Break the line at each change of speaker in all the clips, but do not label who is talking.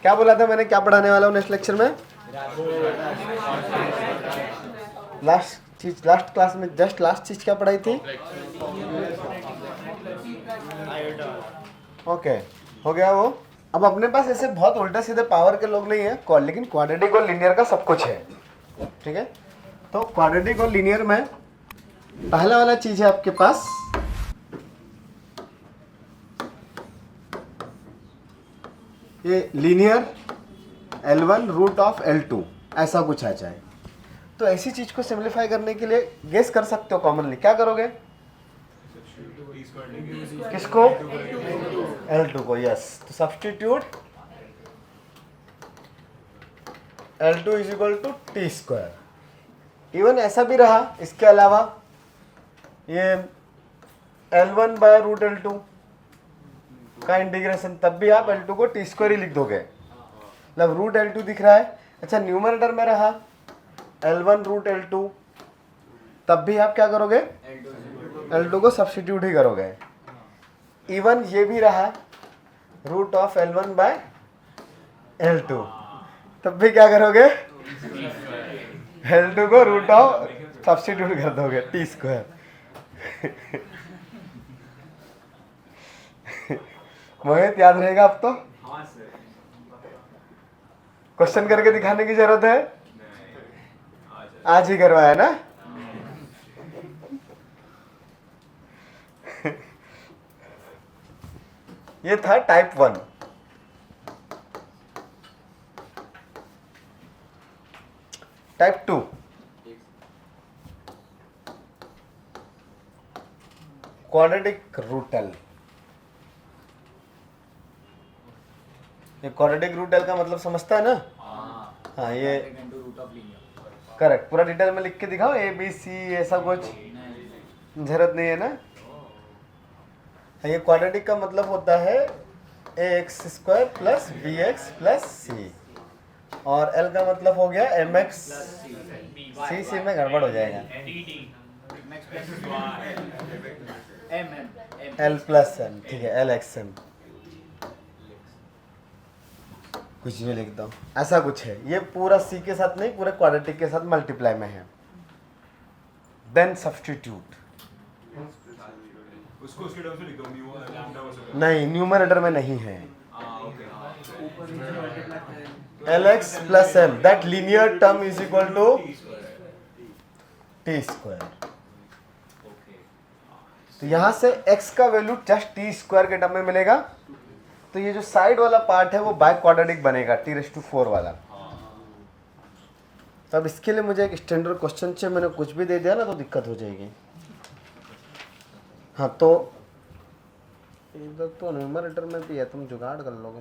क्या बोला था मैंने, क्या पढ़ाने वाला हूँ नेक्स्ट लेक्चर में? लास्ट क्लास में जस्ट लास्ट चीज क्या पढ़ाई थी? ओके, हो गया वो। अब अपने पास ऐसे बहुत उल्टे सीधे पावर के लोग नहीं है, लेकिन क्वाड्रेटिक और लीनियर का सब कुछ है, ठीक है। तो क्वाड्रेटिक और लीनियर में पहला वाला चीज है आपके पास ये linear L1 root of L2, ऐसा कुछ आ जाए। तो ऐसी चीज को सिंप्लीफाई करने के लिए गेस कर सकते हो कॉमनली क्या करोगे? किसको? L2 को, यस। तो substitute L2 is equal to T square. Even ऐसा भी रहा, इसके अलावा ये L1 बाय रूट L2 का इंटीग्रेशन, तब भी आप L2 को टी स्क्वायर ही लिख दोगे, मतलब रूट L2 दिख रहा है। अच्छा, न्यूमरेटर में रहा L1 रूट L2, तब भी आप क्या करोगे? L2 को सब्स्टिट्यूट ही करोगे। इवन ये भी रहा root of L1 bye L2, तब भी क्या करोगे? L2 को रूट ऑफ सब्स्टिट्यूट कर दोगे टी स्क्वायर। मोहित याद रहेगा अब तो? क्वेश्चन करके दिखाने की जरूरत है? आज ही करवाया ना? ये था type 1। Type 2 quadratic root L। ये क्वाड्रेटिक रूट L का मतलब समझता है ना? हाँ, ये करेक्ट। पूरा डिटेल में लिख के दिखाओ, ABC ऐसा कुछ जरूरत नहीं है ना। ये क्वाड्रेटिक का मतलब होता है ax square plus bx plus c, और L का मतलब हो गया mx। C में गड़बड़ हो जाएगा, L प्लस m, ठीक है, LXM कुछ भी लिख दो, ऐसा कुछ है। ये पूरा C के साथ नहीं, पूरे क्वाड्रेटिक के साथ मल्टीप्लाई में है। देन सब्स्टिट्यूट,
उसको उसके टर्म से लिख दो,
नहीं न्यूमरेटर में नहीं है। Lx plus m, that linear term is equal to T square. तो यहां से x का वैल्यू जस्ट टी स्क्वायर के टर्म में मिलेगा। तो ये जो साइड वाला पार्ट है वो बाय क्वाड्रेटिक बनेगा, t⁴ वाला। तो अब इसके लिए मुझे एक स्टैंडर्ड क्वेश्चन चाहिए, मैंने कुछ भी दे दिया ना तो दिक्कत हो जाएगी। हाँ, तो इधर तो न्यूमरेटर में भी है, तुम जुगाड़ कर लोगे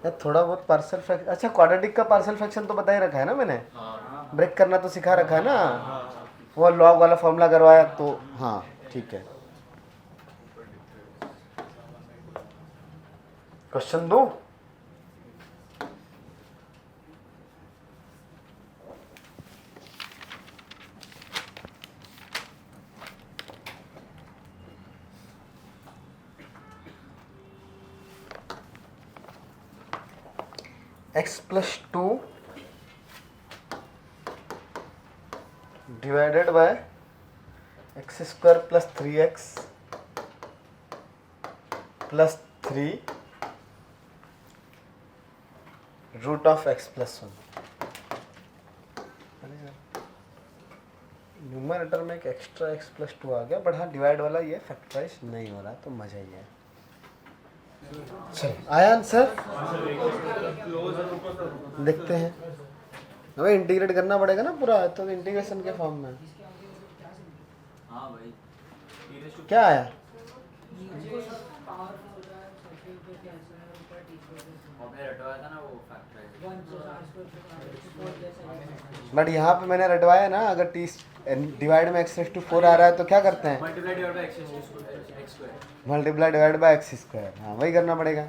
यार थोड़ा बहुत। पार्शियल फ्रैक्शन, अच्छा क्वाड्रेटिक का पार्शियल फ्रैक्शन तो बता ही रखा है ना मैंने, ब्रेक करना तो सिखा रखा है ना, वो लॉग वाला फॉर्मूला करवाया तो। हाँ ठीक है, क्वेश्चन दो। x plus 2 divided by X square plus 3x plus 3 root of x plus 1। Numerator में एक एक्स्ट्रा x प्लस 2 आ गया, बट हाँ डिवाइड वाला ये फैक्टराइज नहीं हो रहा, तो मजा ही है। चलो आया आंसर, देखते हैं। हमें इंटीग्रेट करना पड़ेगा ना पूरा, तो इंटीग्रेशन के फॉर्म में।
हाँ भाई,
क्या आया? बट यहाँ पे मैंने रटवाया ना, अगर टी डिवाइड में x⁴ आ रहा है तो क्या करते हैं? Multiply divide by X square. हाँ वही करना पड़ेगा।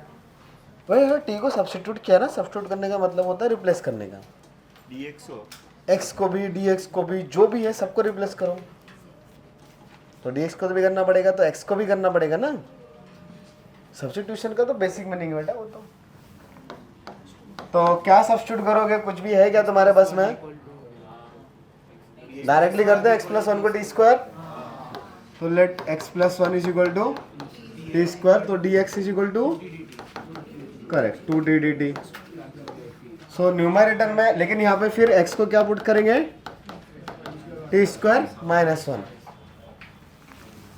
वही है, टी को सब्स्टिट्यूट किया ना, सब्स्टिट्यूट करने का मतलब होता है रिप्लेस करने का। एक्स को भी dx को भी, जो भी है सबको रिप्लेस करो। तो dx को भी करना पड़ेगा तो x को भी करना पड़ेगा ना। सब्स्टिट्यूशन का तो बेसिक मीनिंग बेटा वो तो क्या सब्स्टिट्यूट करोगे, कुछ भी है क्या तुम्हारे बस में? डायरेक्टली कर दो x प्लस वन को टी स्क्वायर, तो let x plus one is equal to T square, तो dx is equal to correct 2t dt। So numerator में, लेकिन यहाँ पे फिर x को क्या पुट करेंगे, टी स्क्वायर माइनस वन,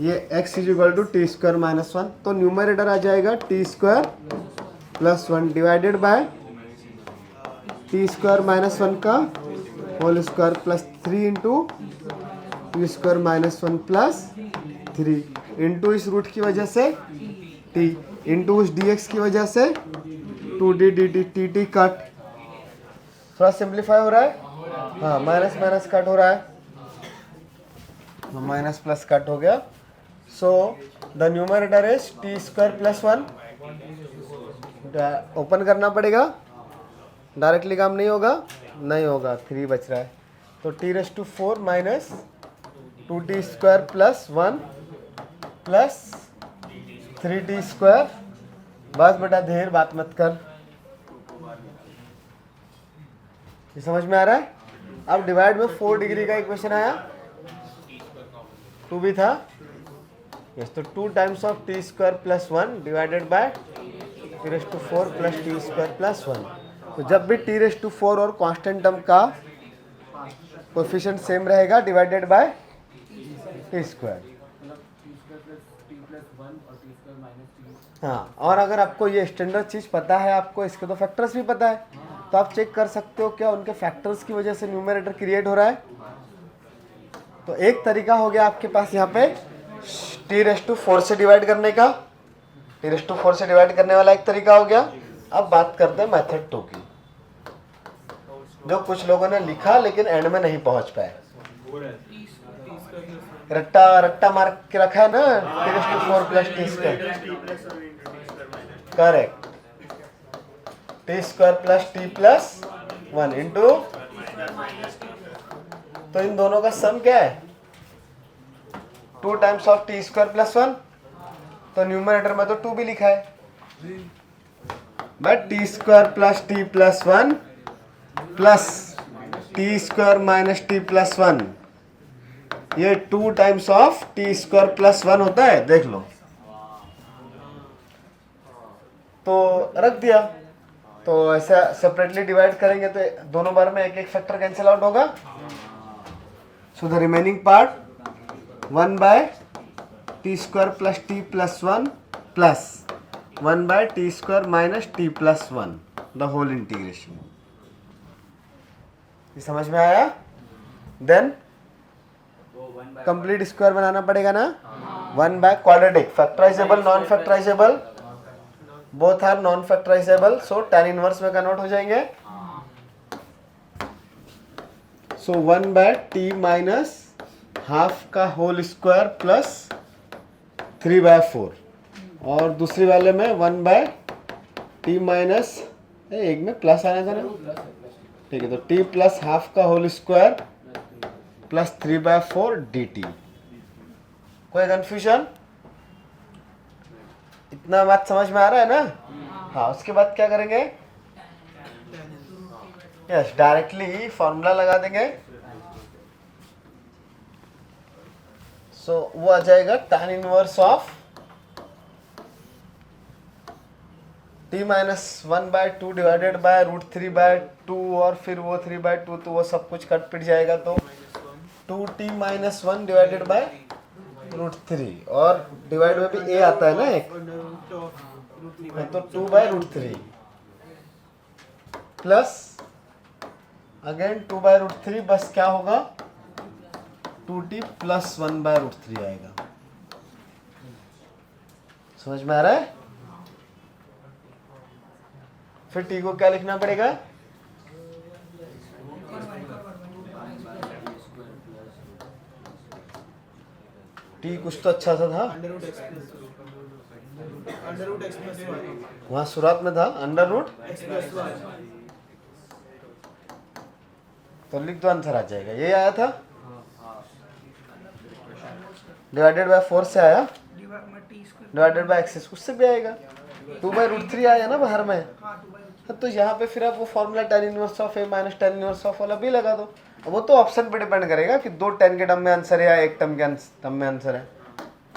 ये x is equal to T square minus one, तो न्यूमरेटर आ जाएगा T square plus one divided by T square minus one का whole square plus 3 into T square minus one plus 3 into इस root की वजह से t into उस dx की वजह से 2d dt, टी कट, थोड़ा सिंप्लीफाई हो रहा है, हाँ माइनस माइनस कट हो रहा है, माइनस प्लस कट हो गया। So the numerator is T square plus one, open करना पड़ेगा, डायरेक्टली काम नहीं होगा, नहीं होगा, 3 बच रहा है, तो T raise to 4 minus 2t square plus one plus 3t square, बस बेटा देर बात मत कर, ये समझ में आ रहा है? अब डिवाइड में 4 डिग्री का इक्वेशन आया, 2 भी था, यस, तो 2 times of T square plus one divided by T raise to 4 plus T square plus one. तो जब भी टी रेस टू 4 और कांस्टेंट टर्म का कोएफिशिएंट सेम रहेगा डिवाइडेड बाय टी स्क्वायर। हाँ, और अगर आपको ये स्टैंडर्ड चीज़ पता है, आपको इसके तो फैक्टर्स भी पता है, तो आप चेक कर सकते हो क्या उनके फैक्टर्स की वजह से न्यूमरेटर क्रिएट हो रहा है। तो एक तरीका हो गया आपके पास यहाँ पे टी रेस टू 4 से डिवाइड करने का, टी रेस टू 4 से डिवाइड करने वाला एक तरीका हो गया। अब बात करते हैं मेथड 2 की, जो कुछ लोगों ने लिखा लेकिन एंड में नहीं पहुंच पाए। रट्टा रट्टा मार के रखा है ना, T raise to 4 plus T square, correct, T square plus T plus one into, तो इन दोनों का सम क्या है, 2 times of T square plus one, तो न्यूमरेटर में तो 2 भी लिखा है, but T square plus T plus one plus T square minus T plus one, ये 2 times of T square plus one होता है, देख लो। तो रख दिया, तो ऐसा सेपरेटली डिवाइड करेंगे तो दोनों बार में एक एक फैक्टर कैंसिल आउट होगा। So the remaining part 1 by T square plus T plus one plus 1 by T square minus T plus one, the whole integration. ये समझ में आया? देन कंप्लीट स्क्वायर बनाना पड़ेगा ना, 1 by quadratic, factorizable non factorizable, both are non factorizable, so tan inverse में convert हो जाएंगे। So 1 by T minus half का होल स्क्वायर प्लस 3 बाय 4, और दूसरी वाले में 1 बाय टी माइनस, एक में प्लस आना था ना, ठीक है, तो टी प्लस हाफ का whole square plus 3 by 4 D T. कोई कंफ्यूजन? इतना बात समझ में आ रहा है ना? हाँ, उसके बाद क्या करेंगे, यस डायरेक्टली फॉर्मूला लगा देंगे। सो वो आ जाएगा tan inverse of t minus 1 by 2 divided by √3/2, और फिर वो 3/2, तो वो सब कुछ कट पिट जाएगा, तो 2t माइनस 1 डिवाइडेड बाय √3, और डिवाइड में भी a आता है ना एक, तो 2/√3 प्लस अगेन 2/√3, बस क्या होगा 2t प्लस 1/√3 आएगा। समझ में आ रहा है? फिर t को क्या लिखना पड़ेगा, t कुछ तो अच्छा सा था, वहां शुरुआत में था √, तो लिख दो, आंसर आ जाएगा, ये आया था, डिवाइडेड बाय 4 से आया, डिवाइडेड बाय एक्स, उससे भी आएगा 2/√3 आया ना बाहर में। हाँ, तो यहाँ पे फिर आप वो formula tan inverse of a minus tan inverse of वाला भी लगा दो। अब वो तो ऑप्शन पे डिपेंड करेगा कि 2 tan के टर्म में आंसर है या 1 टर्म के टर्म में आंसर है।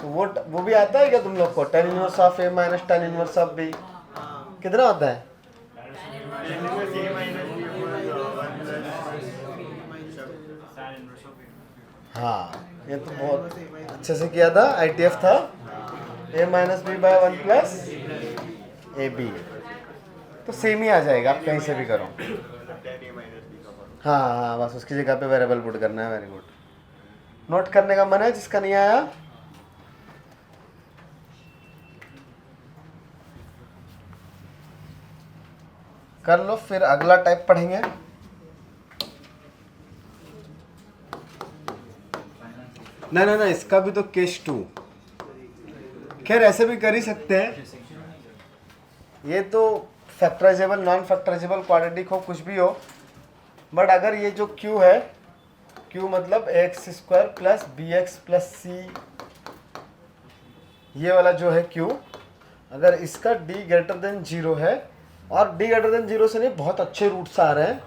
तो वो भी आता है क्या तुम लोग को? tan inverse of a minus tan inverse of b कितना होता है? हाँ, ये तो बहुत अच्छे से किया था, ITF था a minus B by 1 plus A B. तो सेम ही आ जाएगा, आप कहीं से भी करो। हाँ हाँ, बस उसकी जगह पे वेरिएबल पुट करना है। वेरी गुड, नोट करने का मन है जिसका नहीं आया। कर लो, फिर अगला टाइप पढ़ेंगे। ना ना ना, इसका भी तो केस 2। खैर ऐसे भी कर ही सकते हैं, ये तो फैक्टराइजेबल नॉन फैक्टराइजेबल क्वाड्रेटिक हो कुछ भी हो, बट अगर ये जो q है, q मतलब ax² plus bx plus c, ये वाला जो है q, अगर इसका d ग्रेटर देन 0 है, और d ग्रेटर देन 0 से नहीं, बहुत अच्छे रूट्स आ रहे हैं,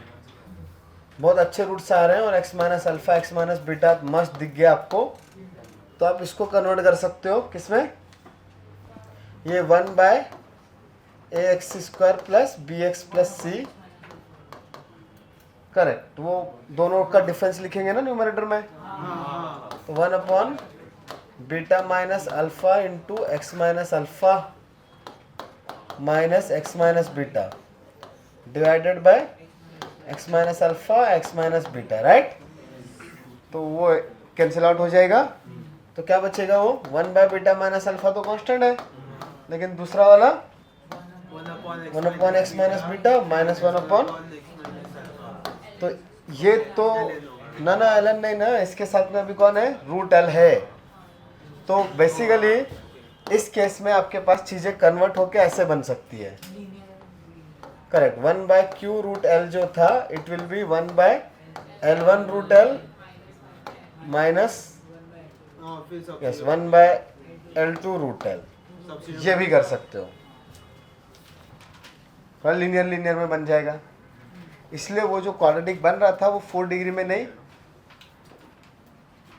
बहुत अच्छे रूट्स आ रहे हैं, और x minus alpha x minus beta मस्त दिख गया आपको, तो आप इसको कन्वर्ट कर सकते हो किसमें? ये 1/ax² plus bx plus c, correct. वो दोनों का डिफरेंस लिखेंगे ना न्यूमरेटर में, तो 1 beta minus alpha into x minus alpha minus x minus beta divided by x minus alpha X minus beta, right. तो वो कैंसिल आउट हो जाएगा, तो क्या बचेगा? वो 1/बीटा माइनस अल्फा तो कांस्टेंट है, लेकिन दूसरा वाला 1/x माइनस बीटा माइनस 1/, तो ये तो ना ना एल नहीं ना, इसके साथ में अभी कौन है? √L है। तो बेसिकली इस केस में आपके पास चीजें कन्वर्ट होके ऐसे बन सकती है, करेक्ट। 1/q√L जो था, it will B 1/L1√L minus 1/L2√L, ये भी कर सकते हो, और लीनियर में बन जाएगा। इसलिए वो जो क्वाड्रेटिक बन रहा था वो 4 डिग्री में नहीं,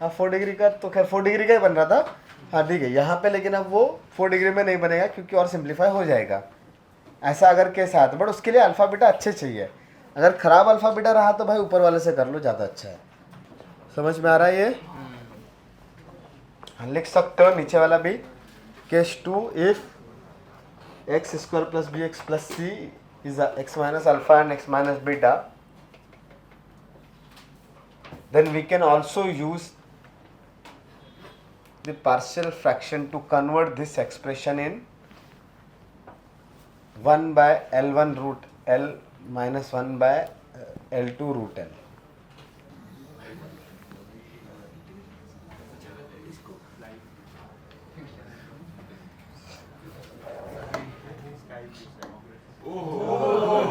हाँ 4 डिग्री का, तो खैर 4 डिग्री का ही बन रहा था, हाँ ठीक है यहाँ पे, लेकिन अब वो 4 डिग्री में नहीं बनेगा क्योंकि और सिंप्लीफाई हो जाएगा। ऐसा अगर केस आता, बट उसके लिए अल्फा बीटा अच्छे चाहिए। अगर खराब अल्फा बीटा रहा तो भाई ऊपर वाले से कर लो, ज़्यादा अच्छा है। समझ में आ रहा है ये? लिख सकते हो नीचे वाला भी, case 2 if x² plus bx plus c is x minus alpha and x minus beta, then we can also use the partial fraction to convert this expression in 1/L1√L minus 1/L2√L.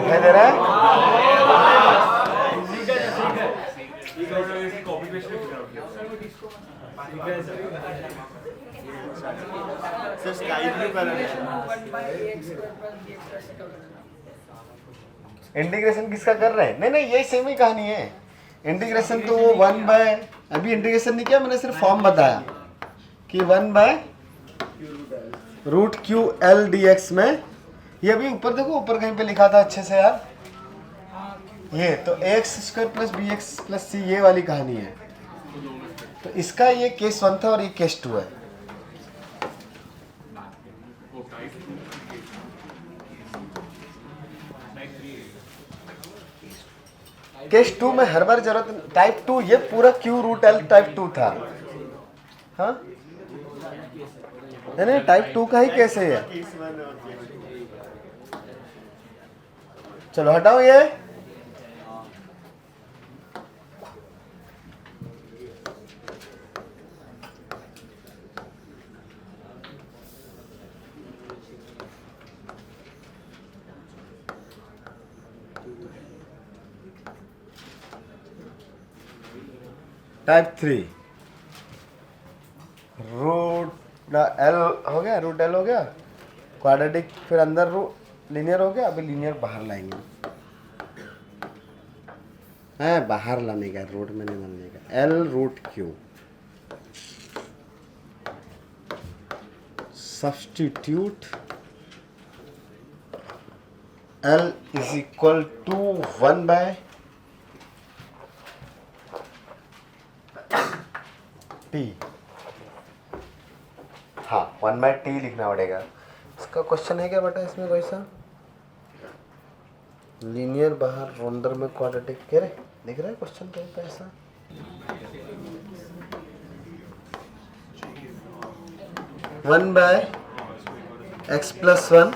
दिखाई दे रहा है?
Copy paste
integration किसका कर रहे हैं? नहीं नहीं, ये सेम ही कहानी है। इंटीग्रेशन तो वो 1/, अभी इंटीग्रेशन नहीं किया मैंने, सिर्फ फॉर्म बताया कि 1/√QL dx में, ये अभी ऊपर देखो, ऊपर कहीं पे लिखा था अच्छे से यार, ये तो ax² plus bx plus c, ये वाली कहानी है। तो इसका ये केस 1 था और ये केस 2 है। केस 2 में हर बार जरूरत, टाइप 2 ये पूरा q√L टाइप 2 था, हाँ नहीं टाइप 2 का ही केस है ये। चलो हटाओ ये, टाइप 3 ना एल हो गया, रूट एल हो गया, क्वाड्रेटिक फिर अंदर लीनियर हो गया, अभी लीनियर बाहर लाएंगे, है बाहर लाने का, रूट में नहीं लाने का, L root Q, substitute L is equal to 1 by T। हाँ 1 by T लिखना पड़ेगा। इसका क्वेश्चन है क्या बेटा इसमें कोई सा? लीनियर बाहर अंदर में क्वाड्रेटिक, कह रहे दिख रहा है क्वेश्चन कहीं पे ऐसा? One by X plus one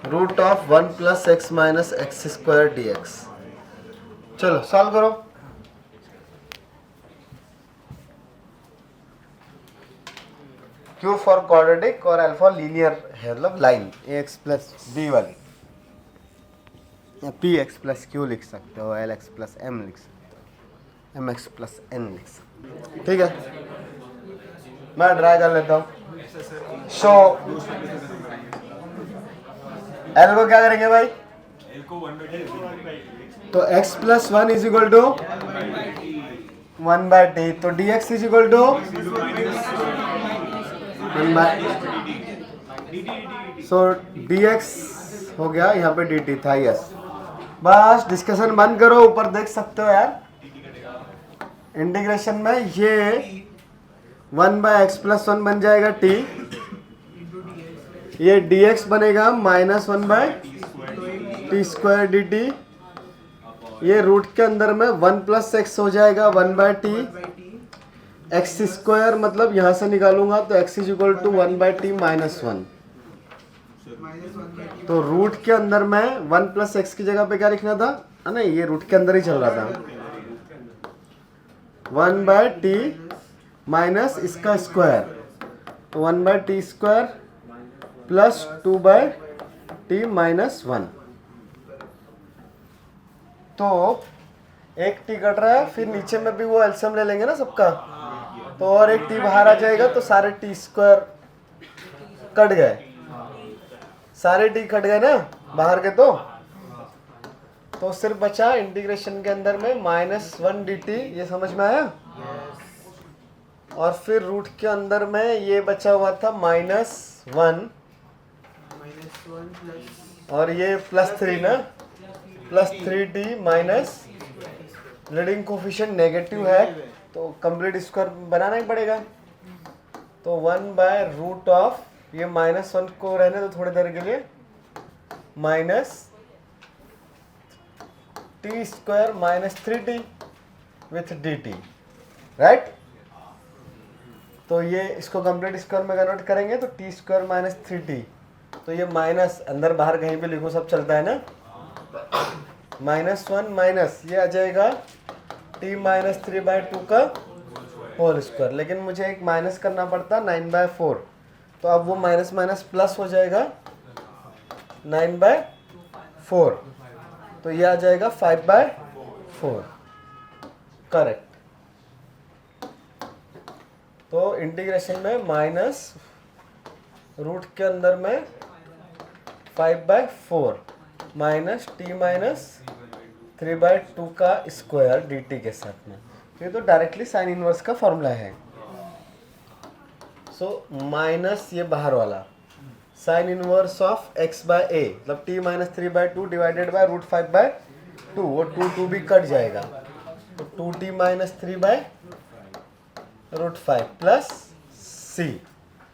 root of 1 plus X minus X square D X. चलो सॉल्व करो। क्यू फॉर क्वाड्रेटिक और अल्फा लीनियर है, मतलब line A X plus B वाली, या पी एक्स प्लस क्यू लिख सकते हो, एल एक्स प्लस एम लिख सकते हो, एम एक्स प्लस एन लिख सकते हो। ठीक है, मैं ड्राई कर लेता हूँ। शो एल को क्या करेंगे भाई?
L को 1/t,
तो x plus one is equal to 1 by T, तो D X is equal to 1 by, so D X हो गया, यहाँ पे डी टी था, यस। बस डिस्कशन बंद करो, ऊपर देख सकते हो यार, इंटीग्रेशन में ये 1 बाय एक्स प्लस वन बन जाएगा टी, ये dx बनेगा minus 1 by T square D T, ये रूट के अंदर में 1 प्लस एक्स हो जाएगा 1 बाय टी, एक्स स्क्वायर मतलब यहाँ से निकालूंगा तो x is equal to 1 by T minus 1, तो रूट के अंदर में 1 प्लस एक्स की जगह पे क्या लिखना था? नहीं, ये रूट के अंदर ही चल रहा था, 1 बाय टी माइनस इसका स्क्वायर, तो 1 by T square plus 2 by T minus 1, तो एक टी कट रहा है, फिर नीचे में भी वो एलसीएम ले लेंगे ना सबका, तो और एक टी बाहर आ जाएगा, तो सारे टी स्क्वायर कट गए, सारे टी कट गए ना बाहर के, तो सिर्फ बचा इंटीग्रेशन के अंदर में -1 dt, ये समझ में आया? और फिर रूट के अंदर में ये बचा हुआ था -1 और ये +3 ना, +3t minus leading coefficient negative है, तो कंप्लीट स्क्वायर बनाना ही पड़ेगा, तो 1 बाय रूट ऑफ, ये -1 को रहने दो थोड़ी देर के लिए, minus T square minus 3t with dt, right? तो ये इसको कंप्लीट स्क्वायर में कन्वर्ट करेंगे तो टी स्क्वायर माइनस 3t, तो ये माइनस अंदर बाहर कहीं भी लिखो सब चलता है ना, -1 माइनस ये आ जाएगा t माइनस 3/2 का होल स्क्वायर, लेकिन मुझे एक माइनस करना पड़ता 9/4, तो अब वो माइनस माइनस प्लस हो जाएगा 9/4, तो ये आ जाएगा 5/4, करेक्ट। तो इंटीग्रेशन में माइनस रूट के अंदर में 5/4 माइनस टी माइनस 3/2 का स्क्वायर dt के साथ में, ये तो डायरेक्टली साइन इनवर्स का फॉर्मूला है। सो माइनस ये बाहर वाला sine inverse of x by a, मतलब t minus 3/2 divided by root 5/2, वो 2 भी कट जाएगा, तो 2t माइनस 3/√5 प्लस c,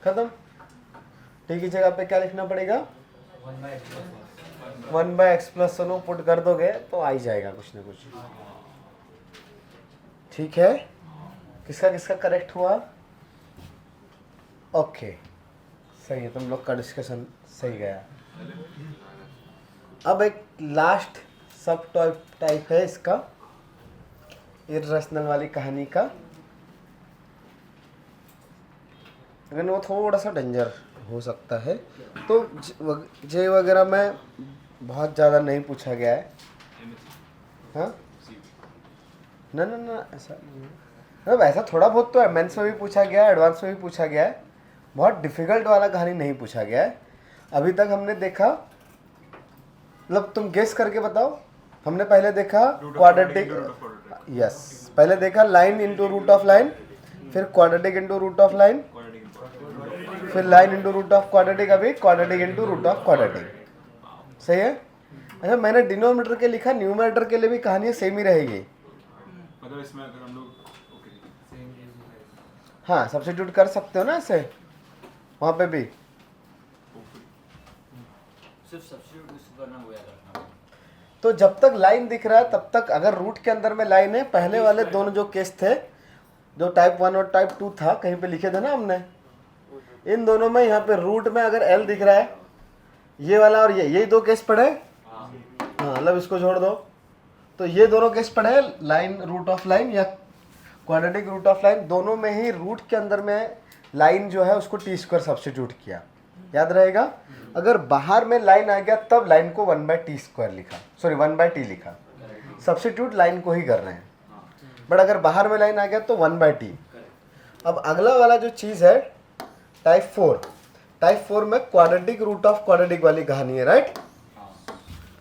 खत्म। t की जगह पे क्या लिखना पड़ेगा? 1 by X plus one put कर दोगे तो आ ही जाएगा कुछ ना कुछ, ठीक है। किसका किसका करेक्ट हुआ? ओके, सही है, तुम लोग का डिस्कशन सही गया। अब एक लास्ट सब टाइप है इसका, इर्रेशनल वाली कहानी का, लेकिन वो थोड़ा सा डेंजर हो सकता है, तो जे वगैरह में बहुत ज़्यादा नहीं पूछा गया है। हाँ ना ऐसा नहीं है, मतलब ऐसा थोड़ा बहुत तो है, मेंस में भी पूछा गया है, एडवांस में भी पूछा गया है, बहुत डिफिकल्ट वाला कहानी नहीं पूछा गया है अभी तक। हमने देखा, मतलब तुम गेस करके बताओ। हमने पहले देखा क्वाड्रेटिक, यस, पहले देखा line into root of line, फिर quadratic into root of line, फिर line into root of quadratic, अभी quadratic into root of quadratic. सही है। अच्छा, मैंने डिनोमिनेटर के लिखा, न्यूमरेटर के लिए भी कहानी सेम ही रहेगी।
मतलब इसमें अगर हम लोग
हाँ, सब्स्टिट्यूट कर सकते हो ना ऐसे, वहाँ पे भी।
सिर्फ सब्स्टिट्यूट करना वो याद रखना।
तो जब तक लाइन दिख रहा है तब तक, अगर रूट के अंदर में लाइन है, पहले वाले दोनों जो केस थे, जो टाइप 1 और टाइप 2 था, कहीं पे लिखे थे ना हमने, इन दोनों में यहाँ पे रूट में अगर एल दिख रहा है, ये वाला और यही दो केस पढ़े। हाँ, मतलब इसको छोड़ दो, तो ये दोनों केस पढ़े, लाइन रूट ऑफ लाइन या क्वाड्रेटिक रूट ऑफ लाइन, दोनों में ही रूट के अंदर में लाइन जो है उसको टी स्क्वायर सब्स्टिट्यूट किया, याद रहेगा। अगर बाहर में लाइन आ गया तब लाइन को 1/t स्क्वायर लिखा, सॉरी 1/t लिखा, सब्स्टिट्यूट लाइन को ही कर रहे हैं। बट अगर बाहर में लाइन आ गया तो 1/t। अब अगला वाला जो चीज़ है टाइप 4, टाइप 4 में क्वाड्रेटिक रूट ऑफ क्वाड्रेटिक वाली कहानी है, राइट।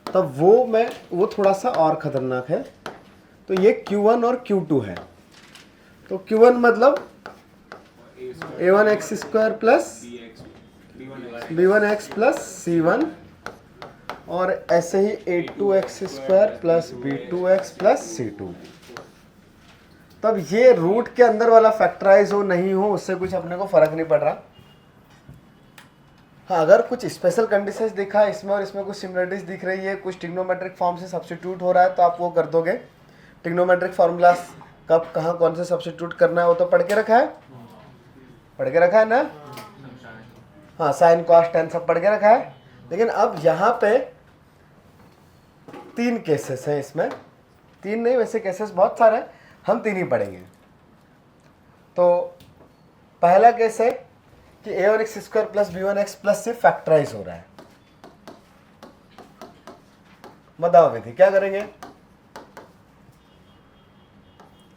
तब वो थोड़ा सा और खतरनाक है। तो ये Q1 और Q2 है। तो Q1 मतलब a1x square plus b1x plus c1, और ऐसे ही a2x square plus b2x plus c2। तब ये रूट के अंदर वाला फैक्टराइज हो नहीं हो उससे कुछ अपने को फर्क नहीं पड़ रहा। हाँ, अगर कुछ स्पेशल कंडीशंस दिखा है इसमें और इसमें कुछ सिमिलरिटीज दिख रही है, कुछ ट्रिग्नोमेट्रिक फॉर्म से सब्स्टिट्यूट हो रहा है, तो आप वो कर दोगे। ट्रिग्नोमेट्रिक फार्मूलास कब कहाँ कौन से सब्स्टिट्यूट करना है वो तो पढ़ के रखा है, पढ़ के रखा है ना। हाँ, साइन कॉस टेन सब पढ़ के रखा है। लेकिन अब यहाँ पे 3 केसेस हैं, इसमें 3 नहीं, वैसे केसेस बहुत सारे हैं, हम 3 ही पढ़ेंगे। तो पहला केस है कि a1x square plus b1x plus से फैक्टराइज हो रहा है। बताओ विधि क्या करेंगे।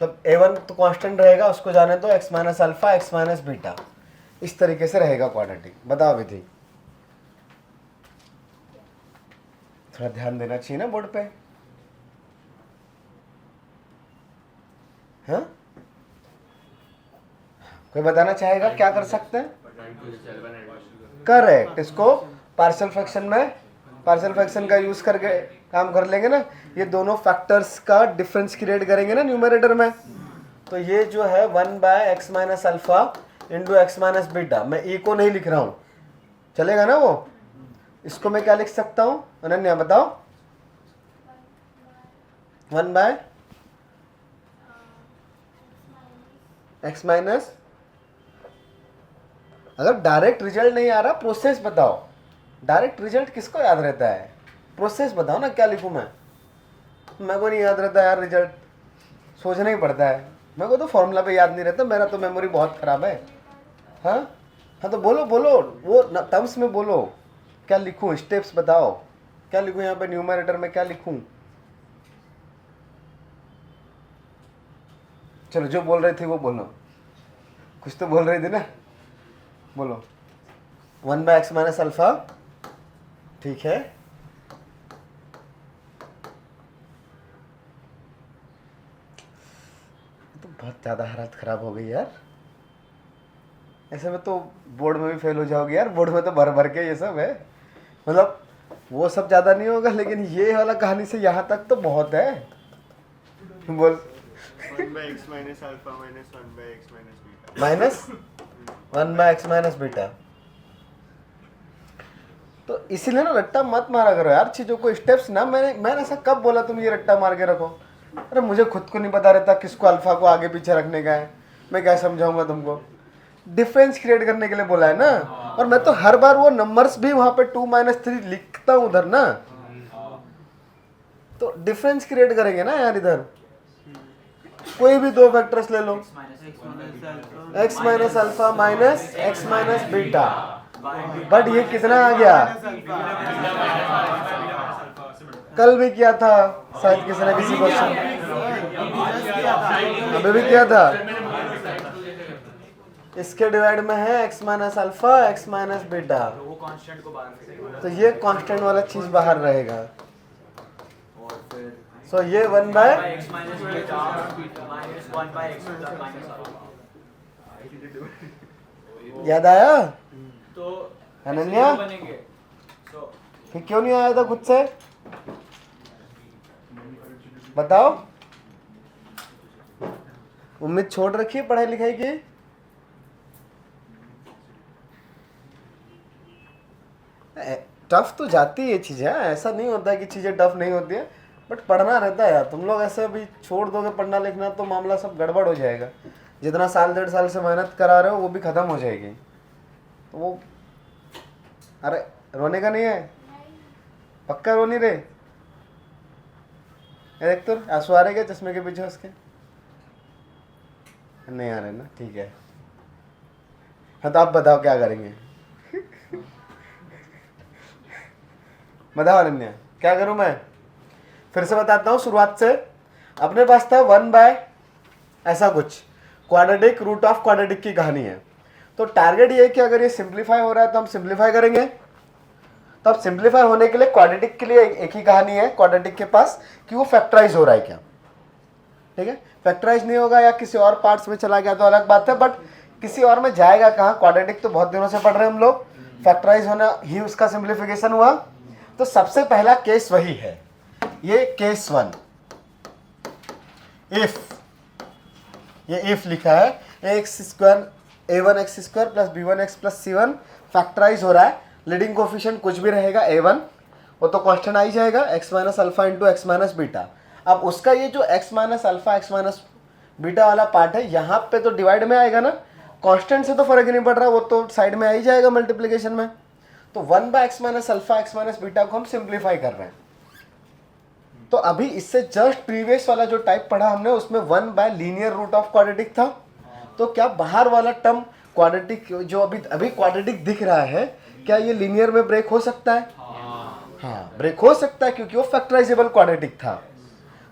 तब a1 तो कांस्टेंट रहेगा, उसको जाने दो, x minus alpha x minus beta, इस तरीके से रहेगा क्वाड्रेटिक। बताओ विधि। थोड़ा ध्यान देना चाहिए ना बोर्ड पे। हाँ, कोई बताना चाहेगा क्या कर सकते हैं। करेक्ट, इसको पार्शियल फ्रैक्शन में, पार्शियल फ्रैक्शन का यूज करके काम कर लेंगे ना। ये दोनों फैक्टर्स का डिफरेंस क्रिएट करेंगे ना न्यूमरेटर में। तो ये जो है 1/x minus alpha into x minus beta, मैं e को नहीं लिख रहा हूँ, चलेगा ना वो। इसको मैं क्या लिख सकता हूँ अनन्या बताओ। 1/x माइनस, अगर डायरेक्ट रिजल्ट नहीं आ रहा, प्रोसेस बताओ। डायरेक्ट रिजल्ट किसको याद रहता है, प्रोसेस बताओ ना, क्या लिखूं मैं। मेरे को नहीं याद रहता यार रिजल्ट, सोचना ही पड़ता है। मेरे को तो फॉर्मूला पे याद नहीं रहता, मेरा तो मेमोरी बहुत खराब है। हाँ हाँ, तो बोलो बोलो, वो टर्म्स में बोलो, क्या लिखूं, स्टेप्स बताओ, क्या लिखूं यहाँ पे न्यूमरेटर में, क्या लिखूं। चलो जो बोल रहे थे वो बोलो, कुछ तो बोल रही थी ना, बोलो। 1/x माइनस अल्फा, ठीक है। तो बहुत ज़्यादा हालत खराब हो गई यार, ऐसे में तो बोर्ड में भी फेल हो जाओगे यार। बोर्ड में तो भर भर के ये सब है, मतलब वो सब ज़्यादा नहीं होगा, लेकिन ये वाला कहानी से यहाँ तक तो बहुत है। बोल
1/x minus alpha minus 1/x minus beta,
minus 1/x minus beta. तो इसीलिए ना रट्टा मत मारा करो यार चीज़ों को, स्टेप्स ना। मैंने ऐसा कब बोला तुम ये रट्टा मार के रखो। अरे मुझे खुद को नहीं पता रहता किसको अल्फा को आगे पीछे रखने का है, मैं क्या समझाऊंगा तुमको। डिफरेंस क्रिएट करने के लिए बोला है ना। और मैं तो हर बार वो नंबर्स भी वहां पे 2-3 लिखता हूं उधर ना, तो डिफरेंस क्रिएट करेंगे ना यार। इधर कोई भी 2 वेक्टर्स ले लो, x minus alpha minus x minus beta, but ये कितना आ गया, कल भी किया था शायद किसी ने किसी क्वेश्चन, अभी भी किया था। इसके डिवाइड में है x minus alpha x minus beta,
तो वो कांस्टेंट को बाहर फेंकेगा
तो ये कांस्टेंट वाला चीज बाहर रहेगा।
और फिर
सो ये 1 by
x minus beta minus 1 by x minus alpha.
याद आया
तो
अनन्या?
ऐसे बनेंगे। तो
फिर क्यों नहीं आया था खुद से, बताओ। उम्मीद छोड़ रखी है पढ़ाई लिखाई की? टफ तो जाती है ये चीजें, ऐसा नहीं होता है कि चीजें टफ नहीं होती है, बट पढ़ना रहता है यार। तुम लोग ऐसे अभी छोड़ दोगे पढ़ना लिखना तो मामला सब गड़बड़ हो जाएगा। जितना साल 1.5 साल से मेहनत करा रहे हो वो भी खत्म हो जाएगी। तो वो अरे रोने का नहीं है, पक्का रो नहीं रहे? ये देख तो आंसू आ रहे क्या चश्मे के पीछे उसके? नहीं आ रहे ना, ठीक है। हाँ तो आप बताओ क्या करेंगे? बताओ अनन्या, क्या करूं मैं? फिर से बताता हूं शुरुआत से। अपने पास था 1 बाय ऐसा कुछ, क्वाड्रेटिक रूट ऑफ क्वाड्रेटिक की कहानी है। तो टारगेट ये है कि अगर ये सिंप्लीफाई हो रहा है तो हम सिंप्लीफाई करेंगे। तो अब सिंप्लीफाई होने के लिए क्वाड्रेटिक के लिए एक ही कहानी है क्वाड्रेटिक के पास कि वो फैक्टराइज हो रहा है क्या, ठीक है। फैक्टराइज नहीं होगा या किसी और पार्ट्स में चला गया तो अलग बात है, बट किसी और में जाएगा कहाँ? क्वाड्रेटिक तो बहुत दिनों से पढ़ रहे हैं हम लोग, फैक्टराइज होना ही उसका सिंप्लीफिकेशन हुआ। तो सबसे पहला केस वही है, ये केस 1। इफ, ये इफ लिखा है a1x plus b1x plus c1 factorise हो रहा है। लीडिंग कोफिशिएंट कुछ भी रहेगा a1, वो तो कांस्टेंट आ ही जाएगा x minus alpha into x minus beta. अब उसका ये जो x minus alpha X minus beta वाला पार्ट है यहाँ पे तो डिवाइड में आएगा ना, कांस्टेंट से तो फर्क ही नहीं पड़ रहा, वो तो साइड में आ ही जाएगा मल्टीप्लिकेशन में। तो 1 by x minus alpha X minus beta को हम सिंप्लीफाई कर रहे हैं। तो अभी इससे जस्ट प्रीवियस वाला जो टाइप पढ़ा हमने उसमें 1 by linear root of quadratic था। तो क्या बाहर वाला टर्म क्वाड्रेटिक जो अभी क्वाड्रेटिक दिख रहा है, क्या ये लीनियर में ब्रेक हो सकता है? हाँ ब्रेक हो सकता है क्योंकि वो फैक्टराइजेबल क्वाड्रेटिक था।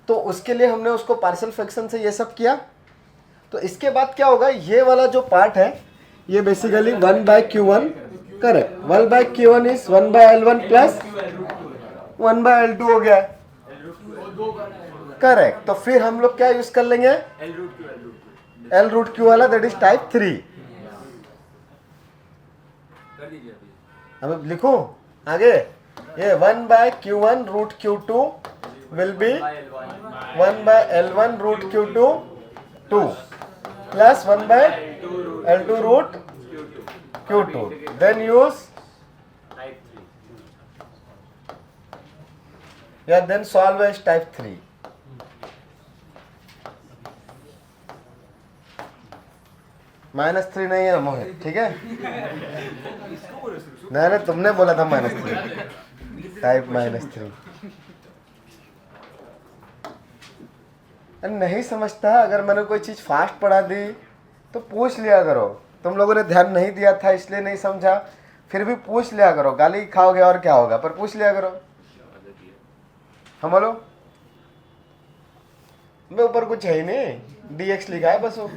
तो उसके लिए हमने उसको पार्शियल फ्रैक्शन से ये सब किया। तो इसके बाद क्या होगा, ये वाला जो पार्ट है ये basically 1 by Q1, correct. 1 by Q1 is 1 by L1 plus 1 by L2 हो गया, करेक्ट। तो फिर हम लोग क्या यूज कर लेंगे? L रूट Q वाला, दैट इज टाइप 3।
कर दीजिए अभी।
अब लिखो आगे, ये 1 by Q1 root Q2 will be 1 by L1 root Q2 2 plus 1 by L2 root Q2, then use
type 3।
या then solve as type 3। -3 नहीं है मोहित, ठीक है? नहीं तुमने बोला था -3, टाइप -3। नहीं समझता, अगर मैंने कोई चीज फास्ट पढ़ा दी तो पूछ लिया करो। तुम लोगों ने ध्यान नहीं दिया था इसलिए नहीं समझा, फिर भी पूछ लिया करो। गाली खाओगे और क्या होगा, पर पूछ लिया करो। हम बोलो मैं ऊपर कुछ है ही नहीं, dx लिखा है बस वो।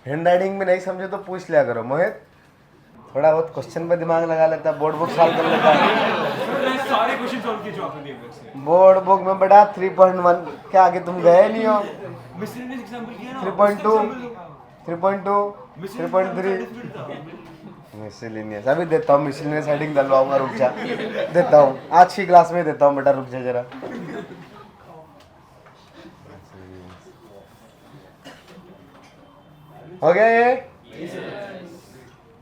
हैंड राइटिंग में नहीं समझे तो पूछ लिया करो। मोहित थोड़ा बहुत क्वेश्चन पे दिमाग लगा लेता है, बोर्ड बुक सॉल्व कर लेता है।
सारे क्वेश्चन सॉल्व किए जो आपने दिए वैसे।
बोर्ड बुक में बड़ा 3.1 क्या आगे तुम गए नहीं हो?
मिसलेनियस एग्जांपल किया ना,
3.2 3.3 मिसलेनियस अभी देता हूँ। मिसलेनियस हेडिंग डलवाऊंगा, रुक जा, देता हूँ आज की क्लास में देता हूँ बेटा, रुक जा जरा। हो गया ये?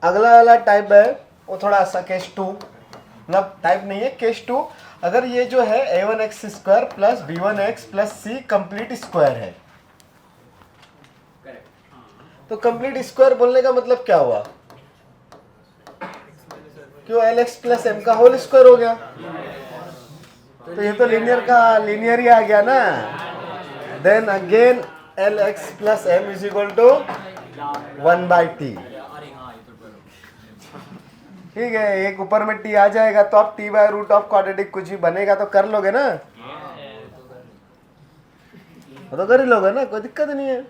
अगला वाला टाइप है वो थोड़ा सा केस 2, मतलब टाइप नहीं है, केस 2। अगर ये जो है a1x² plus b1x plus c complete square है, तो कंप्लीट स्क्वायर बोलने का मतलब क्या हुआ? क्यों lx प्लस m का होल स्क्वायर हो गया, तो ये तो लीनियर का लीनियर ही आ गया ना। Then again lx plus m is equal to 1 by टी। ठीक है, एक ऊपर में t आ जाएगा तो आप t by root of quadratic कुछ भी बनेगा तो कर लोगे ना। वो तो कर ही लोगे ना, कोई दिक्कत नहीं है।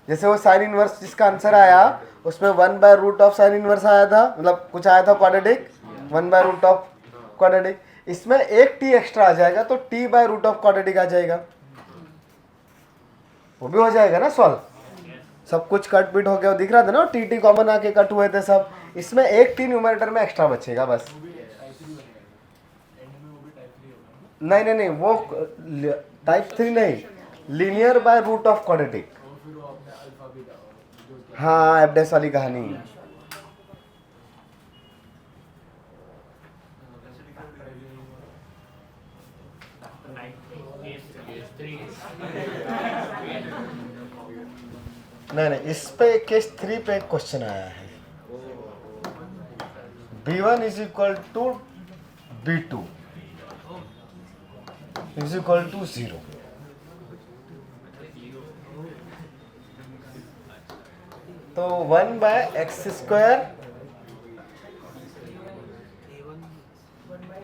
जैसे वो साइन इनवर्स जिसका आंसर आया उसमें 1/रूट ऑफ साइन इनवर्स आया था, मतलब कुछ आया था क्वाड्रेटिक, 1/रूट ऑफ क्वाड्रेटिक। इसमें एक टी एक्स्ट्रा आ जाएगा तो t/रूट ऑफ क्वाड्रेटिक आ जाएगा, वो भी हो जाएगा ना सॉल्व। सब कुछ कट पिट हो गया, दिख रहा था ना, टी कॉमन आके कट हुए थे सब। इसमें एक टी न्यूमरेटर में एक्स्ट्रा बचेगा बस। नहीं नहीं नहीं, वो टाइप 3 नहीं, linear by root of quadratic. हाँ, एफडेस वाली कहानी। नहीं नहीं, इस पे केस 3 पे एक क्वेश्चन आया है। B1 is equal to B2 is equal to 0। तो 1/x²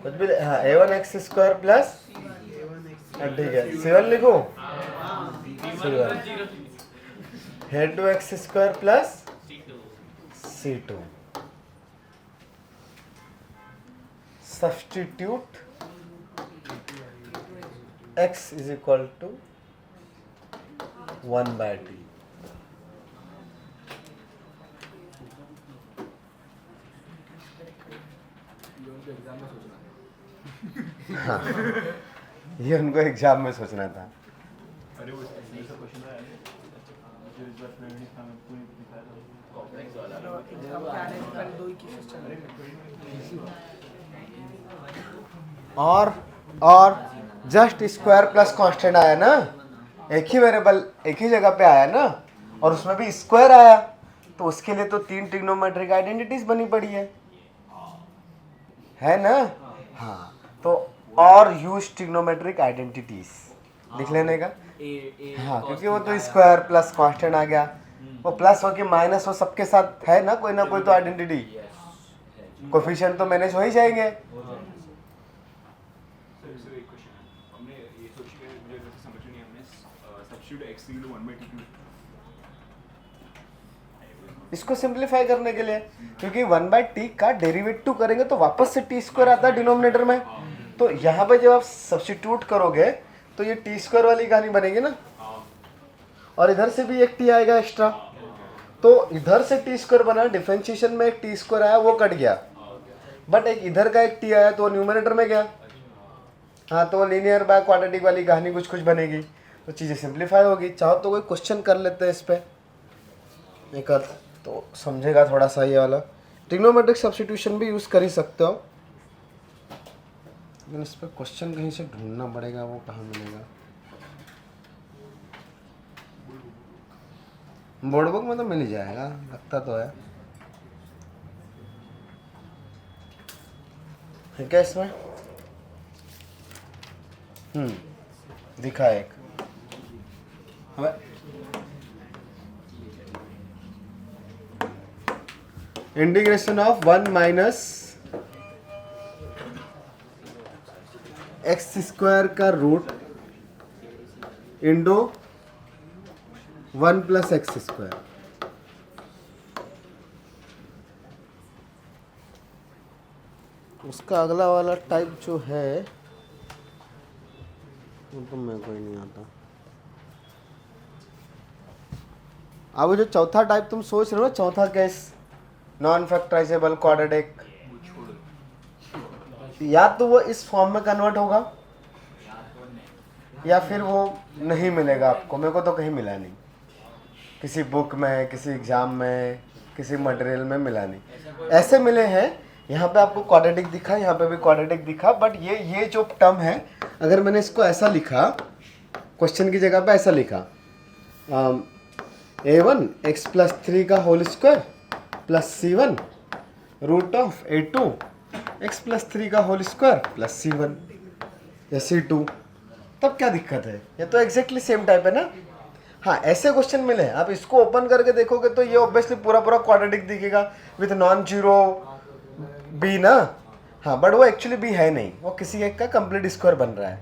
कुछ भी, हाँ, a1x² प्लस, ठीक है, C1 लिखो, C1 a2x² plus C2। Substitute x is equal to 1/t। हाँ, ये उनको एग्जाम में सोचना था।
अरे वो ऐसा क्वेश्चन आया है जो इस बार मैंने नहीं था, मैं पूरी दिखा रहा हूँ।
और जस्ट स्क्वायर प्लस कांस्टेंट आया ना, एक ही वेरिएबल एक ही जगह पे आया ना, और उसमें भी स्क्वायर आया, तो उसके लिए तो 3 ट्रिग्नोमेट्रिक आइडेंटिटीज बनी पड़ी है ना। हाँ, तो और यूज ट्रिग्नोमेट्रिक आइडेंटिटीज लिख लेने का। हाँ, क्योंकि वो तो स्क्वायर प्लस कांस्टेंट आ गया, वो प्लस हो कि माइनस हो, सबके साथ है ना कोई तो आइडेंटिटी, कोफिशिएंट तो मैनेज हो ही जाएंगे।
सर एक क्वेश्चन है, हमने ये सोची है, मुझे वैसे समझ नहीं, हमने substitute x equal to 1/t2।
इसको सिंप्लीफाई करने के लिए, क्योंकि 1/t का डेरिवेटिव करेंगे तो वापस से t² आता है डिनोमिनेटर में, तो यहाँ पे जब आप सब्स्टिट्यूट करोगे तो ये t² वाली कहानी बनेगी ना, और इधर से भी एक t आएगा एक्स्ट्रा, तो इधर से t² बना, डिफरेंशिएशन में एक t² आया वो कट गया, बट एक इधर का एक t आया तो न्यूमरेटर में गया। हाँ, तो लीनियर बाय क्वाड्रेटिक वाली कहानी कुछ कुछ बनेगी, तो चीज़ें सिंप्लीफाई होगी। चाहो तो कोई क्वेश्चन कर लेते हैं इस पर एक अर्थ, तो समझेगा थोड़ा सा ये वाला। ट्रिग्नोमेट्रिक सब्स्टिट्यूशन भी यूज़ कर ही सकते हो, लेकिन इस पर क्वेश्चन कहीं से ढूंढना पड़ेगा, वो कहाँ मिलेगा। बोर्ड बुक में तो मिल ही जाएगा, लगता तो है क्या इसमें। दिखा एक, इंटीग्रेशन ऑफ 1 माइनस x² का रूट इंटू 1 प्लस x²। उसका अगला वाला टाइप जो है वो तो मेरे को ही नहीं आता। अब जो चौथा टाइप तुम सोच रहे हो ना, चौथा केस नॉन फैक्टराइजेबल क्वाड्रेटिक, या तो वो इस फॉर्म में कन्वर्ट होगा या फिर वो नहीं मिलेगा आपको। मेरे को तो कहीं मिला नहीं, किसी बुक में, किसी एग्जाम में, किसी मटेरियल में मिला नहीं। ऐसे मिले हैं, यहाँ पे आपको क्वाड्रेटिक दिखा, यहाँ पे भी क्वाड्रेटिक दिखा, बट ये जो टर्म है, अगर मैंने इसको ऐसा लिखा, क्वेश्चन की जगह पे ऐसा लिखा, a1 x प्लस 3 का whole square plus C1 root of a2 x plus 3 का होल स्क्वायर प्लस C1 या C2, तब क्या दिक्कत है? ये तो एग्जैक्टली सेम टाइप है ना। हाँ, ऐसे क्वेश्चन मिले, आप इसको ओपन करके देखोगे तो ये ऑब्वियसली पूरा पूरा क्वाड्रेटिक दिखेगा विथ नॉन जीरो बी ना। हाँ, बट वो एक्चुअली बी है नहीं, वो किसी एक का कंप्लीट स्क्वायर बन रहा है।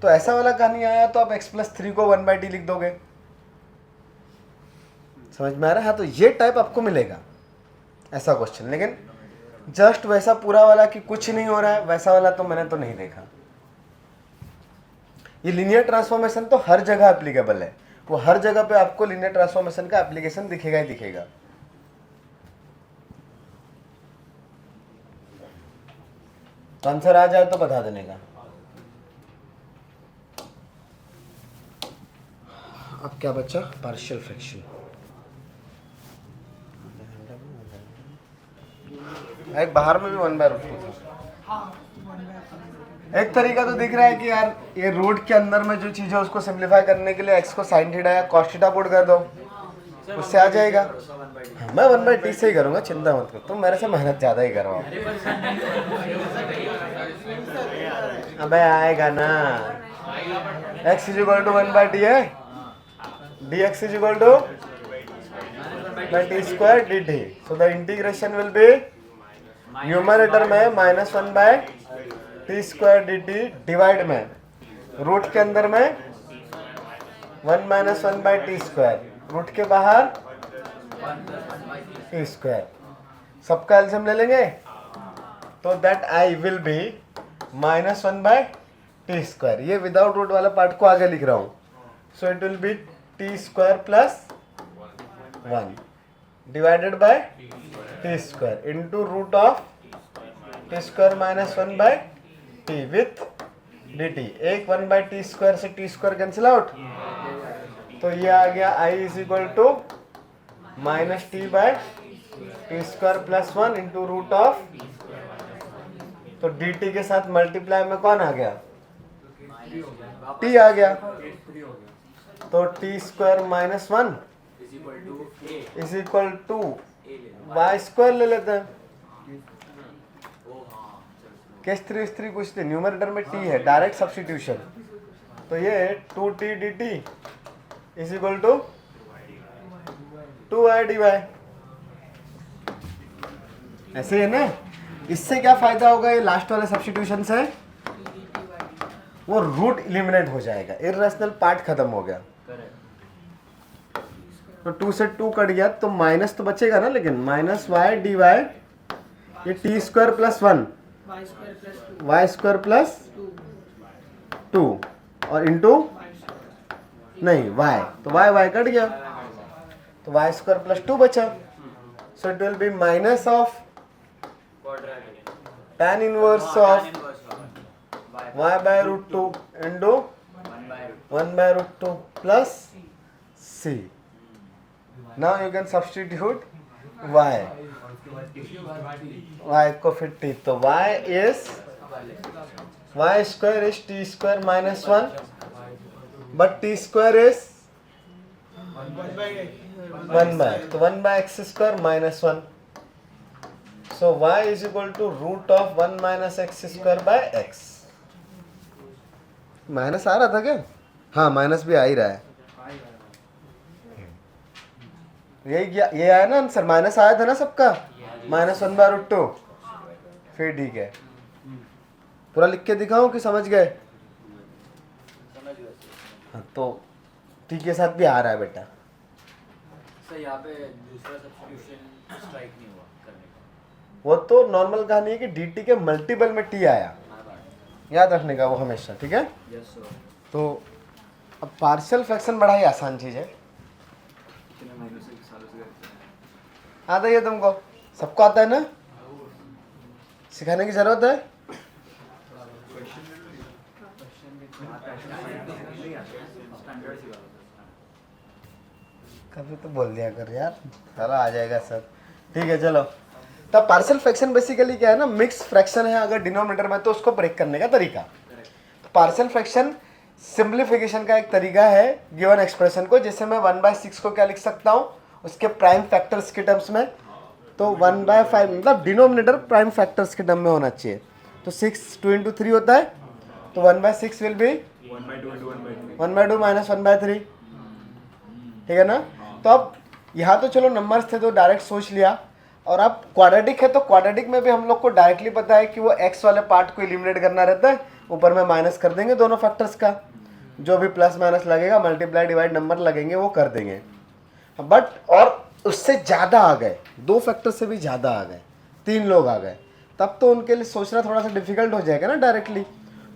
तो ऐसा वाला कहानी आया तो आप x+3 को 1/t लिख दोगे। समझ में आ रहा है? हाँ, तो ये टाइप आपको मिलेगा ऐसा क्वेश्चन। लेकिन जस्ट वैसा पूरा वाला कि कुछ नहीं हो रहा है, वैसा वाला तो मैंने तो नहीं देखा। ये लीनियर ट्रांसफॉर्मेशन तो हर जगह एप्लीकेबल है, वो हर जगह पे आपको लीनियर ट्रांसफॉर्मेशन का एप्लीकेशन दिखेगा ही दिखेगा। आंसर आ जाए तो बता देने का। अब क्या बचा? Partial fraction. एक बाहर में भी 1/√2 था। एक तरीका तो दिख रहा है कि यार ये रूट के अंदर में जो चीज है उसको सिंप्लीफाई करने के लिए x को sin थीटा या cos थीटा पुट कर दो, उससे आ जाएगा। हाँ, मैं 1/t से ही करूंगा, चिंता मत करो, तुम मेरे से मेहनत ज्यादा ही करवाओ। अबे आएगा ना। x = 1/t है, dx = t² dt। so the integration will be numerator में -1/t² dt डिवाइड में रूट के अंदर में 1 - 1/t², रूट के बाहर t²। सबका एलसीएम ले लेंगे तो that I will be -1/t²। ये विदाउट रूट वाला पार्ट को आगे लिख रहा हूं। So it will be t² + 1 divided by t² into root of t² - 1/t with dt। एक 1/t² से t² कैंसिल आउट, तो ये आ गया i = -t/t² + 1 into root of, तो dt के साथ मल्टीप्लाई में कौन आ गया? t आ गया। तो t² - 1 y² ले लेते हैं। केस 3 कुछ नहीं, न्यूमरेटर में t है, डायरेक्ट सब्स्टिट्यूशन। तो ये 2t dt = 2i dy। ऐसे है ना। इससे क्या फायदा होगा? ये लास्ट वाले सब्स्टिट्यूशन से वो रूट एलिमिनेट हो जाएगा, इर्रेशनल पार्ट खत्म हो गया। तो 2 से 2 कट गया तो माइनस तो बचेगा ना, लेकिन -y dy ये t² + 1 y² + 2 और इंटू नहीं y, तो y कट गया तो y² + 2 बचा। सो it will B minus of tan inverse of y/√2 into 1/√2 plus c। Now you can substitute y को फिर t, तो y is y² is t² - 1 but t² is 1/, तो 1/x² - 1। so y = root of 1 - x²/x। Minus आ रहा था क्या? हाँ, minus भी आ ही रहा है। ये आया ना आंसर, माइनस आया था ना सबका, -1/√2। फिर ठीक है, पूरा लिख के दिखाऊं कि समझ गए? हाँ, तो t के साथ भी आ रहा है बेटा।
सर यहाँ पे दूसरा सब्स्टिट्यूशन स्ट्राइक नहीं हुआ करने का।
वो तो नॉर्मल कहानी है कि dt के मल्टीपल में t आया, याद रखने का वो हमेशा, ठीक है?
Yes sir.
तो अब पार्शियल फ्रैक्शन बड़ा ही आसान चीज़ है। आता है तुमको, सबको आता है ना? सिखाने की जरूरत है? कभी तो बोल दिया कर यार, चलो आ जाएगा सर। ठीक है चलो। तो पार्शियल फ्रैक्शन बेसिकली क्या है ना, मिक्स फ्रैक्शन है अगर डिनोमिनेटर में तो उसको ब्रेक करने का तरीका। तो पार्शियल फ्रैक्शन सिंप्लीफिकेशन का एक तरीका है गिवन एक्सप्रेशन को, जैसे मैं 1/6 को क्या लिख सकता हूँ उसके प्राइम फैक्टर्स के टर्म्स में, तो 1/5 मतलब डिनोमिनेटर प्राइम फैक्टर्स के टर्म में होना चाहिए। तो 6 2 × 3 होता है, तो 1/6 विल बी 1/2 - 1/3, ठीक है ना? तो अब यहाँ तो चलो नंबर्स थे तो डायरेक्ट सोच लिया, और अब क्वाड्रेटिक है तो क्वाड्रेटिक में भी हम लोग को डायरेक्टली पता है कि वो एक्स वाले पार्ट को एलिमिनेट करना रहता है, ऊपर में माइनस कर देंगे दोनों फैक्टर्स का, जो भी प्लस माइनस लगेगा, मल्टीप्लाई डिवाइड नंबर लगेंगे वो कर देंगे। बट और उससे ज़्यादा आ गए, 2 फैक्टर से भी ज़्यादा आ गए, 3 लोग आ गए, तब तो उनके लिए सोचना थोड़ा सा डिफिकल्ट हो जाएगा ना डायरेक्टली।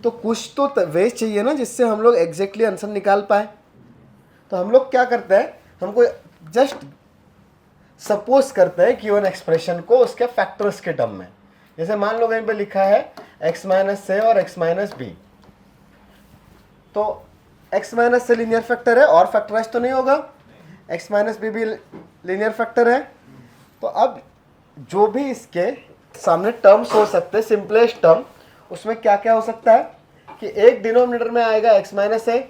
तो कुछ तो वे चाहिए ना जिससे हम लोग एग्जैक्टली आंसर निकाल पाए। तो हम लोग क्या करते हैं, हमको जस्ट सपोज करते हैं कि वन एक्सप्रेशन को उसके फैक्टर्स के टर्म में। जैसे मान लो कहीं पे लिखा है x माइनस से और x माइनस बी, तो x माइनस से लीनियर फैक्टर है और फैक्टराइज तो नहीं होगा, x माइनस बी भी लीनियर फैक्टर है। तो अब जो भी इसके सामने टर्म्स हो सकते हैं, सिंपलेस्ट टर्म, उसमें क्या क्या हो सकता है कि एक डिनोमिनेटर में आएगा x minus A,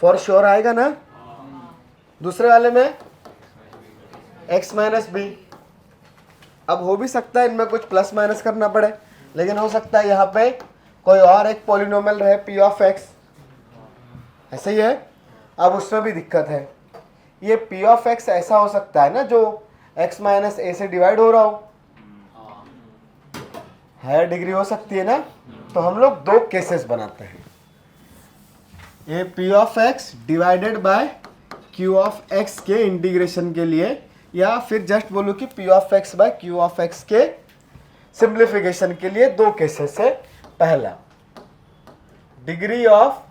for sure आएगा ना, दूसरे वाले में x माइनस बी। अब हो भी सकता है इनमें कुछ प्लस माइनस करना पड़े, लेकिन हो सकता है यहाँ पे कोई और एक पॉलिनोमियल रहे p ऑफ x, ऐसे ही है। अब उसमें भी दिक्कत है, ये p ऑफ x ऐसा हो सकता है ना जो x माइनस ए से डिवाइड हो रहा हो, हायर डिग्री हो सकती है ना। तो हम लोग 2 केसेस बनाते हैं, ये p of x divided by q of x के इंटीग्रेशन के लिए, या फिर जस्ट बोलो कि p of x by q of x के सिंप्लीफिकेशन के लिए 2 केसेस है। पहला, degree of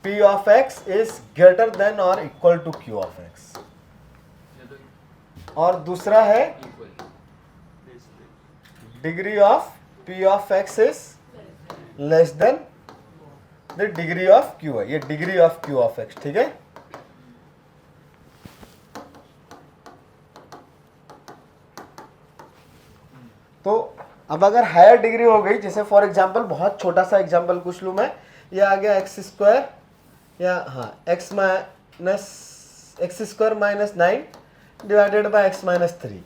p of x is greater than और equal to q of x, और दूसरा है degree of p of x is less than the degree of q है, ये degree of q of x, ठीक है। तो अब अगर हायर डिग्री हो गई, जैसे फॉर एग्जांपल बहुत छोटा सा एग्जांपल कुछ लूँ मैं, ये आ गया एक्स स्क्वायर, या हाँ x square minus 9 divided by x minus 3,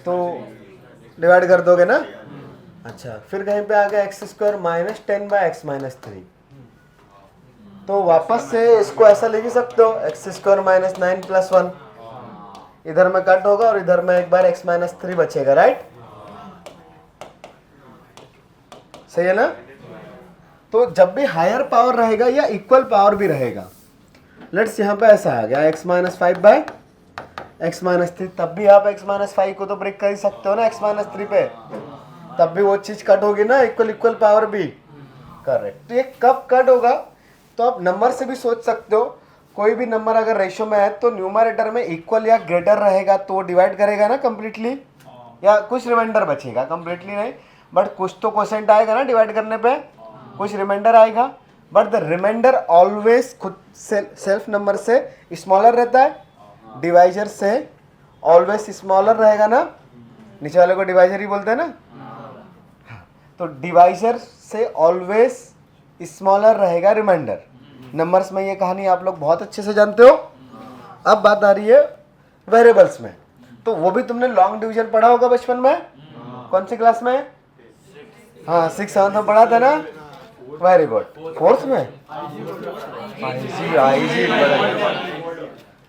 तो डिवाइड कर दोगे ना। अच्छा, फिर कहीं पे आ गया x square minus 10 by x minus 3, तो वापस से इसको ऐसा लिख सकते हो, एक्स स्क्वायर माइनस 9 प्लस 1, इधर में कट होगा और इधर में एक बार x माइनस 3 बचेगा, राइट, सही है ना। तो जब भी हायर पावर रहेगा या इक्वल पावर भी रहेगा, लेट्स यहाँ पे ऐसा आ गया x minus 5 by x minus 3, तब भी आप x माइनस 5 को तो ब्रेक कर ही सकते हो ना x माइनस 3 पे, तब भी वो चीज कट होगी ना, इक्वल पावर भी, करेक्ट। तो ये कब कट होगा, तो आप नंबर से भी सोच सकते हो, कोई भी नंबर अगर रेशियो में है तो न्यूमरेटर में इक्वल या ग्रेटर रहेगा तो डिवाइड करेगा ना कंप्लीटली, या कुछ रिमाइंडर बचेगा, कंप्लीटली नहीं बट कुछ तो क्वोशेंट आएगा ना डिवाइड करने पे, कुछ रिमाइंडर आएगा, बट द रिमाइंडर ऑलवेज खुद सेल्फ नंबर से स्मॉलर रहता है, डिवाइजर से ऑलवेज स्मॉलर रहेगा ना, नीचे वाले को डिवाइजर ही बोलते हैं ना। तो डिवाइजर से ऑलवेज स्मॉलर रहेगा रिमाइंडर। नंबर्स में ये कहानी आप लोग बहुत अच्छे से जानते हो। अब बात आ रही है वेरिएबल्स में, तो वो भी तुमने लॉन्ग डिवीजन पढ़ा होगा बचपन में, कौन सी क्लास में, हाँ 6th-7th में पढ़ा था ना, वेरी गुड। 4th में आईजी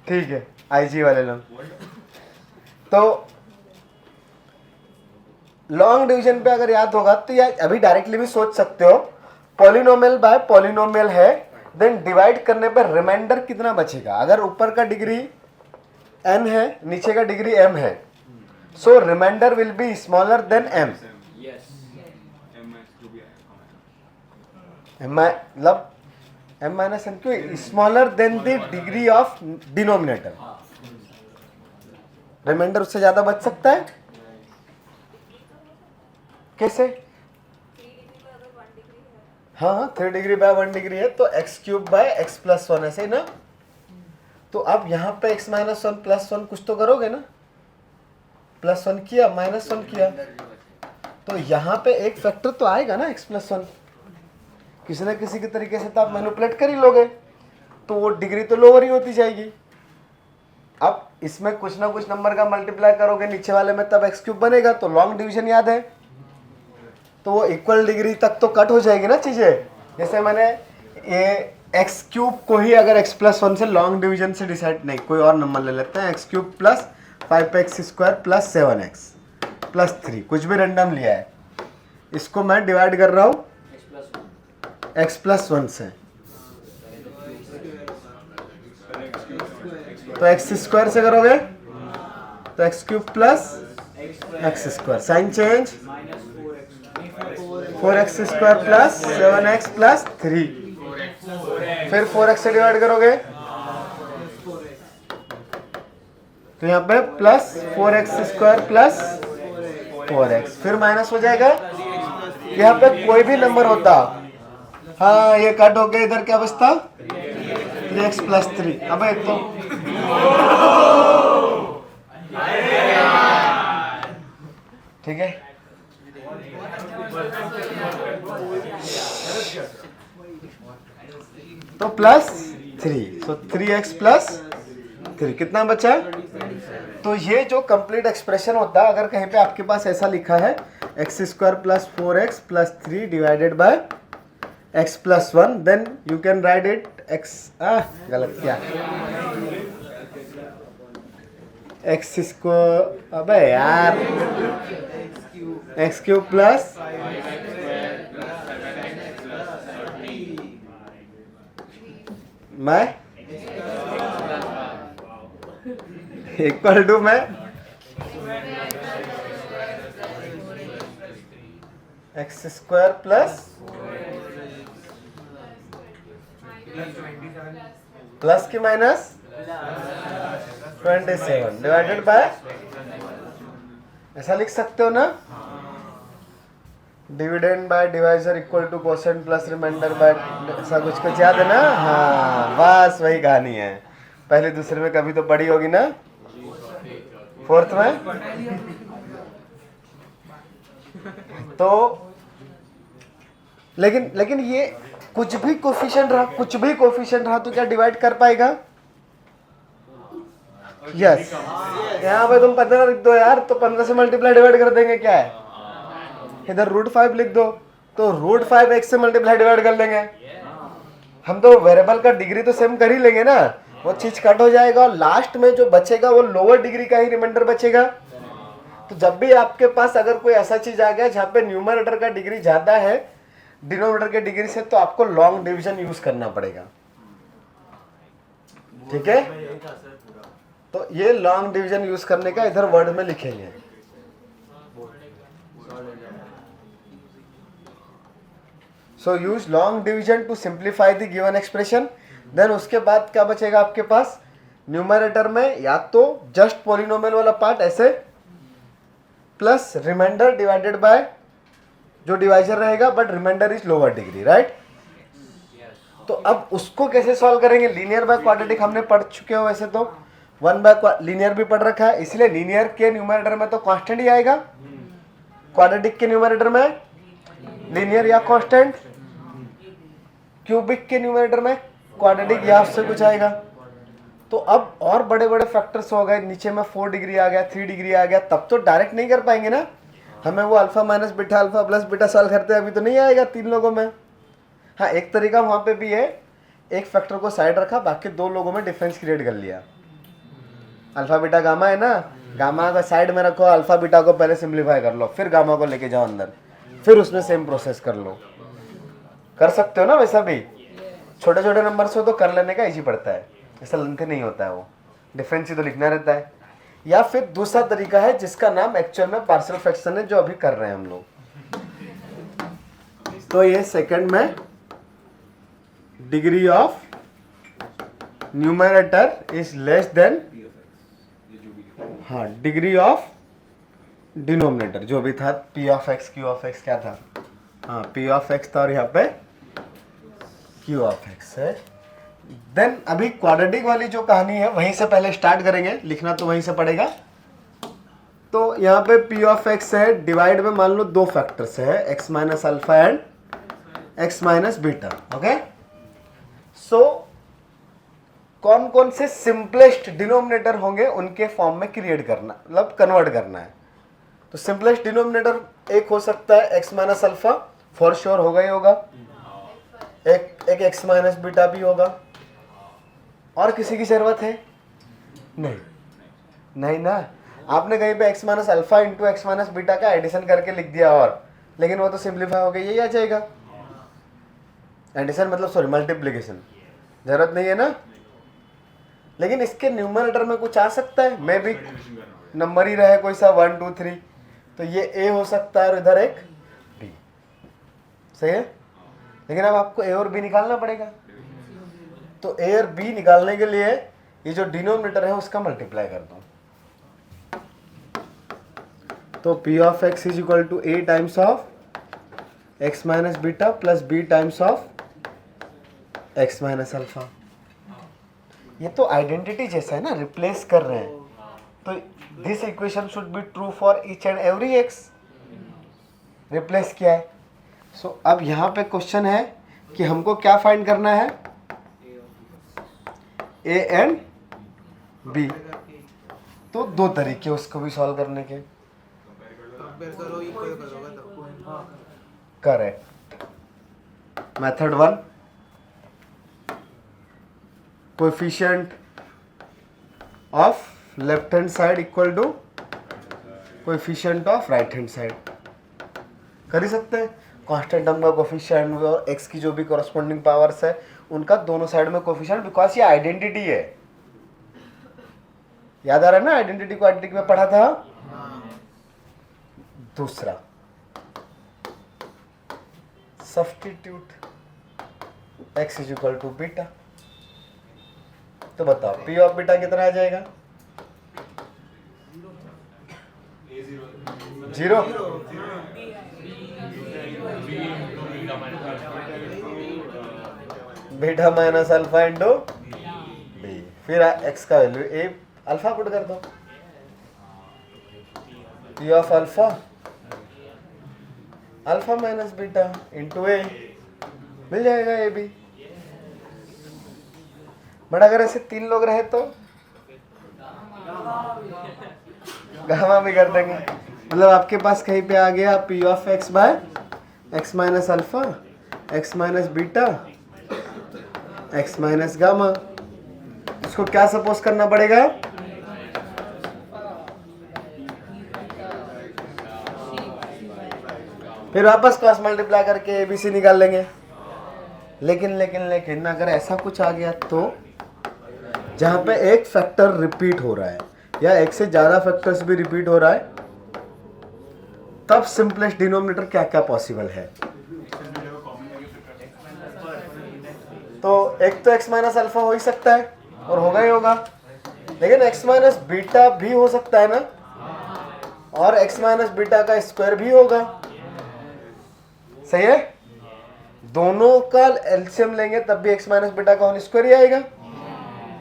ठीक है, आईजी वाले लोग। तो लॉन्ग डिवीजन पे अगर याद होगा तो या अभी डायरेक्टली भी सोच सकते हो, पॉलिनोमियल बाय पॉलिनोमियल है, देन डिवाइड करने पर रिमाइंडर कितना बचेगा। अगर ऊपर का डिग्री n है, नीचे का डिग्री m है, so remainder will be smaller than m, मतलब m माइनस n क्यों, smaller than the degree of denominator, remainder उससे ज्यादा बच सकता है। कैसे, हाँ 3 डिग्री बाय 1 डिग्री है तो x cube by X plus 1, ऐसे ही ना। तो अब यहाँ पे एक्स माइनस 1 प्लस 1 कुछ तो करोगे ना, प्लस 1 किया माइनस 1 किया, तो यहाँ पे एक फैक्टर तो आएगा ना एक्स प्लस 1, किसी न किसी के तरीके से तो आप मैनिपुलेट कर ही लोगे, तो वो डिग्री तो लोअर ही होती जाएगी। अब इसमें कुछ ना कुछ नंबर का मल्टीप्लाई करोगे नीचे वाले में, तब एक्स क्यूब बनेगा। तो लॉन्ग डिवीजन याद है, तो वो इक्वल डिग्री तक तो कट हो जाएगी ना चीजें। जैसे मैंने ये एक्स क्यूब को ही अगर एक्स प्लस 1 से लॉन्ग डिवीजन से डिसाइड, नहीं कोई और नंबर ले लेते हैं, x cube plus 5x² plus 7x, plus 3, कुछ भी रैंडम लिया है, इसको मैं डिवाइड कर रहा हूँ x प्लस 1 से, तो x स्क्वायर से करोगे तो x cube plus x square, sign change, 4x square plus 7x plus 3, फिर 4x से डिवाइड करोगे तो यहाँ पे plus 4x square plus 4x, फिर माइनस हो जाएगा, यहाँ पे कोई भी नंबर होता, हाँ ये कट हो गया, इधर क्या बचता 3x प्लस 3, अब एक तो ठीक है, तो प्लस 3, तो 3x प्लस 3 कितना बचा, तो ये जो कंप्लीट एक्सप्रेशन होता है, अगर कहीं पे आपके पास ऐसा लिखा है x स्क्वायर प्लस 4x प्लस 3 divided by x plus 1, then you can write it x, गलत क्या, x स्क्वायर, अबे यार x क्यूब प्लस मैं इक्वल टू में एक्स स्क्वायर प्लस प्लस की माइनस 27 डिवाइडेड बाय, ऐसा लिख सकते हो ना, dividend by divisor equal to quotient plus remainder by, ऐसा कुछ याद है ना, हाँ बस वही कहानी है, पहले दूसरे में कभी तो पढ़ी होगी ना, फोर्थ में, तो लेकिन ये कुछ भी कोफिशिएंट रहा तो क्या डिवाइड कर पाएगा, यस, यहाँ पे तुम 15 लिख दो यार, तो 15 से मल्टीप्लाई डिवाइड कर देंगे, क्या है, इधर √5 लिख दो तो √5 x से मल्टीप्लाई डिवाइड कर लेंगे, हम तो वेरिएबल का डिग्री तो सेम कर ही लेंगे ना, वो चीज कट हो जाएगा और लास्ट में जो बचेगा वो लोअर डिग्री का ही रिमाइंडर बचेगा। तो जब भी आपके पास अगर कोई ऐसा चीज आ गया जहाँ पे न्यूमरेटर का डिग्री ज्यादा है डिनोमिनेटर के डिग्री से, तो आपको लॉन्ग डिवीजन यूज करना पड़ेगा, ठीक है। तो ये लॉन्ग डिवीजन यूज करने का इधर वर्ड में लिखेंगे, so use long division to simplify the given expression. Then उसके बाद क्या बचेगा आपके पास, न्यूमरेटर में या तो जस्ट पॉलिनोमियल वाला पार्ट ऐसे प्लस रिमाइंडर डिवाइडेड बाय जो डिवाइजर रहेगा, but remainder is lower degree, right. तो अब उसको कैसे सॉल्व करेंगे, लीनियर बाय क्वाड्रेटिक हमने पढ़ चुके हो, वैसे तो 1 बाय लीनियर भी पढ़ रखा है, इसलिए लीनियर के न्यूमरेटर में तो कांस्टेंट ही आएगा, क्वाड्रेटिक के न्यूमरेटर में लीनियर या कांस्टेंट, क्यूबिक के न्यूमरेटर में क्वाड्रेटिक या उससे कुछ आएगा। तो अब और बड़े बड़े फैक्टर्स हो गए, नीचे में 4 डिग्री आ गया, 3 डिग्री आ गया, तब तो डायरेक्ट नहीं कर पाएंगे ना, हमें वो alpha minus beta alpha plus beta solve करते हैं, अभी तो नहीं आएगा 3 लोगों में। हाँ एक तरीका वहाँ पे भी है, एक फैक्टर को साइड रखा, बाकी 2 लोगों में डिफरेंस क्रिएट कर लिया, अल्फा बीटा गामा है ना, गामा को साइड में रखो, अल्फा बीटा को पहले सिंप्लीफाई कर लो, फिर गामा को लेके जाओ अंदर, फिर उसमें सेम प्रोसेस कर लो, कर सकते हो ना। वैसा भी छोटे छोटे नंबर से हो तो कर लेने का इजी पड़ता है, ऐसा लेंथी नहीं होता है, वो डिफरेंस ही तो लिखना रहता है। या फिर दूसरा तरीका है जिसका नाम एक्चुअल में पार्शियल फ्रैक्शन है, जो अभी कर रहे हैं हम लोग। तो ये सेकंड में degree of numerator is less then, हाँ डिग्री ऑफ डिनोमिनेटर जो भी था, p of x q of x क्या था, हाँ p ऑफ x था और यहाँ पे q ऑफ x है। देन अभी क्वाड्रेटिक वाली जो कहानी है वहीं से पहले स्टार्ट करेंगे, लिखना तो वहीं से पड़ेगा। तो यहाँ पे p ऑफ x है, डिवाइड में मान लो 2 फैक्टर्स है, x minus alpha and x minus beta, okay. So कौन कौन से सिंपलेस्ट डिनोमिनेटर होंगे उनके फॉर्म में क्रिएट करना, मतलब कन्वर्ट करना है। तो सिंपलेस्ट डिनोमिनेटर एक हो सकता है x minus alpha, for sure होगा ही होगा, एक x माइनस बीटा भी होगा, और किसी की जरूरत है नहीं, नहीं ना। आपने कहीं पे x minus alpha into x minus beta का एडिशन करके लिख दिया, और लेकिन वो तो सिंप्लीफाई हो गया, यही आ जाएगा। एडिशन मतलब सॉरी मल्टीप्लिकेशन, जरूरत नहीं है ना। लेकिन इसके न्यूमरेटर में कुछ आ सकता है, मे भी नंबर ही रहे कोई सा 1 2 3, तो ये a हो सकता है और इधर एक b, सही है। लेकिन अब आपको a और b निकालना पड़ेगा, तो a और b निकालने के लिए ये जो डिनोमिनेटर है उसका मल्टीप्लाई कर दो। तो p of x is equal to a times of x minus beta plus b times of x minus alpha. ये तो आइडेंटिटी जैसा है ना, रिप्लेस कर रहे हैं, तो this equation should be true for each and every x। Replace किया है। सो अब यहाँ पे क्वेश्चन है कि हमको क्या फाइंड करना है, a एंड b। तो दो तरीके उसको भी सॉल्व करने के। Correct. Method 1, coefficient of left hand side equal to coefficient of right hand side. कर ही सकते हैं। कांस्टेंट टर्म का कोएफिशिएंट और x की जो भी कॉरस्पॉन्डिंग पावर्स है उनका दोनों साइड में कोएफिशिएंट, बिकॉज ये आइडेंटिटी है। याद आ रहा है ना, आइडेंटिटी को आइडेंटिटी में पढ़ा था। दूसरा, substitute x is equal to beta. तो बताओ p ऑफ बीटा कितना आ जाएगा? 0। Beta minus alpha into b, फिर x का वैल्यू a अल्फा पुट कर दो, p of alpha alpha minus beta into a, मिल जाएगा a भी। बट अगर ऐसे 3 लोग रहे तो गामा भी कर देंगे। मतलब आपके पास कहीं पे आ गया p of x by x minus alpha x minus beta x minus gamma. इसको क्या सपोज करना पड़ेगा? फिर वापस क्रॉस मल्टीप्लाई करके ABC निकाल लेंगे। लेकिन अगर ऐसा कुछ आ गया तो जहां पे एक फैक्टर रिपीट हो रहा है या एक से ज्यादा फैक्टर्स भी रिपीट हो रहा है, तब सिंपलेस्ट डिनोमिनेटर क्या क्या पॉसिबल है? तो एक तो x माइनस अल्फा हो ही सकता है और होगा ही होगा, लेकिन x माइनस बीटा भी हो सकता है ना, और x माइनस बीटा का स्क्वायर भी होगा। सही है। दोनों का एलसीएम लेंगे तब भी x माइनस बीटा का होल स्क्वायर ही आएगा।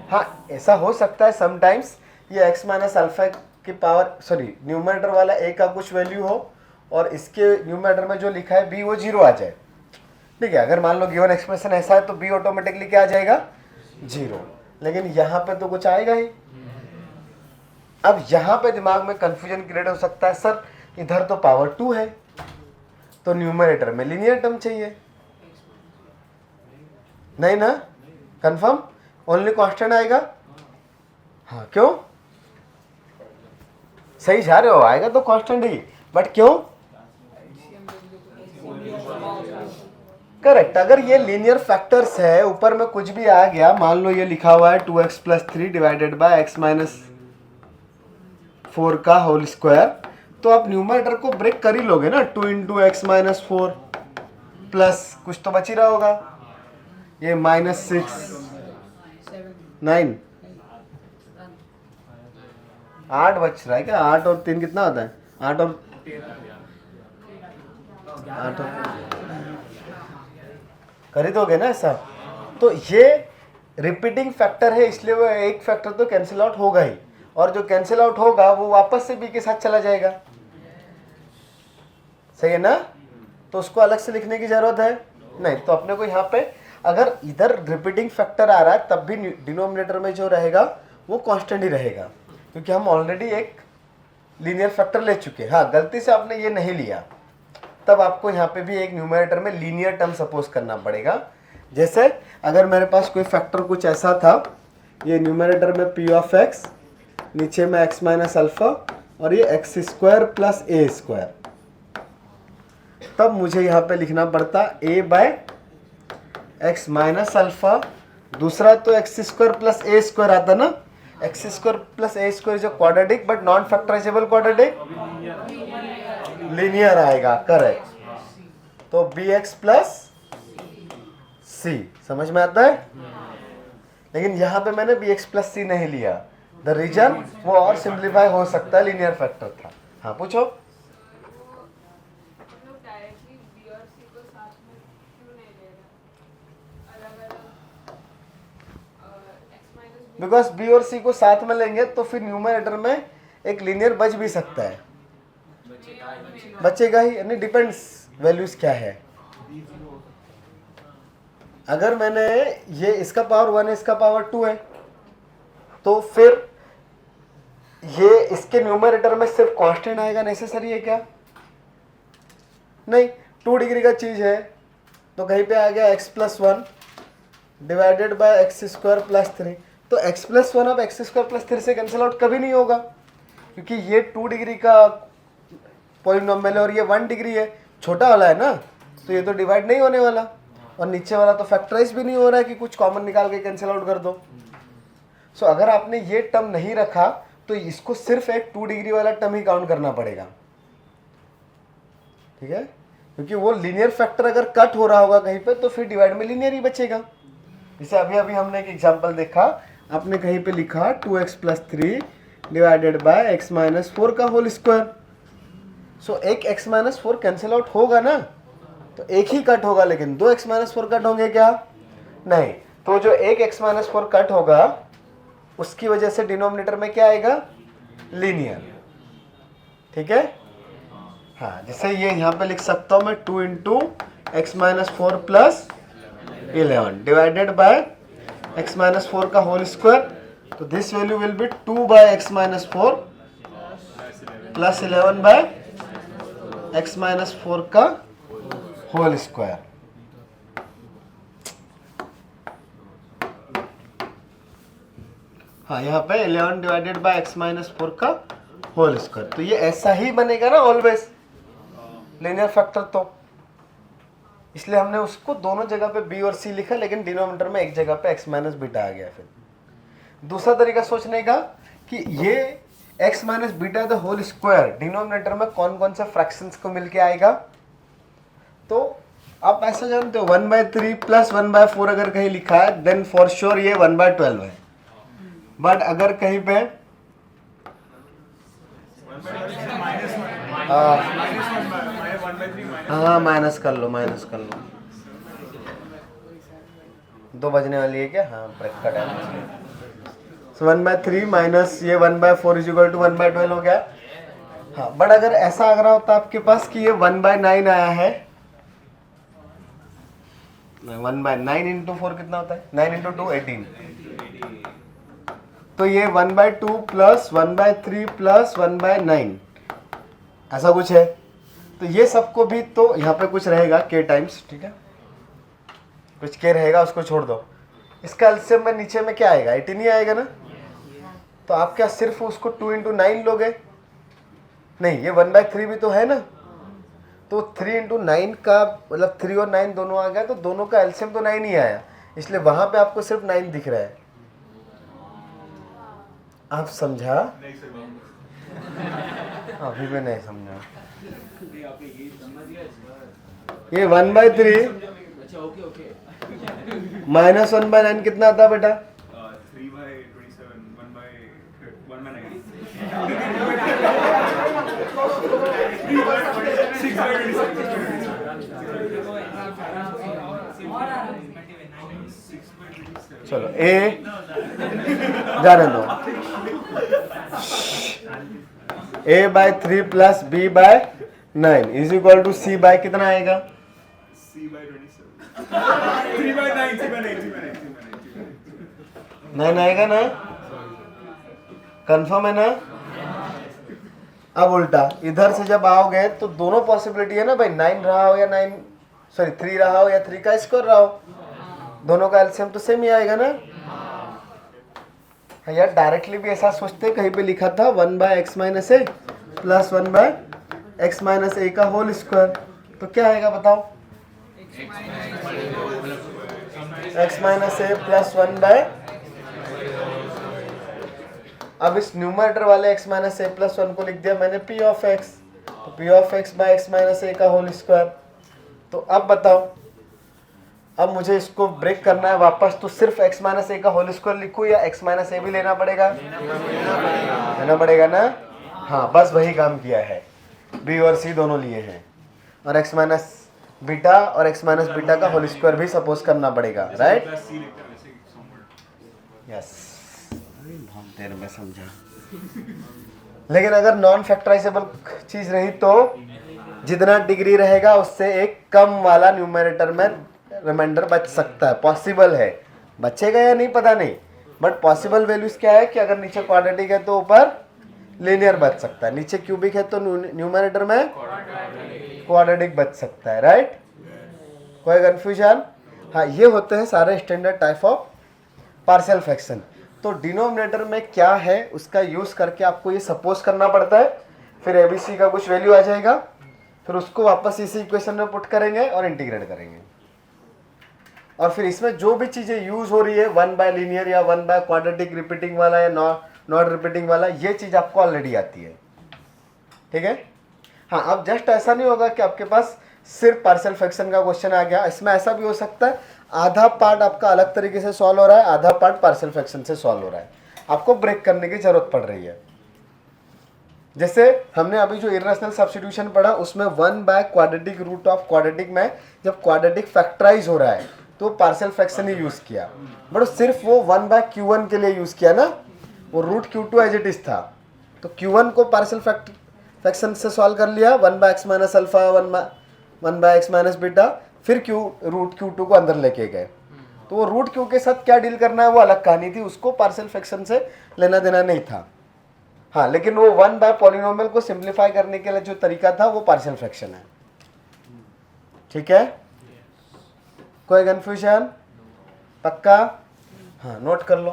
हाँ, ऐसा हो सकता है समटाइम्स ये x माइनस अल्फा की पावर सॉरी न्यूमरेटर वाला a का कुछ वैल्यू हो और इसके न्यूमरेटर में जो लिखा है b वो 0 आ जाए। ठीक है, अगर मान लो गिवन एक्सप्रेशन ऐसा है तो b ऑटोमेटिकली क्या आ जाएगा? 0। लेकिन यहाँ पे तो कुछ आएगा ही। अब यहाँ पे दिमाग में कंफ्यूजन क्रिएट हो सकता है, सर इधर तो पावर 2 है तो न्यूमरेटर में लीनियर टर्म चाहिए। नहीं ना, कंफर्म ओनली कांस्टेंट आएगा। हाँ, क्यों? सही जा रहे हो, आएगा तो कांस्टेंट ही, बट क्यों? करेक्ट। अगर ये लीनियर फैक्टर्स है, ऊपर में कुछ भी आ गया, मान लो ये लिखा हुआ है 2x plus 3 divided by x minus 4 का होल स्क्वायर, तो आप न्यूमरेटर को ब्रेक कर ही लोगे ना। 2 इंटू एक्स माइनस 4 प्लस कुछ तो बच ही रहा होगा, ये माइनस 6 9 8 बच रहा है क्या? 8 और 3 कितना होता है? 8 और कर ही दोगे ना ऐसा। तो ये रिपीटिंग फैक्टर है, इसलिए वो एक फैक्टर तो कैंसिल आउट होगा ही, और जो कैंसिल आउट होगा वो वापस से b के साथ चला जाएगा। सही है ना? तो उसको अलग से लिखने की जरूरत है नहीं। तो अपने को यहाँ पे अगर इधर रिपीटिंग फैक्टर आ रहा है तब भी डिनोमिनेटर में जो रहेगा वो कांस्टेंट ही रहेगा, क्योंकि हम ऑलरेडी एक लीनियर फैक्टर ले चुके हैं। हाँ, गलती से आपने ये नहीं लिया, तब आपको यहाँ पे भी एक न्यूमरेटर में लीनियर टर्म सपोज करना पड़ेगा। जैसे अगर मेरे पास कोई फैक्टर कुछ ऐसा था, ये न्यूमरेटर में p ऑफ x नीचे में x माइनस अल्फा और ये x square plus a square, तब मुझे यहाँ पे लिखना पड़ता a by x minus alpha, दूसरा तो x square plus a square आता ना, x square plus a square जो quadratic but non factorizable quadratic linear आएगा, करेक्ट। तो बी एक्स प्लस सी, समझ में आता है। लेकिन यहाँ पे मैंने बी एक्स प्लस सी नहीं लिया, द रीजन वो और सिंप्लीफाई हो सकता है, लीनियर फैक्टर था। हाँ पूछो।
हम लोग डायरेक्टली बी और सी को साथ में क्यों नहीं ले रहे, अलग-अलग x minus B.
Because B और सी को साथ में लेंगे तो फिर न्यूमरेटर में एक लीनियर बच भी सकता है, बचेगा ही, यानी डिपेंड्स वैल्यूज क्या है। अगर मैंने ये इसका पावर 1 है, इसका पावर 2 है, तो फिर ये इसके न्यूमरेटर में सिर्फ कांस्टेंट आएगा, नेसेसरी है क्या? नहीं, 2 डिग्री का चीज है तो कहीं पे आ गया x plus 1 divided by X square plus 3, तो x प्लस 1 अब एक्स स्क्वायर प्लस 3 से कैंसिल आउट कभी नहीं होगा, क्योंकि ये 2 डिग्री का पॉलिनोमियल है और ये 1 डिग्री है, छोटा वाला है ना, तो ये तो डिवाइड नहीं होने वाला, और नीचे वाला तो फैक्टराइज भी नहीं हो रहा है कि कुछ कॉमन निकाल के कैंसिल आउट कर दो। सो अगर आपने ये टर्म नहीं रखा तो इसको सिर्फ एक 2 डिग्री वाला टर्म ही काउंट करना पड़ेगा, ठीक है, क्योंकि वो लीनियर फैक्टर अगर कट हो रहा होगा कहीं पे तो फिर डिवाइड में लीनियर ही बचेगा। जैसे अभी अभी हमने एक एग्जांपल देखा, आपने कहीं पे लिखा 2x plus 3 divided by x minus 4 का होल स्क्वायर, सो एक x माइनस 4 कैंसिल आउट होगा ना, तो एक ही कट होगा, लेकिन 2x माइनस 4 कट होंगे क्या? नहीं, तो जो एक x माइनस 4 कट होगा उसकी वजह से डिनोमिनेटर में क्या आएगा? लीनियर, ठीक है। हाँ, जैसे ये यहाँ पे लिख सकता हूँ मैं 2 into x minus 4 plus 11 divided by x minus 4 का होल स्क्वायर, तो this value will be 2 by x minus 4 plus 11 by x minus 4 का होल स्क्वायर। हाँ, यहाँ पे 11 डिवाइडेड बाय एक्स माइनस 4 का होल स्क्वायर, तो ये ऐसा ही बनेगा ना ऑलवेज लीनियर फैक्टर, तो इसलिए हमने उसको दोनों जगह पे बी और सी लिखा, लेकिन डिनोमिनेटर में एक जगह पे एक्स माइनस बीटा आ गया। फिर दूसरा तरीका सोचने का कि ये x minus beta the whole square denominator में कौन कौन से फ्रैक्शंस को मिलके आएगा, तो आप ऐसा जानते हो 1/3 प्लस 1/4 अगर कहीं लिखा है देन फॉर श्योर ये 1/12 है, बट अगर कहीं पे हाँ माइनस कर लो, 2 बजने वाली है क्या? हाँ, ब्रेक का टाइम। सो 1/3 माइनस ये 1/4 इज इक्वल टू 1/12 हो गया। हाँ, बट अगर ऐसा आ रहा होता आपके पास कि ये 1/9 आया है, 1/9 इंटू 4 कितना होता है? 9 इंटू 2 18, तो ये 1/2 प्लस 1/3 प्लस 1/9 ऐसा कुछ है, तो ये सबको भी तो यहाँ पे कुछ रहेगा k टाइम्स, ठीक है, कुछ k रहेगा, उसको छोड़ दो। इसका एलसीएम में नीचे में क्या आएगा? 18 ही आएगा ना, तो आप क्या सिर्फ उसको 2 इंटू 9 लोगे? नहीं, ये 1/3 भी तो है ना, तो 3 इंटू 9 का मतलब 3 और 9 दोनों आ गया, तो दोनों का एलसीएम तो 9 ही आया, इसलिए वहां पे आपको सिर्फ 9 दिख रहा है। आप समझा? अभी भी नहीं समझा। ये 1/3 माइनस 1/9 कितना आता बेटा?
3/27
चलो ए जाने दो, a/3 plus b/9 is equal to c/ कितना आएगा?
C/27 3/9
9 आएगा ना, कंफर्म है ना? अब उल्टा इधर से जब आओगे तो दोनों पॉसिबिलिटी है ना भाई, 9 रहा हो या 3 रहा हो या 3 का स्क्वायर रहा हो, दोनों का एलसीएम तो सेम ही आएगा ना। हाँ यार डायरेक्टली भी ऐसा सोचते, कहीं पे लिखा था 1/x-a प्लस 1/x-a का होल स्क्वायर, तो क्या आएगा बताओ? x-a प्लस 1/, अब इस न्यूमरेटर वाले x-a प्लस 1 को लिख दिया मैंने p ऑफ x, तो p of x by x-a का होल स्क्वायर। तो अब बताओ, अब मुझे इसको ब्रेक करना है वापस, तो सिर्फ x-a का होल स्क्वायर लिखूं या x-a भी लेना पड़ेगा? लेना पड़ेगा ना। हाँ बस वही काम किया है, b और c दोनों लिए हैं, और x माइनस बीटा और x माइनस बीटा का होल स्क्वायर भी सपोज करना पड़ेगा, राइट?
प्लस सी लिखते हैं वैसे समवेयर।
यस, बहुत देर में समझा। लेकिन अगर नॉन फैक्टराइजेबल चीज रही तो जितना डिग्री रहेगा उससे एक कम वाला न्यूमरेटर में रिमाइंडर बच सकता है, पॉसिबल है। बचेगा या नहीं पता नहीं, बट पॉसिबल वैल्यूज क्या है कि अगर नीचे क्वाड्रेटिक है तो ऊपर लीनियर बच सकता है, नीचे क्यूबिक है तो न्यूमरेटर में क्वाड्रेटिक बच सकता है, राइट? कोई कंफ्यूजन? हाँ, ये होते हैं सारे standard type of partial fraction. तो डिनोमिनेटर में क्या है उसका यूज करके आपको ये सपोज करना पड़ता है, फिर एबीसी का कुछ वैल्यू आ जाएगा, फिर उसको वापस इसी इक्वेशन में पुट करेंगे और इंटीग्रेट करेंगे, और फिर इसमें जो भी चीजें यूज हो रही है 1/लीनियर या 1/क्वाड्रेटिक रिपीटिंग वाला या नॉट रिपीटिंग वाला, ये चीज आपको ऑलरेडी आती है, ठीक है? हाँ, अब जस्ट ऐसा नहीं होगा कि आपके पास सिर्फ पार्शियल फ्रैक्शन का क्वेश्चन आ गया, इसमें ऐसा भी हो सकता है आधा पार्ट आपका अलग तरीके से सॉल्व हो रहा है, आधा पार्ट पार्शियल फ्रैक्शन से सॉल्व हो रहा है, आपको ब्रेक करने की जरूरत पड़ रही है। जैसे हमने अभी जो इरेशनल सब्स्टिट्यूशन पढ़ा उसमें 1/क्वाड्रेटिक रूट ऑफ क्वाड्रेटिक में जब क्वाड्रेटिक फैक्टराइज हो रहा है तो पार्शियल फ्रैक्शन ही यूज किया, बट सिर्फ वो 1/q1 के लिए यूज किया ना, वो root q2 as it is था, तो q1 को पार्शियल फ्रैक्शन से सॉल्व कर लिया 1/x minus alpha 1/x minus beta, फिर रूट q2 को अंदर लेके गए, तो वो रूट q के साथ क्या डील करना है वो अलग कहानी थी, उसको पार्शियल फ्रैक्शन से लेना देना नहीं था। हाँ, लेकिन वो 1/पॉलिनोमियल को सिंप्लीफाई करने के लिए जो तरीका था वो पार्शियल फ्रैक्शन है, ठीक है? कोई कंफ्यूजन? पक्का? हाँ, नोट कर लो।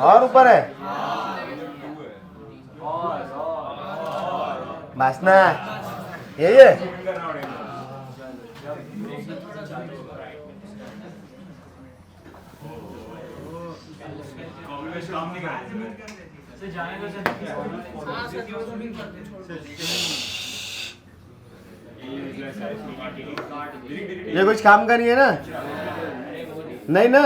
और ऊपर है बस ना, यही है। ये कुछ काम का नहीं है ना? नहीं ना?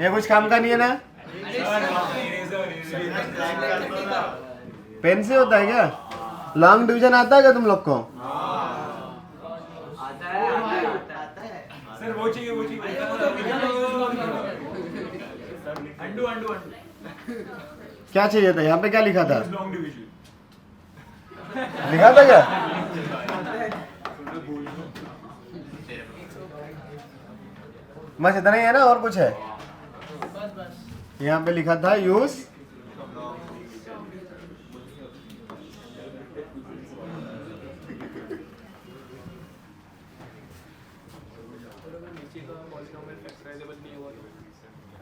ये कुछ काम का नहीं है ना? पेन से होता है क्या? लॉन्ग डिवीजन आता है क्या तुम लोग को?
सर वो चाहिए अंडू
क्या चाहिए था? यहाँ पे क्या लिखा था?
लॉन्ग डिवीजन
लिखा था क्या? बस इतना ही है ना, और कुछ है? यहाँ पे लिखा था यूज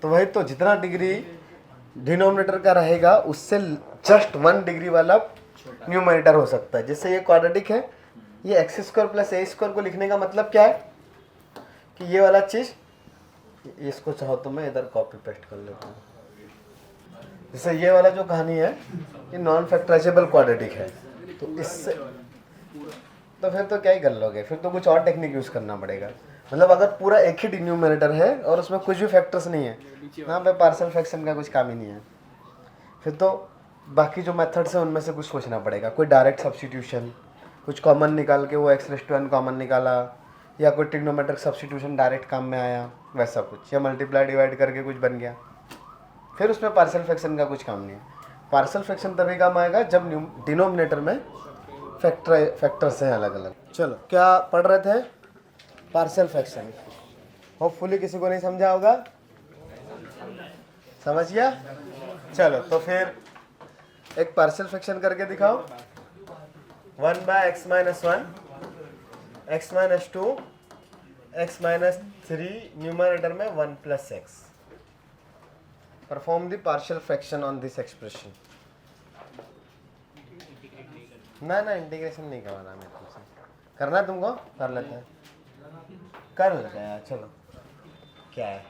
तो वही तो, जितना डिग्री डिनोमिनेटर का रहेगा उससे जस्ट 1 डिग्री वाला न्यूमरेटर हो सकता है। जैसे ये क्वाड्रेटिक है, ये x² प्लस a² को लिखने का मतलब क्या है कि ये वाला चीज, इसको चाहो तो मैं इधर कॉपी पेस्ट कर लेता हूँ। जैसे ये वाला जो कहानी है ये नॉन फैक्टराइजेबल क्वाड्रेटिक है, तो इससे तो फिर तो क्या ही कर लोगे, फिर तो कुछ और टेक्निक यूज करना पड़ेगा। मतलब अगर पूरा एक ही डिनोमिनेटर है और उसमें कुछ भी फैक्टर्स नहीं है, यहाँ पे पार्शियल फ्रैक्शन का कुछ काम ही नहीं है, फिर तो बाकी जो मेथड्स हैं उनमें से कुछ सोचना पड़ेगा। कोई डायरेक्ट सब्स्टिट्यूशन, कुछ कॉमन निकाल के वो x⁻n कॉमन निकाला, या कोई ट्रिग्नोमेट्रिक सब्स्टिट्यूशन डायरेक्ट काम में आया, वैसा कुछ, या मल्टीप्लाई डिवाइड करके कुछ बन गया, फिर उसमें पार्शियल फ्रैक्शन का कुछ काम नहीं है। पार्शियल फ्रैक्शन तभी काम आएगा जब डिनोमिनेटर में फैक्टर्स हैं अलग अलग। चलो, क्या पढ़ रहे थे? Partial fraction. होपफुली किसी को नहीं समझा होगा, समझ गया? चलो, तो फिर एक पार्शियल फ्रैक्शन करके दिखाओ। 1 by x minus 1, x minus 2, x minus 3, numerator में 1 plus x। Perform the partial fraction on this expression. ना इंटीग्रेशन नहीं करवाना मैं तुमसे। करना तुमको? कर लेते हैं, कर लेते हैं यार। चलो क्या है,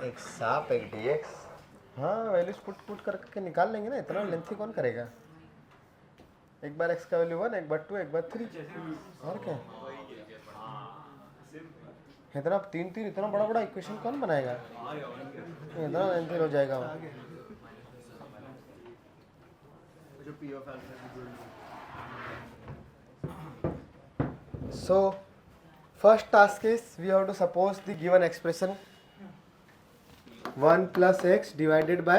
एक साप एक dx। हाँ वैल्यूज पुट करके निकाल लेंगे ना, इतना लेंथी कौन करेगा। एक बार x का वैल्यू 1, एक बार 2, एक बार 3, और क्या। इतना 3 इतना बड़ा इक्वेशन कौन बनाएगा, इतना लेंथी हो जाएगा वो।
जो P of alpha is equal to
So first task is we have to suppose the given expression 1 plus x divided by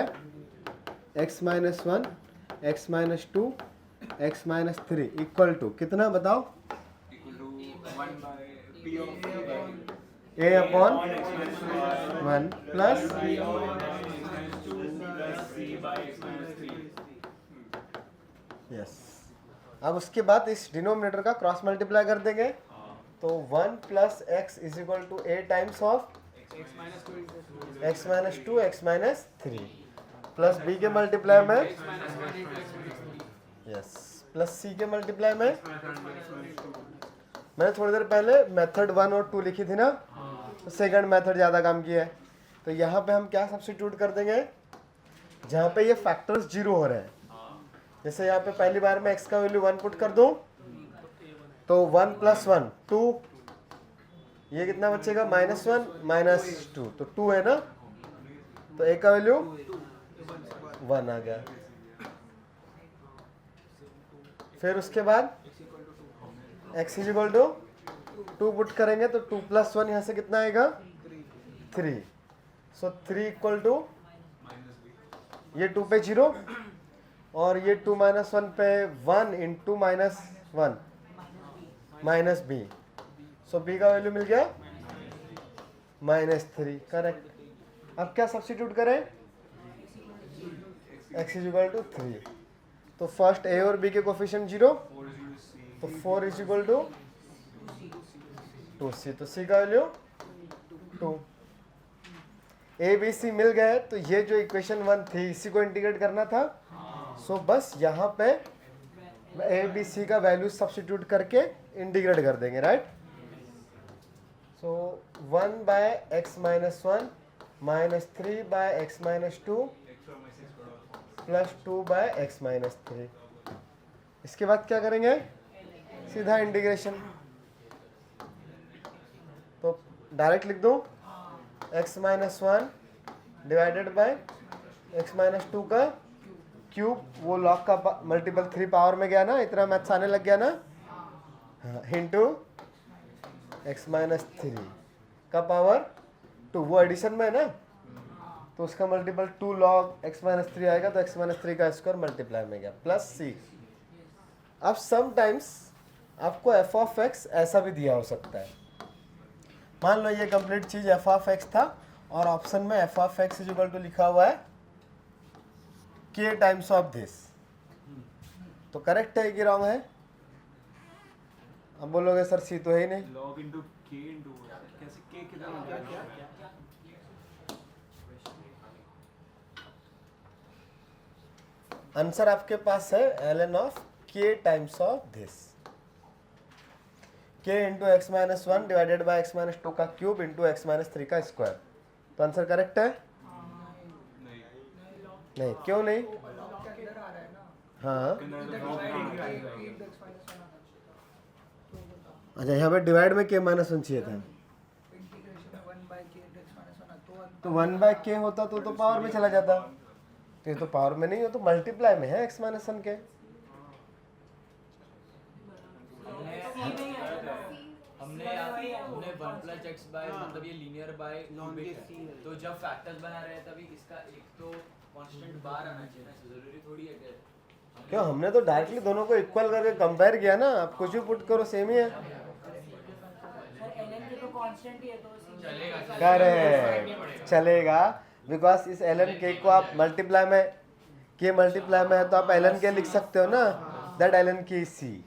x minus 1, x minus 2, x minus 3 equal to कितना बताओ।
equal to 1 by P of
a upon 1 plus
P of x minus 2 plus C by x minus 3.
Yes. अब उसके बाद इस denominator का cross multiply कर देंगे, तो 1 plus x is equal to a times of x minus 2 x minus 3 plus b के multiply में यस प्लस c के मल्टीप्लाई में। मैंने थोड़ी देर पहले मेथड 1 और 2 लिखी थी ना, तो सेकंड मेथड ज़्यादा काम किया है। तो यहाँ पे हम क्या सब्स्टिट्यूट कर देंगे, जहाँ पे ये फैक्टर्स 0 हो रहे हैं। जैसे यहाँ पे पहली बार में x का वैल्यू 1 पुट कर दूं, तो 1 प्लस 1 2, ये कितना बचेगा -1 -2, तो 2 है ना, तो a का वैल्यू 1 आ गया। फिर उसके बाद x is equal to 2 put करेंगे, तो 2 प्लस 1 यहाँ से कितना आएगा 3, सो 3 इक्वल टू ये 2 पे 0 और ये 2 माइनस 1 पे 1 इंटू माइनस 1 माइनस बी, सो बी का वैल्यू मिल गया -3, करेक्ट। अब क्या सब्स्टिट्यूट करें, x इज इक्वल टू 3, तो फर्स्ट a और b के कोफिशिएंट 0, तो 4 इज इक्वल टू 2c, तो c का वैल्यू 2। a b c मिल गए, तो ये जो इक्वेशन 1 थी इसी को इंटीग्रेट करना था। सो बस यहाँ पे ए बी सी का वैल्यू सब्स्टिट्यूट करके इंटीग्रेट कर देंगे, right. So 1 by x minus 1 minus 3 by x minus 2 plus 2 by x minus 3। इसके बाद क्या करेंगे, सीधा इंटीग्रेशन। तो डायरेक्ट लिख दो x minus 1 divided by x minus 2 का क्यूब, वो लॉग का मल्टीपल 3 पावर में गया ना, इतना मैथ्स आने लग गया ना, इंटू एक्स माइनस 3 का पावर 2, वो एडिशन में है ना, तो उसका मल्टीपल 2 लॉग एक्स माइनस 3 आएगा, तो एक्स माइनस 3 का स्क्वायर मल्टीप्लाई में गया प्लस सी। अब समटाइम्स आपको एफ ऑफ एक्स ऐसा भी दिया हो सकता है। मान लो ये कंप्लीट चीज एफ ऑफ एक्स था और ऑप्शन में f of x is equal to लिखा हुआ है k टाइम्स ऑफ दिस, तो करेक्ट है कि रॉन्ग है। अब बोलोगे सर सी तो है ही नहीं।
log into k into कैसे k कितना हो जाएगा,
आंसर आपके पास है ln of k times of this, k into x minus 1 divided by x minus 2 का क्यूब इंटू एक्स माइनस 3 का स्क्वायर। तो आंसर करेक्ट है? नहीं, क्यों नहीं? हाँ अच्छा, यहाँ पे डिवाइड में k माइनस 1 चाहिए था, तो 1 बाय k होता तो पावर में चला जाता, तो ये तो पावर में नहीं हो, तो मल्टीप्लाई में है x माइनस 1 के।
हमने 1 प्लस एक्स बाय मतलब ये लीनियर बाय तो जब फैक्टर्स बना रहे हैं तभी इसका एक तो कांस्टेंट बाहर आना चाहिए ना, जरूरी थोड़ी है कि
क्यों, हमने तो डायरेक्टली दोनों को इक्वल करके कंपेयर किया ना, आप कुछ भी पुट करो सेम ही है। करेक्ट चलेगा, बिकॉज इस ln k को आप मल्टीप्लाई में के मल्टीप्लाई में है तो आप एल एन के लिख सकते हो ना, दैट एल एन के सी।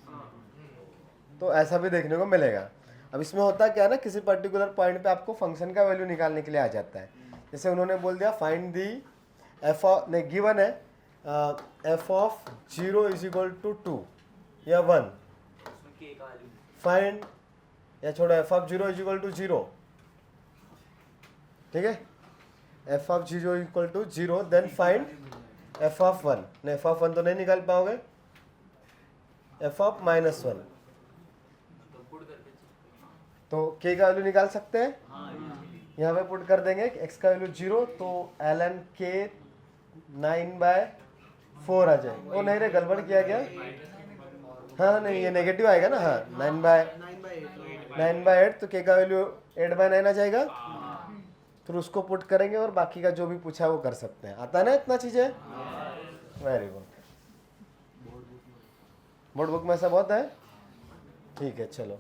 तो ऐसा भी देखने को मिलेगा। अब इसमें होता क्या है ना, किसी पर्टिकुलर पॉइंट पे आपको फंक्शन का वैल्यू निकालने के लिए आ जाता है। जैसे उन्होंने बोल दिया फाइंड दी एफ ऑफ, नहीं गिवन है f of 0 is equal to 2 या 1,
उसमें के का वैल्यू
फाइंड, या छोड़ो f of 0 is equal to 0, ठीक है, f of 0 equal to 0, then find f of 1। नहीं एफ ऑफ 1 तो नहीं निकाल पाओगे, एफ ऑफ -1,
तो पुट करके
तो के का वैल्यू निकाल सकते हैं।
हाँ
यहाँ पे पुट कर देंगे एक्स का वैल्यू 0, तो एल एन के 9/4 आ जाएगा। ओ नहीं रे, गड़बड़ किया क्या? हाँ नहीं, ये नेगेटिव आएगा ना, हाँ 9/8, तो के का वैल्यू 8/9 आ जाएगा। फिर उसको पुट करेंगे और बाकी का जो भी पूछा है वो कर सकते हैं। आता है ना इतना चीज़ें? Very good. बोर्ड बुक में ऐसा बहुत है, ठीक है। चलो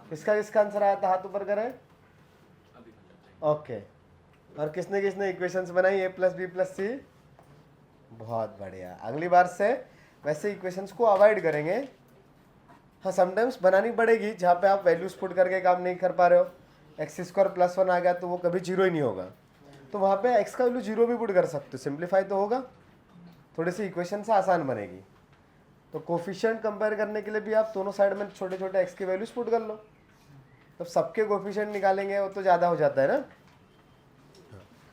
किसका किसका आंसर आया था, हाथ ऊपर करें। ओके, और किसने किसने इक्वेशंस बनाई a + b + c? बहुत बढ़िया। अगली बार से वैसे इक्वेशंस को अवॉइड करेंगे। हाँ समटाइम्स बनानी पड़ेगी जहाँ पे आप वैल्यूज पुट करके काम नहीं कर पा रहे हो। x² + 1 आ गया तो वो कभी 0 ही नहीं होगा, तो वहाँ पे x का वैल्यू 0 भी पुट कर सकते हो, सिंप्लीफाई तो होगा, थोड़ी सी इक्वेशन से आसान बनेगी। तो कोफिशिएंट कंपेयर करने के लिए भी आप दोनों साइड में छोटे छोटे x के वैल्यूज पुट कर लो, तब सबके कोफिशिएंट निकालेंगे वो तो ज़्यादा हो जाता है ना।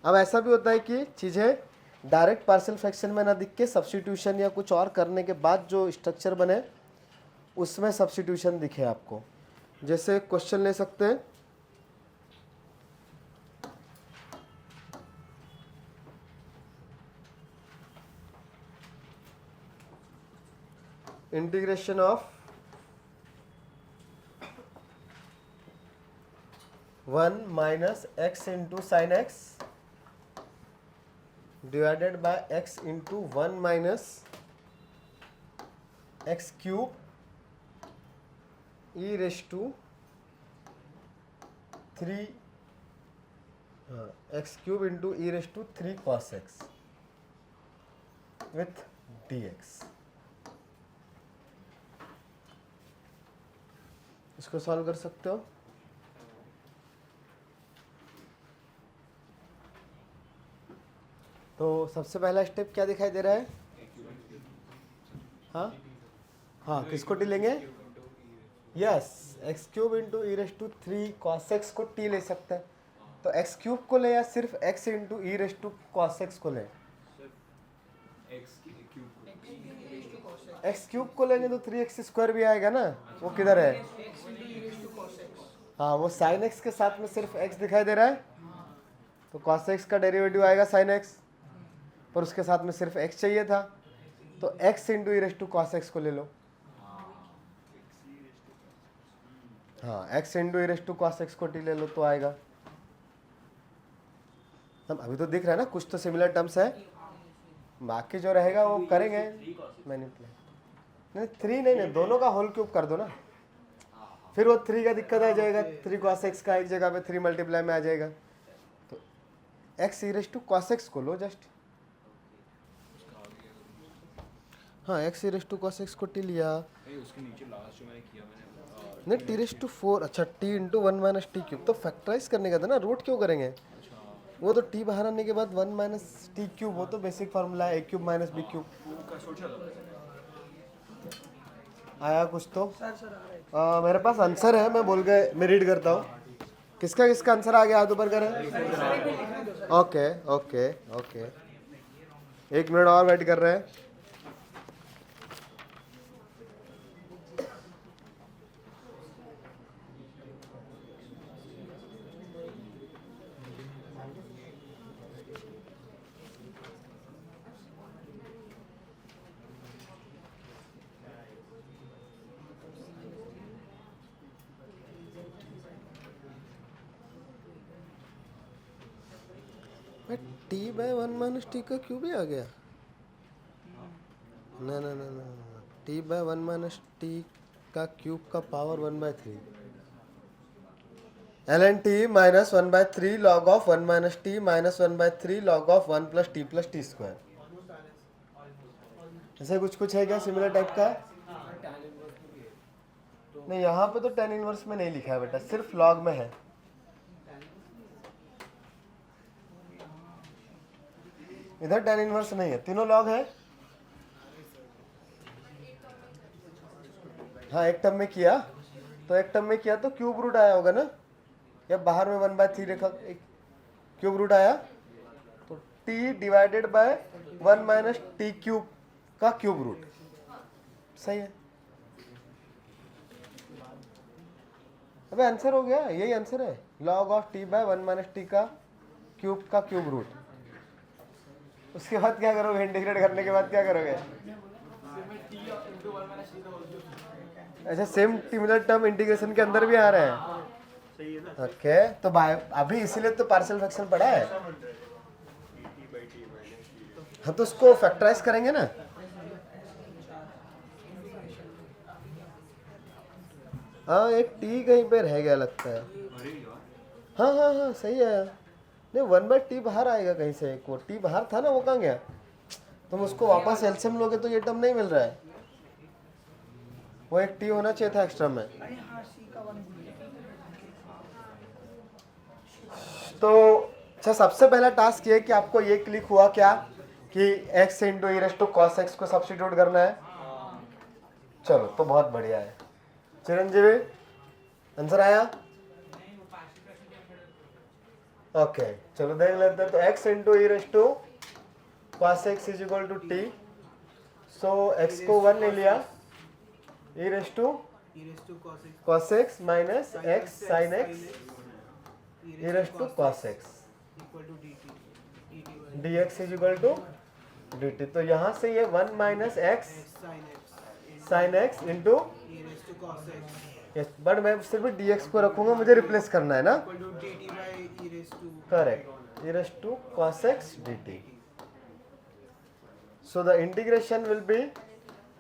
अब ऐसा भी होता है कि चीज़ें डायरेक्ट पार्शियल फ्रैक्शन में ना दिख के सब्स्टिट्यूशन या कुछ और करने के बाद जो स्ट्रक्चर बने उसमें सब्स्टिट्यूशन दिखे आपको। जैसे क्वेश्चन ले सकते हैं, integration of 1 - x into sin x divided by x into 1 minus x cube e raised to 3 x cube into e raised to 3 cos x with dx। इसको सॉल्व कर सकते हो। तो सबसे पहला स्टेप क्या दिखाई दे रहा है? हाँ हाँ, किसको टी लेंगे? Yes, x³ into E raise to 3 cos x को टी ले सकते हैं। तो x³ को ले या सिर्फ x into E raise to cos x को ले? x³ को लेंगे तो 3x² भी आएगा ना, वो किधर है? हाँ, वो sin x के साथ में सिर्फ x दिखाई दे रहा है, तो cos x का डेरिवेटिव आएगा sin x, पर उसके साथ में सिर्फ x चाहिए था, तो x into E raise to cos x को ले लो। हाँ, x into E raise to cos x को टी ले लो तो आएगा। हम अभी तो दिख रहा है ना, कुछ तो सिमिलर टर्म्स है, बाकी जो रहेगा वो करेंगे मैनिपुलेट। नहीं 3 नहीं, दोनों का होल क्यूब कर दो ना, फिर वो 3 का दिक्कत आ जाएगा। 3 cos x का एक जगह पे 3 मल्टीप्लाई में आ जाएगा, तो x e raise to cos x को लो जस्ट। हाँ, x e raise to cos x को टी लिया,
उसके नीचे लास्ट जो मैंने किया
नहीं t रेस टू 4, अच्छा t into 1 minus t cube, तो फैक्टराइज करने का था ना, रूट क्यों करेंगे? वो तो t बाहर आने के बाद 1 माइनस टी क्यूब, वो तो बेसिक फार्मूला है a³ माइनस b³ आया कुछ तो। मेरे पास आंसर है, मैं बोल के मैं रीड करता हूँ। किसका किसका आंसर आ गया, हाथ ऊपर करें। ओके ओके ओके, 1 मिनट और वेट कर रहे हैं। t/1 माइनस टी का क्यूब ही आ गया। ना ना ना ना, t/1 माइनस टी का क्यूब का power 1/3 ln t minus 1/3 log of 1 minus T minus 1/3 log of 1 plus T square. ऐसे कुछ है क्या सिमिलर टाइप का? नहीं, यहाँ पे तो tan इनवर्स में नहीं लिखा है बेटा, सिर्फ लॉग में है। इधर tan इनवर्स नहीं है, तीनों लॉग है। हाँ, एक टर्म में किया तो क्यूब रूट आया होगा ना, या बाहर में 1/3 रेखा क्यूब रूट आया तो t divided by 1 minus t cube का क्यूब रूट। सही है। अबे आंसर हो गया, यही आंसर है, log of t by 1 minus t का क्यूब रूट। उसके बाद क्या करोगे? इंटीग्रेट करने के बाद क्या करोगे? अच्छा, सेम सिमिलर टर्म इंटीग्रेशन के अंदर भी आ रहे हैं।
सही है ना?
ओके, तो अभी इसीलिए तो पार्शियल फ्रैक्शन पढ़ा है।
dt by t minus t।
हाँ, तो उसको फैक्टराइज करेंगे ना। हाँ, एक टी कहीं पे रह गया लगता है। हाँ हाँ हाँ, सही है। नहीं, 1/t बाहर आएगा कहीं से, एक वो टी बाहर था ना, वो कहाँ गया? तुम उसको वापस एलसीएम लोगे तो ये टर्म नहीं मिल रहा है, वो एक टी होना चाहिए था एक्स्ट्रा में। तो अच्छा, सबसे पहला टास्क ये कि आपको ये क्लिक हुआ क्या कि x into E raise to cos x को सब्स्टिट्यूट करना है। चलो, तो बहुत बढ़िया है। चिरंजीवी, आंसर आया? ओके, चलो देख लेते हैं। तो x into E raise to cos X is equal to T. So x को 1 ले लिया, E raise to cos X minus X sine X E raise to cos X dx is equal to dt। तो यहाँ से ये 1 minus X sine X into, but मैं सिर्फ dx को रखूंगा, मुझे रिप्लेस करना है ना। Correct, e raise to cos x dt। So the integration will be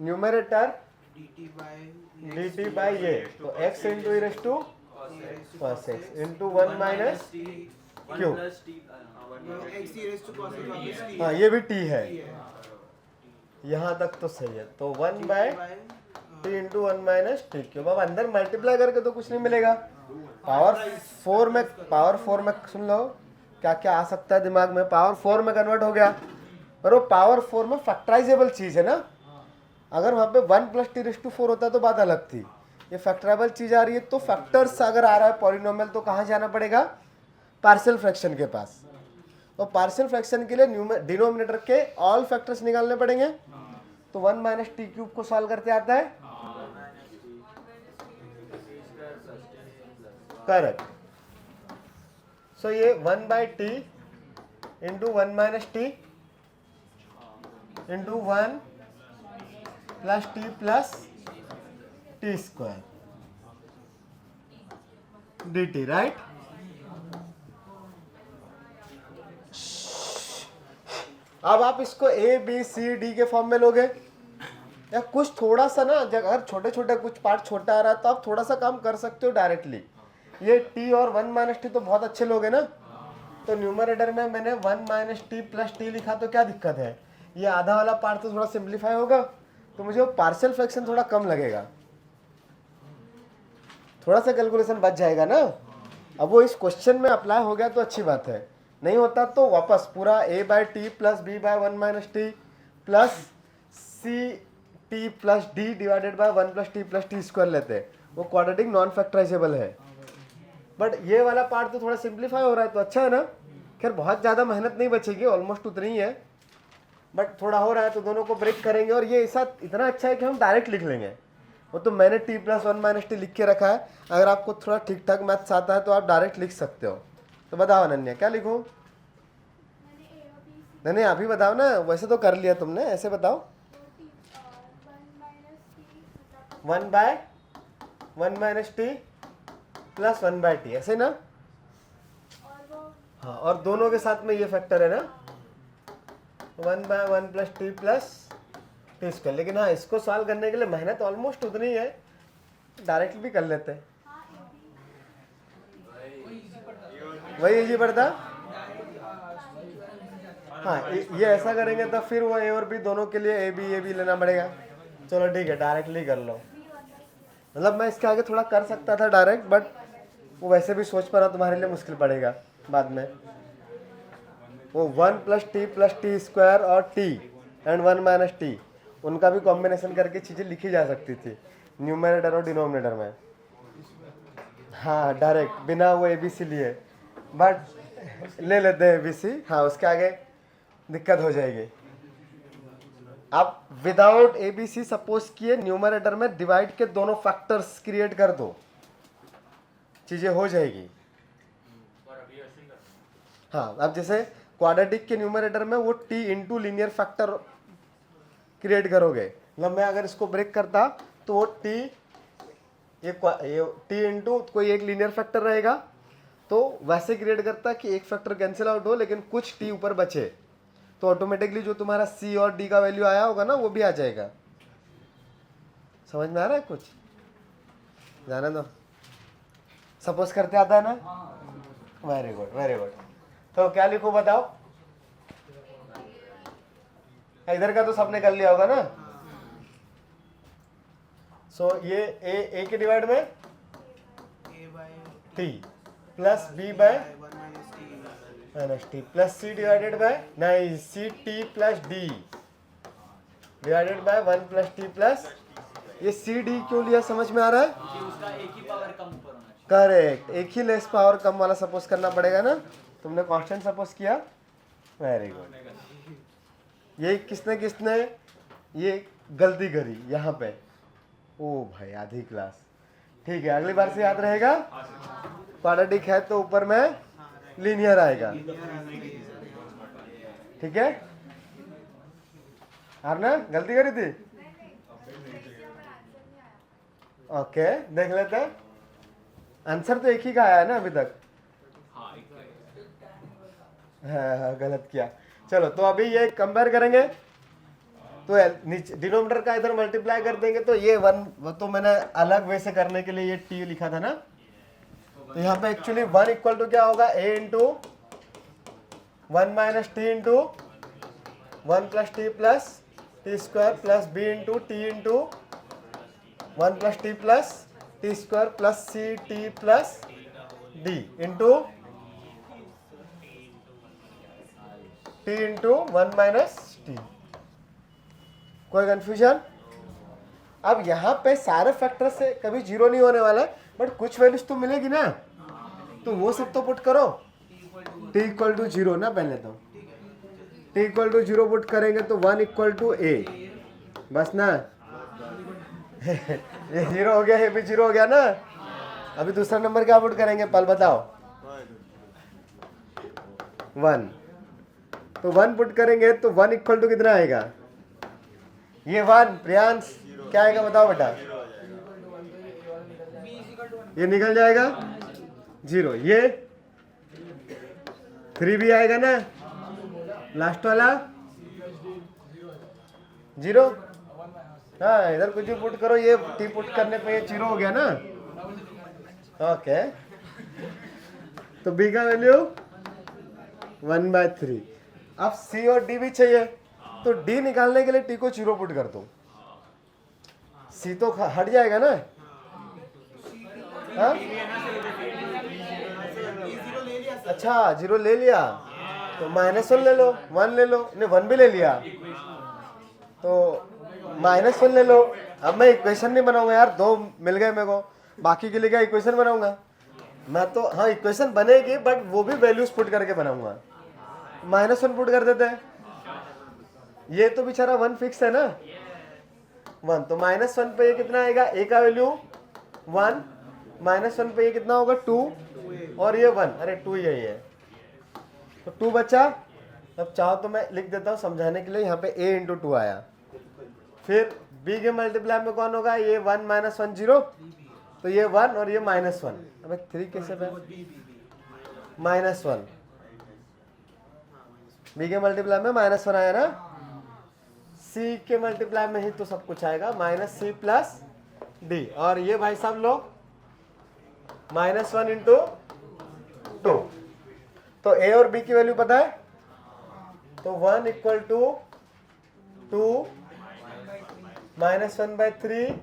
numerator dt by ये, तो x into E raise to cos x into 1 minus क्यों, हाँ ये भी t है, यहाँ तक तो सही है। तो 1 by t into 1 minus t cube. अब अंदर मल्टीप्लाई करके तो कुछ नहीं मिलेगा, पावर 4 में सुन लो क्या क्या आ सकता है दिमाग में। पावर 4 में कन्वर्ट हो गया, पर वो पावर 4 में फैक्टराइजेबल चीज है ना। अगर वहाँ पे 1 प्लस टी रेस टू 4 होता तो बात अलग थी, ये फैक्टरेबल चीज आ रही है। तो फैक्टर्स अगर आ रहा है पॉलिनोमियल, तो कहाँ जाना पड़ेगा? पार्शियल फ्रैक्शन के पास। और पार्शियल फ्रैक्शन के लिए डिनोमिनेटर के ऑल फैक्टर्स निकालने पड़ेंगे। तो 1 माइनस टी क्यूब को सॉल्व करते आता है, करेक्ट। सो ये 1 by T into 1 minus T into 1 plus T square D T, right. अब आप इसको ए बी सी डी के फॉर्म में लोगे, या कुछ थोड़ा सा ना, अगर छोटे छोटे कुछ पार्ट छोटा आ रहा है तो आप थोड़ा सा काम कर सकते हो डायरेक्टली। ये टी और 1 माइनस टी तो बहुत अच्छे लोग हैं ना। तो न्यूमरेटर में मैंने 1 माइनस टी प्लस टी लिखा, तो क्या दिक्कत है? ये आधा वाला पार्ट तो थोड़ा सिंप्लीफाई होगा, तो मुझे वो पार्शियल फ्रैक्शन थोड़ा कम लगेगा, थोड़ा सा कैलकुलेशन बच जाएगा ना। अब वो इस क्वेश्चन में अप्लाई हो गया तो अच्छी बात है, नहीं होता तो वापस पूरा a by t plus b by 1 minus T plus C t plus d divided by 1 plus T square लेते हैं। वो क्वाड्रेटिक नॉन फैक्टराइजेबल है, बट ये वाला पार्ट तो थोड़ा सिंप्लीफाई हो रहा है तो अच्छा है ना। खैर बहुत ज़्यादा मेहनत नहीं बचेगी, ऑलमोस्ट उतनी ही है, बट थोड़ा हो रहा है तो दोनों को ब्रेक करेंगे। और ये ऐसा इतना अच्छा है कि हम डायरेक्ट लिख लेंगे। वो तो मैंने टी प्लस 1 माइनस टी लिख के रखा है, अगर आपको थोड़ा ठीक ठाक मैथ्स आता है तो आप डायरेक्ट लिख सकते हो। तो बताओ अनन्या, क्या लिखूं? नहीं अभी बताओ ना, वैसे तो कर लिया तुमने, ऐसे बताओ। 1 by 1 minus T plus 1 by t, ऐसे ना। हाँ, और दोनों के साथ में ये फैक्टर है ना, 1 by 1 plus T plus T square. लेकिन हाँ, इसको सॉल्व करने के लिए मेहनत ऑलमोस्ट उतनी ही है, डायरेक्ट भी कर लेते हैं। वही इजी पड़ता। हाँ ये ऐसा करेंगे तो फिर वो ए और बी दोनों के लिए ए बी लेना पड़ेगा। चलो ठीक है, डायरेक्टली कर लो। मतलब मैं इसके आगे थोड़ा कर सकता था डायरेक्ट, बट वो वैसे भी सोच पा रहा तुम्हारे लिए मुश्किल पड़ेगा बाद में। वो 1 + t स्क्वायर और t एंड 1 - t उनका भी कॉम्बिनेशन करके चीज़ें लिखी जा सकती थी न्यूमरेटर और डिनोमिनेटर में। हाँ डायरेक्ट बिना वो ABC लिए, बट ले लेते हैं ABC। हाँ उसके आगे दिक्कत हो जाएगी। आप विदाउट ABC सपोज किए न्यूमरेटर में डिवाइड के दोनों फैक्टर्स क्रिएट कर दो, चीज़ें हो जाएगी। हाँ अब जैसे क्वाड्रेटिक के न्यूमरेटर में वो t into linear factor create करोगे। मतलब मैं अगर इसको ब्रेक करता तो वो t ये t इंटू कोई एक लीनियर फैक्टर रहेगा, तो वैसे क्रिएट करता कि एक फैक्टर कैंसिल आउट हो लेकिन कुछ t ऊपर बचे, तो ऑटोमेटिकली जो तुम्हारा c और d का वैल्यू आया होगा ना वो भी आ जाएगा। समझ में आ रहा है कुछ? जाने दो। सपोज करते आता है ना? Very good very good. तो क्या लिखूं बताओ? इधर का तो सबने कर लिया होगा ना। सो ये ए के डिवाइड में t plus b by -t plus c divided by नहीं ct plus d divided by 1 + t plus ये c d क्यों लिया समझ में आ रहा है?
कि उसका एक ही पावर कम ऊपर होना चाहिए।
करेक्ट, एक ही लेस पावर कम वाला सपोज करना पड़ेगा ना। तुमने कांस्टेंट सपोज किया, वेरी गुड। ये किसने ये गलती करी यहाँ पे? ओ भाई आधी क्लास। ठीक है अगली बार से याद रहेगा। क्वाड्रेटिक है तो ऊपर में लीनियर आएगा, ठीक है? आपने गलती करी थी? ओके देख लेते हैं। आंसर तो एक ही का आया है ना अभी तक। हाँ गलत किया। चलो तो अभी ये कंपेयर करेंगे, तो नीचे डिनोमिनेटर का इधर मल्टीप्लाई कर देंगे तो ये 1, वो तो मैंने अलग वे से करने के लिए ये t लिखा था ना। तो यहाँ पे एक्चुअली 1 इक्वल टू क्या होगा? a into 1 - t into 1 + t plus t square plus b into t into 1 + t plus t square plus c t plus d into t into 1 - t। कोई कंफ्यूजन? अब यहाँ पे सारे फैक्टर से कभी zero नहीं होने वाला, बट कुछ वैल्यूज तो मिलेगी ना, तो वो सब तो पुट करो। t = 0 ना, पहले तो t = 0 पुट करेंगे तो 1 = a, बस ना। ये 0 हो गया, ये भी 0 हो गया ना। अभी दूसरा नंबर क्या पुट करेंगे पल बताओ? 1। तो 1 पुट करेंगे तो 1 = कितना आएगा? ये 1 प्रियांश क्या आएगा बताओ बेटा? ये निकल जाएगा 0। ये 3 भी आएगा ना, लास्ट वाला 0। हाँ इधर कुछ भी पुट करो, ये t पुट करने पे ये 0 हो गया ना। ओके तो b का वैल्यू 1/3। अब c और d भी चाहिए, तो d निकालने के लिए t को 0 पुट कर दो। c तो हट जाएगा ना। हाँ? अच्छा 0 ले लिया तो -1 ले लो, 1 ले लो, नहीं 1 भी ले लिया तो -1 ले लो। अब मैं इक्वेशन नहीं बनाऊंगा यार, 2 मिल गए मेरे को, बाकी के लिए क्या इक्वेशन बनाऊंगा मैं? तो हाँ इक्वेशन बनेगी बट वो भी वैल्यूज पुट करके बनाऊंगा। -1 पुट कर देते हैं, ये तो बेचारा 1 फिक्स है ना 1, तो -1 पे ये कितना आएगा? a का वैल्यू 1, -1 पे ये कितना होगा? 2 और ये 1, अरे 2 यही है तो 2 बचा। अब चाहो तो मैं लिख देता हूँ समझाने के लिए, यहाँ पे a × 2 आया। फिर b के मल्टीप्लाई में कौन होगा? ये 1 - 1 0, तो ये 1 और ये -1। अब 3 कैसे पे? -1 b के मल्टीप्लाई में -1 आया ना, c के मल्टीप्लाई में ही तो सब कुछ आएगा, -c प्लस d। और ये भाई साहब लोग -1 × 2। तो a और b की वैल्यू पता है? तो 1 इक्वल टू 2 माइनस 1/3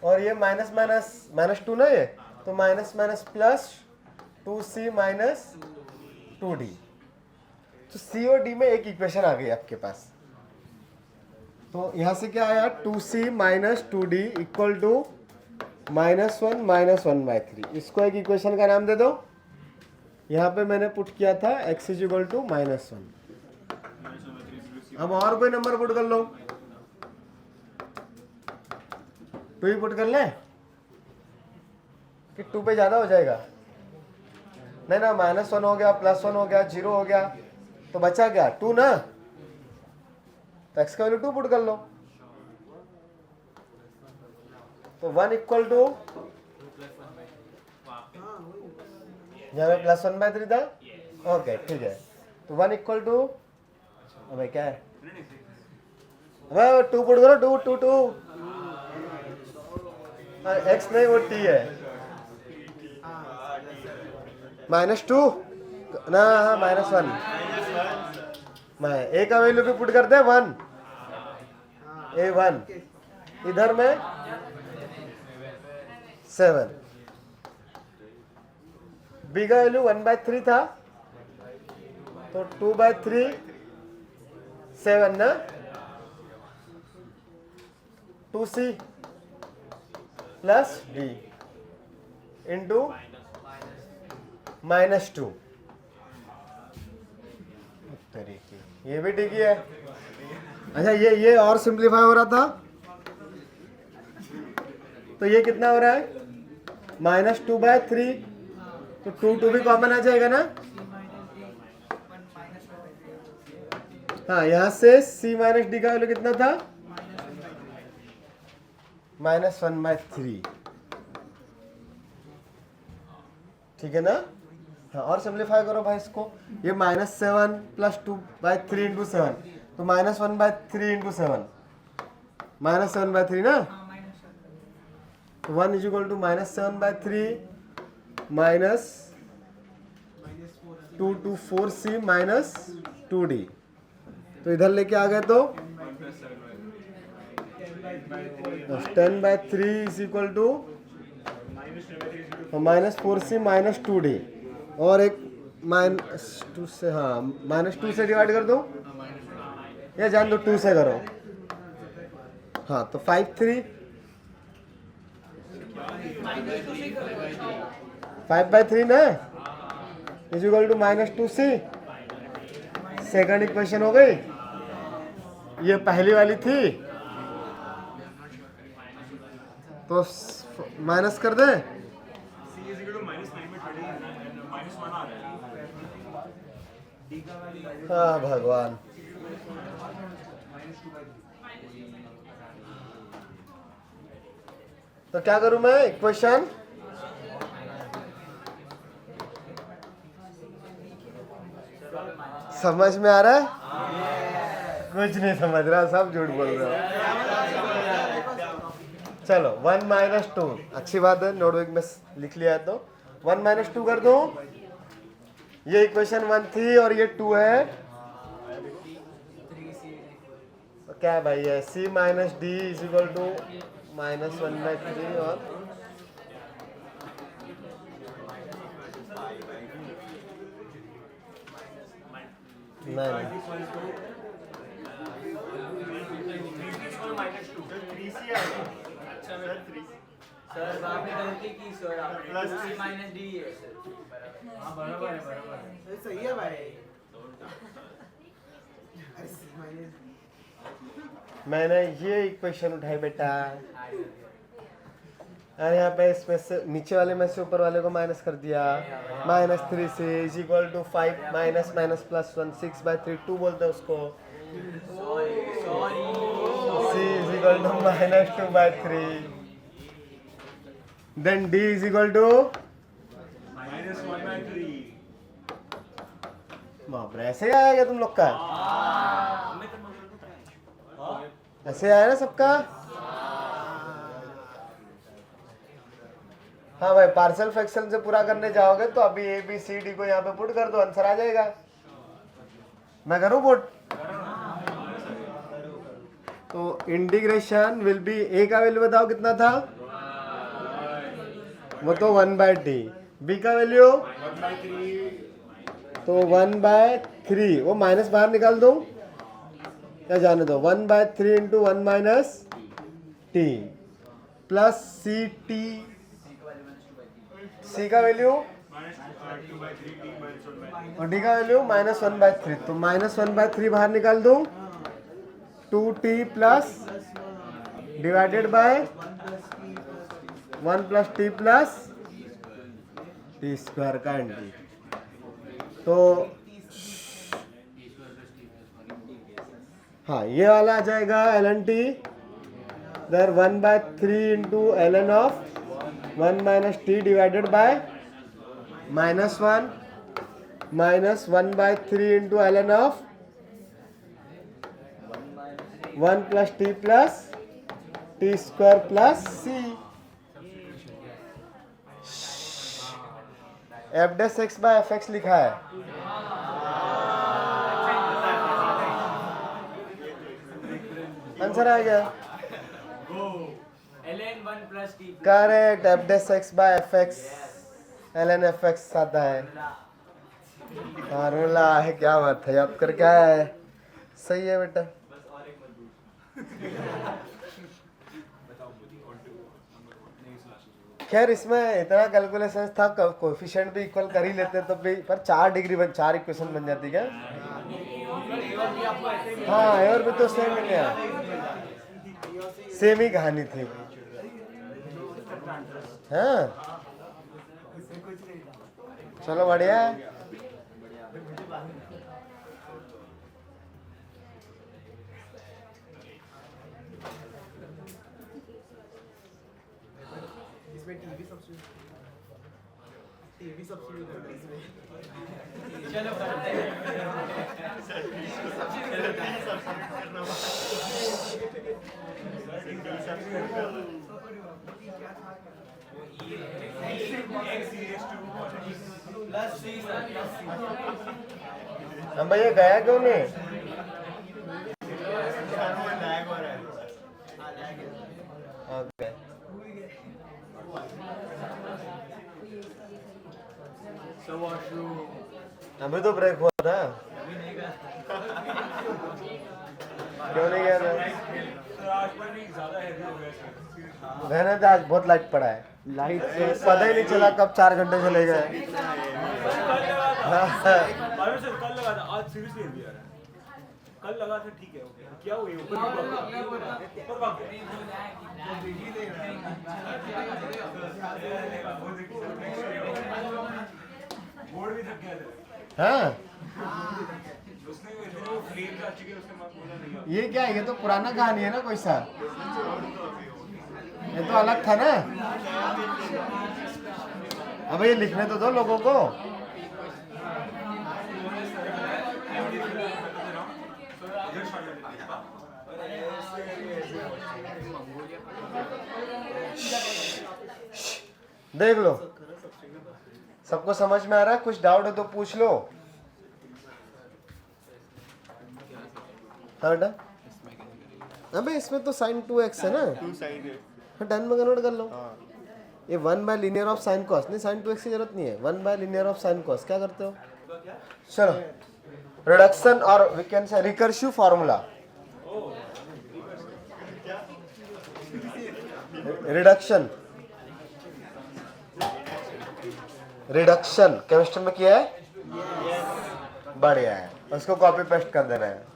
और ये माइनस माइनस माइनस 2 ना, ये तो minus minus plus 2c minus 2d। तो c और d में एक इक्वेशन आ गई आपके पास। तो यहाँ से क्या आया, 2c minus 2d equal to -1 minus 1/3। इसको एक इक्वेशन का नाम दे दो। यहाँ पे मैंने पुट किया था x इज इक्वल टू -1। अब और कोई नंबर पुट कर लो, 2 ही पुट कर ले कि 2 पे ज्यादा हो जाएगा? नहीं ना, -1 हो गया, +1 हो गया, 0 हो गया, तो बचा क्या 2 ना, तो x का वैल्यू 2 पुट कर लो। तो 1 इक्वल टू, यहाँ पे +1/3 था, ओके ठीक है। तो 1 इक्वल टू, अबे क्या है, अबे 2 पुट करो, 2 2 2, x नहीं वो t है, -2 ना, हाँ -1, मैं a का वैल्यू भी पुट करते हैं 1, a1, इधर में 7, b का वैल्यू 1/3 था, तो 2/3 7 ना, 2c प्लस d इंटू -2। ये भी ठीक ही है। अच्छा ये और सिंप्लीफाई हो रहा था, तो ये कितना हो रहा है, -2/3, तो 2 भी कॉमन आ जाएगा ना। हाँ, यहाँ से c माइनस डी का वैल्यू कितना था, -1/3, ठीक है ना। हाँ, और सिंप्लीफाई करो भाई इसको, ये -7 प्लस 2/3 इंटू 7, तो -1/3 इंटू 7, -7/3 ना, तो 1 is equal to -7/3 minus 2 to 4c minus 2d। तो इधर लेके आ गए तो 10/3 is equal to -4c minus 2d, और एक -2 से, हाँ -2 से डिवाइड कर दो, या जान दो 2 से करो। हाँ, तो 5/3 5/3 ना, is equal to -2c। Second equation हो गई, ये पहली वाली थी, तो माइनस कर दे,
C is equal to -9 में 20 -1 आ रहा है।
हाँ भगवान। तो क्या करूं मैं, इक्वेशन समझ में आ रहा है? कुछ नहीं समझ रहा, सब झूठ बोल रहे हो। चलो 1 - 2, अच्छी बात है, नोटबुक में लिख लिया है, तो 1 - 2 कर दूं। ये इक्वेशन 1 थी और ये 2 है, तो क्या है भाई, है c minus d is equal to -1/3 और नहीं,
सर आपने गलती की सर, आपने c माइनस डी है सर।
हाँ बराबर है, सही है भाई। अरे c माइनस
मैंने ये इक्वेशन उठाई बेटा, और यहाँ पे इसमें से नीचे वाले में से ऊपर वाले को माइनस कर दिया, -3c is equal to 5 minus minus plus 1 6/3 2 बोलते हैं उसको, c is equal to -2/3, then d is equal to
-1/3।
बाप रे, ऐसे ही आएगा तुम लोग का, ऐसे आया ना सबका। हाँ भाई, पार्शियल फ्रैक्शन से पूरा करने जाओगे तो अभी ए बी सी डी को यहाँ पे पुट कर दो, आंसर आ जाएगा। मैं करूँ पुट? तो इंटीग्रेशन विल बी, ए का वैल्यू बताओ कितना था? वो तो 1/t। बी का वैल्यू तो 1/3। वो माइनस बाहर निकाल दूं या जाने दो? 1/3 इंटू 1 माइनस टी प्लस सी टी। सी का वैल्यू और डी का वैल्यू -1/3। तो -1/3 बाहर निकाल दूं, 2t plus divided by 1 plus T plus T square का एंटी। तो हाँ, ये वाला आ जाएगा ln t दर 1/3 into ln of 1 minus t divided by -1 minus 1/3 into ln of 1 plus T square plus c. F dash x by f x लिखा है। आंसर आ गया।
ln 1 plus t
correct, f dash x by f x ln f x आता है। Formula है, क्या बात है, याद कर क्या है। सही है बेटा। खैर इसमें इतना कैलकुलेशन था, कोएफिशिएंट भी इक्वल कर ही लेते तो भी, पर 4 इक्वेशन बन जाती क्या? हाँ, और भी तो सेम ही है, सेम ही कहानी थी। हाँ चलो बढ़िया है।
इसमें टीवी सब्सिट्यूट कर दे इसमें।
चलो करते
हम भैया गया क्यों नहीं? ओके, अभी तो ब्रेक हुआ था। क्यों नहीं गया था? रहने तो आज बहुत लाइट पड़ा है। लाइट पता ही नहीं चला कब 4 घंटे चले गए।
कल लगा था, आज सीरियसली हेवी आ रहा है। कल लगा था, ठीक है, ओके, क्या हुआ? ऊपर बोर्ड भी थक गया था।
हाँ,
उसने इतने फ्लेम आ चुके, उसके बाद बोला नहीं।
ये क्या है? ये तो पुराना कहानी है ना कोई सा। ये तो अलग था ना। अब ये लिखने तो दो लोगों को। देख लो, सबको समझ में आ रहा है? कुछ डाउट है तो पूछ लो। हाँ बेटा, अबे इसमें तो sin 2x है ना,
2 साइड है।
10 में कन्वर्ट कर लो।
हाँ,
ये 1 by linear of sine cos, नहीं sin 2x की जरूरत नहीं है। 1 by linear of sine cos क्या करते हो? चलो, रिडक्शन और we can say recursive formula. Reduction, reduction chemistry में किया है? बढ़िया है, उसको कॉपी पेस्ट कर देना है।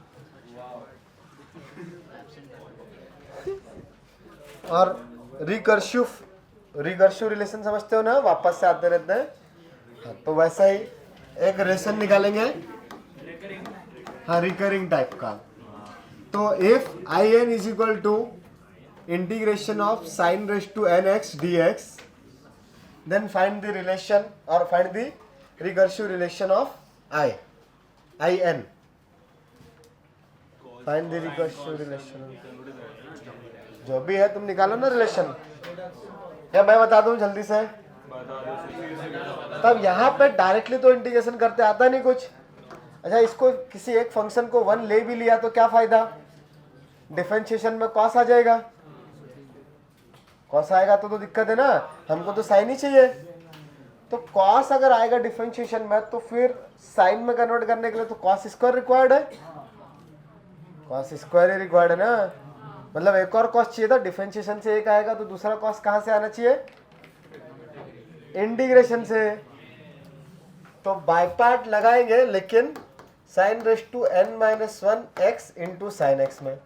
और रिकर्सिव रिलेशन समझते हो ना, वापस से आते रहते हैं। हाँ, तो वैसा ही एक रिलेशन निकालेंगे, हाँ, रिकरिंग टाइप का। तो if I N is equal to integration of sine raise to n x d x, then find the relation or find the recursive relation of in. Find the recursive relation, जो भी है तुम निकालो ना relation, या मैं बता दूं जल्दी से? तब यहाँ पे डायरेक्टली तो इंटीग्रेशन करते आता नहीं कुछ। अच्छा, इसको किसी एक फंक्शन को 1 ले भी लिया तो क्या फायदा, डिफरेंशिएशन में कॉस आ जाएगा, कॉस आएगा तो दिक्कत है ना, हमको तो साइन ही चाहिए। तो कॉस अगर आएगा डिफरेंशिएशन में तो फिर साइन में कन्वर्ट करने के लिए तो कॉस स्क्वायर रिक्वायर्ड है, कॉस स्क्वायर ही रिक्वायर्ड है ना। मतलब एक और कॉस चाहिए था, डिफरेंशिएशन से एक आएगा तो दूसरा कॉस कहाँ से आना चाहिए, इंटीग्रेशन से। तो बाय पार्ट लगाएंगे, लेकिन sine raise to n minus 1 x into sine x में।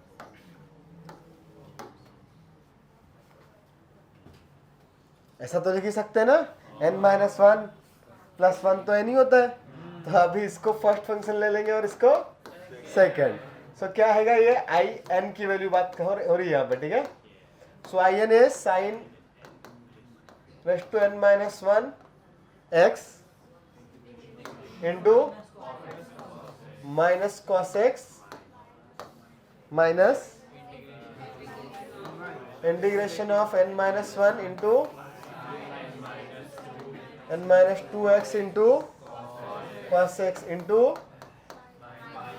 ऐसा तो लिख ही सकते हैं ना, n माइनस 1 प्लस 1 तो n ही होता है। तो अभी इसको फर्स्ट फंक्शन ले लेंगे और इसको सेकंड। सो क्या है ये आई एन की वैल्यू बात हो रही है यहाँ पे, ठीक है। So I N is sine raise to n minus 1 x into minus cos X minus integration of n minus 1 into n minus 2x into cos x into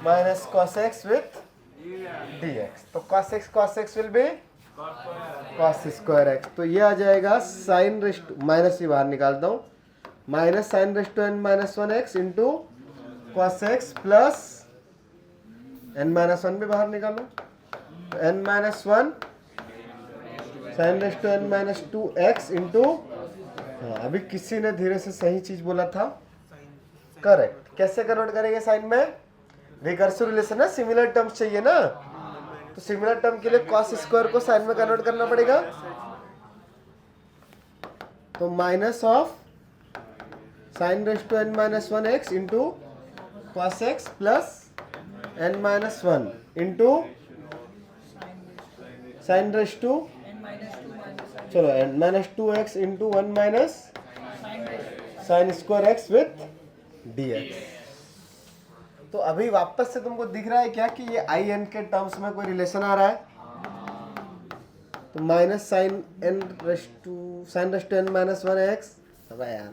minus cos X with dx। तो cos x will be cos square X. तो ये आ जाएगा sine raise to, minus ही बाहर निकालता हूँ, minus sine raise to n minus 1 x into cos x plus n minus 1 भी बाहर निकालो, तो n minus 1 sine raise to n minus 2 x into, अभी किसी ने धीरे से सही चीज बोला था, करेक्ट। कैसे कन्वर्ट करेंगे साइन में, रिकर्सिव रिलेशन है, सिमिलर टर्म्स चाहिए ना, तो सिमिलर टर्म के लिए कॉस स्क्वायर को साइन में कन्वर्ट करना पड़ेगा। तो minus of sine raise to n minus 1 x into cos x plus n minus 1 into sine raise to, चलो n minus 2 x into 1 minus sine square x with dx। तो अभी वापस से तुमको दिख रहा है क्या कि ये आई एन के टर्म्स में कोई रिलेशन आ रहा है। तो minus sine raise to n minus 1 x, अब यार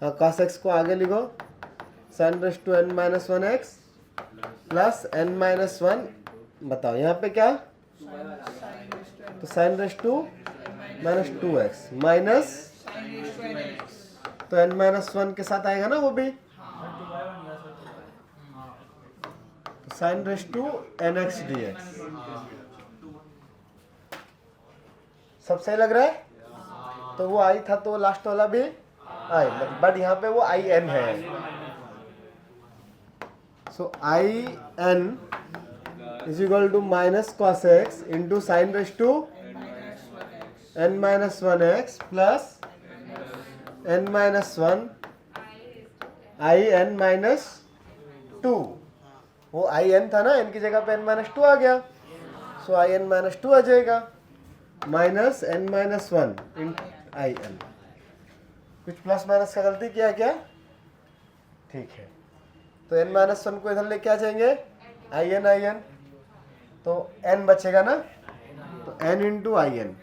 हाँ, कॉस एक्स को आगे लिखो, sine raise to n minus 1 x plus n minus 1, बताओ यहाँ पे क्या, तो sine raise to minus 2 x minus, तो n माइनस 1 के साथ आएगा ना वो भी, तो sine raise to n x d x. सब सही लग रहा है। तो वो आई था तो लास्ट वाला भी आई, बट यहाँ पे वो आई एन है। So I N is equal to minus cos x into sine raise to n minus 1 x plus n minus 1 I N minus 2। वो आई एन था ना, n की जगह पे n माइनस 2 आ गया, सो आई एन माइनस 2 आ जाएगा, minus n minus 1 in I n. कुछ प्लस माइनस का गलती किया क्या, ठीक है। तो n माइनस 1 को इधर लेके आ जाएंगे, आई एन, तो n बचेगा ना, तो n into I N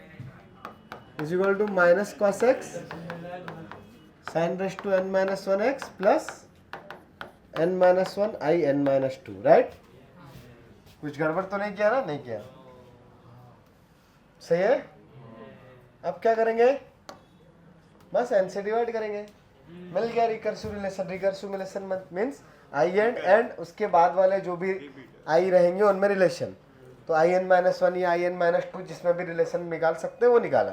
is equal to minus cos x sine raise to n minus 1 x plus n minus 1 I N minus 2, right. कुछ गड़बड़ तो नहीं किया ना, नहीं किया, सही है। अब क्या करेंगे, बस n से डिवाइड करेंगे, मिल गया recursive relation. Recursive relation means I and उसके बाद वाले जो भी आई रहेंगे उनमें रिलेशन। तो आई एन माइनस 1 या आई एन माइनस 2 जिसमें भी रिलेशन निकाल सकते हैं वो निकाला।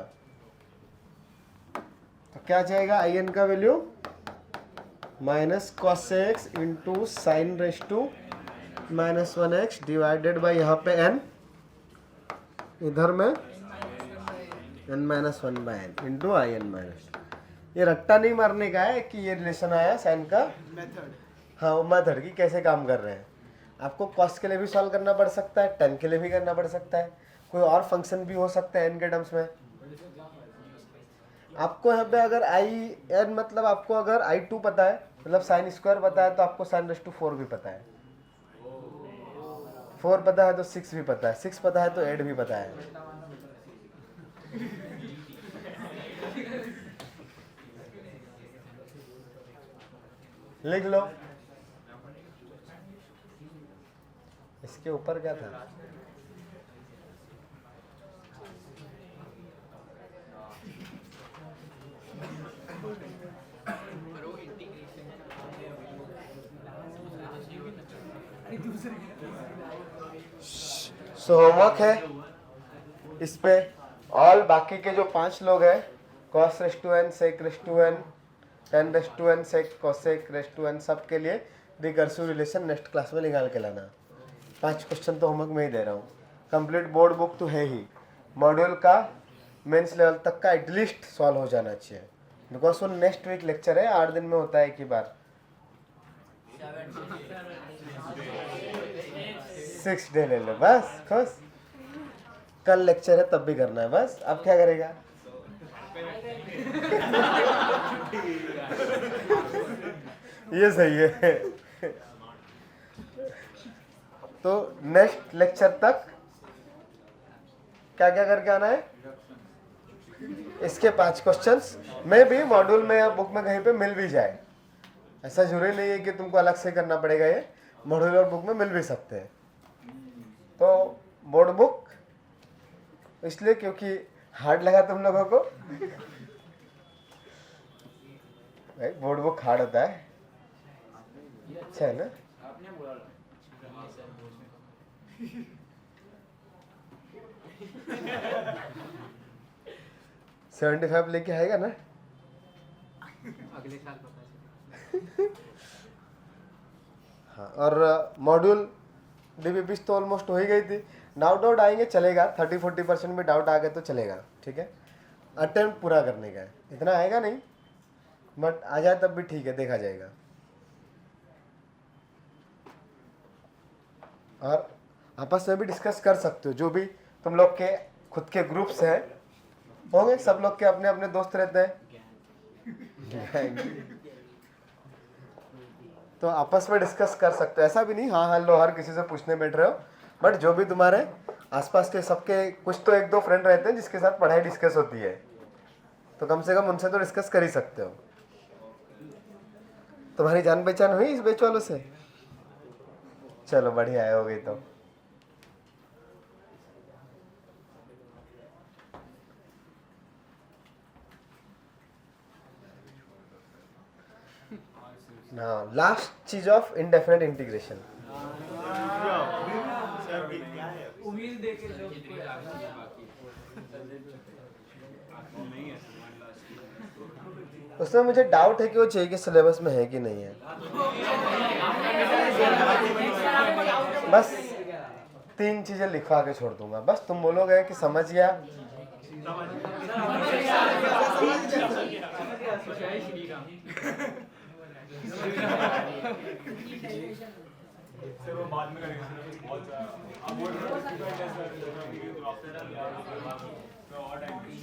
तो क्या जाएगा, आई एन का value minus cos x into sine raise to minus 1 x divided by यहाँ पे n, इधर में n minus 1 by n into I N minus. ये रट्टा नहीं मारने का है कि ये रिलेशन आया साइन का
मेथड,
हाँ, वो मेथड की कैसे काम कर रहे हैं। आपको कॉस के लिए भी सॉल्व करना पड़ सकता है, टेन के लिए भी करना पड़ सकता है, कोई और फंक्शन भी हो सकता है एन के टर्म्स में। आपको यहाँ पे अगर आई एन मतलब आपको अगर आई 2 पता है, मतलब साइन स्क्वायर पता है, तो आपको साइन रेस टू 4 भी पता है, 4 पता है तो 6 भी पता है, 6 पता है तो 8 भी पता है। लिख लो, इसके ऊपर क्या था? सो होमवर्क है इस पे ऑल बाकी के जो 5 लोग हैं cos raise to n sec raise to n tan raise to n sec cosec raise to n सब के लिए रिकर्सिव रिलेशन नेक्स्ट क्लास में निकाल के लाना। 5 क्वेश्चन तो होमवर्क में ही दे रहा हूँ। कंप्लीट बोर्ड बुक तो है ही, मॉड्यूल का मेंस लेवल तक का एटलीस्ट सॉल्व हो जाना चाहिए, बिकॉज वो नेक्स्ट वीक लेक्चर है, 8 दिन में होता है एक ही बार। 6 डे ले लो बस खुश। कल लेक्चर है तब भी करना है बस। अब क्या करेगा? ये सही है। तो नेक्स्ट लेक्चर तक क्या क्या करके आना है? इसके 5 क्वेश्चंस में भी मॉड्यूल में या बुक में कहीं पे मिल भी जाए, ऐसा जरूरी नहीं है कि तुमको अलग से करना पड़ेगा, ये मॉड्यूल और बुक में मिल भी सकते हैं। तो बोर्ड बुक इसलिए क्योंकि हार्ड लगा तुम लोगों को। भाई बोर्ड बुक हार्ड होता है, अच्छा है ना?
आपने बोला
75 लेके आएगा ना?
अगले साल पता चलेगा।
हाँ, और मॉड्यूल डीबीपी तो ऑलमोस्ट हो ही गई थी। डाउट आएंगे चलेगा, 30-40% भी डाउट आ गए तो चलेगा, ठीक है। अटेम्प्ट पूरा करने का है, इतना आएगा नहीं बट आ जाए तब भी ठीक है, देखा जाएगा। और आपस में भी डिस्कस कर सकते हो, जो भी तुम लोग के खुद के ग्रुप्स हैं होंगे, सब लोग के अपने अपने दोस्त रहते हैं तो आपस में डिस्कस कर सकते हो। ऐसा भी नहीं हाँ लो हर किसी से पूछने बैठ रहे हो, बट जो भी तुम्हारे आसपास के सबके कुछ तो 1-2 फ्रेंड रहते हैं जिसके साथ पढ़ाई डिस्कस होती है, तो कम से कम उनसे तो डिस्कस कर ही सकते हो। तुम्हारी जान पहचान हुई इस बैच वालों से? चलो बढ़िया है, हो गई तो। Now, last चीज ऑफ indefinite integration.
सर क्या है?
उम्मीद देके जो
नहीं है
उसमें मुझे डाउट है कि वो चाहिए कि सिलेबस में है कि नहीं है। बस 3 चीजें लिखवा के छोड़ दूंगा, बस तुम बोलोगे कि समझ गया।
सर वो बाद में करेंगे बहुत अब वो तो आफ्टर तो और टाइम
नहीं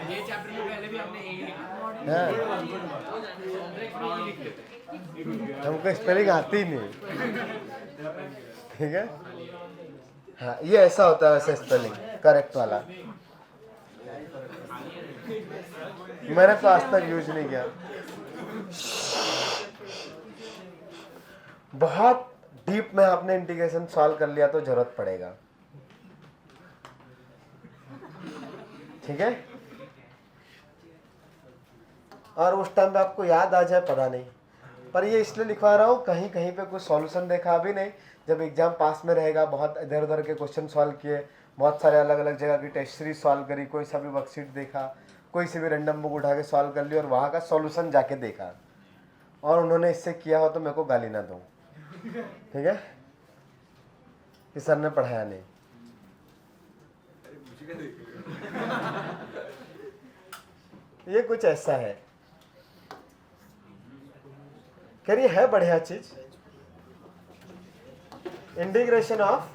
ये चैप्टर में पहले भी हमने यही लिखा।
हाँ, हमको स्पेलिंग आती ही नहीं, ठीक है। हाँ ये ऐसा होता है वैसे स्पेलिंग करेक्ट वाला, मैंने तो आज तक यूज नहीं किया। बहुत डीप में आपने इंटीग्रेशन सॉल्व कर लिया तो जरूरत पड़ेगा, ठीक है। और उस टाइम पे आपको याद आ जाए पता नहीं, पर ये इसलिए लिखवा रहा हूँ कहीं कहीं पे कुछ सॉल्यूशन देखा भी नहीं। जब एग्जाम पास में रहेगा, बहुत इधर उधर के क्वेश्चन सॉल्व किए, बहुत सारे अलग अलग जगह की टेस्ट सीरीज सॉल्व करी, कोई सा भी वर्कशीट देखा, कोई सी भी रैंडम बुक उठा के सॉल्व कर ली और वहाँ का सॉल्यूशन जाके देखा, और उन्होंने इससे किया हो तो मेरे को गाली ना दो, ठीक है, कि सर ने पढ़ाया नहीं। ये कुछ ऐसा है, खैर ये है बढ़िया चीज, integration of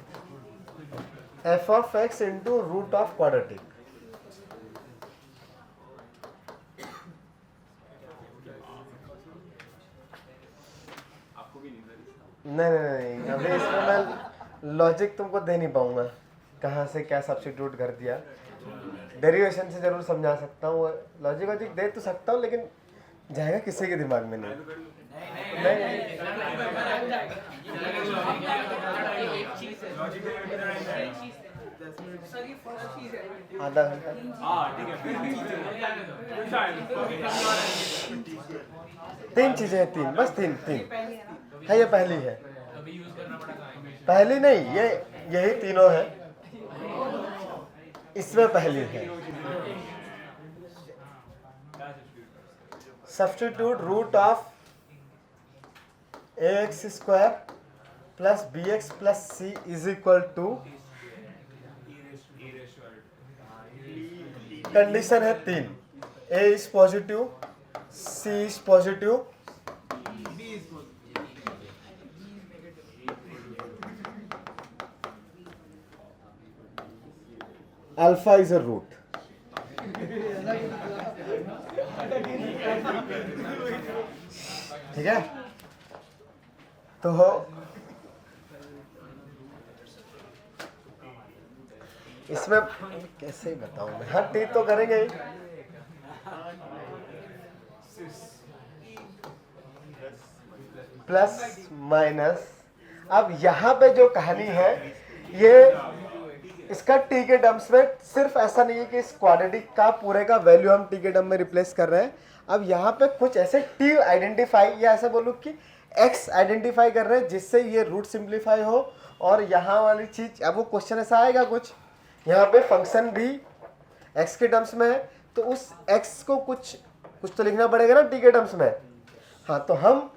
f of x into root of quadratic.
आपको भी नहीं सर
नहीं, अभी इसमें मैं लॉजिक तुमको दे नहीं पाऊंगा, कहाँ से क्या सब्स्टिट्यूट कर दिया। डेरिवेशन से जरूर समझा सकता हूँ, लॉजिक वॉजिक दे तो सकता हूँ, लेकिन जाएगा किसी के दिमाग में नहीं। आधा घंटा
ठीक है फिर
तीन चीजें हैं, तीन बस तीन है। ये पहली है, पहली नहीं, ये यही तीनों है, इसमें पहली है। Substitute root of ax square plus bx plus c is equal to, condition है तीन, a is positive, c is positive, alpha is a root. ठीक है, तो इसमें कैसे बताऊं मैं, हर टी तो करेंगे ही। प्लस माइनस, अब यहाँ पे जो कहानी है ये इसका टी के टर्म्स में, सिर्फ ऐसा नहीं है कि इस क्वाड्रेटिक का पूरे का वैल्यू हम टी के टर्म में रिप्लेस कर रहे हैं। अब यहाँ पे कुछ ऐसे टी आइडेंटिफाई, या ऐसा बोलूँ कि एक्स आइडेंटिफाई कर रहे हैं जिससे ये रूट सिंप्लीफाई हो, और यहाँ वाली चीज, अब वो क्वेश्चन ऐसा आएगा कुछ, यहाँ पे फंक्शन भी एक्स के टर्म्स में है, तो उस एक्स को कुछ तो लिखना पड़ेगा ना टी के टर्म्स में। हाँ, तो हम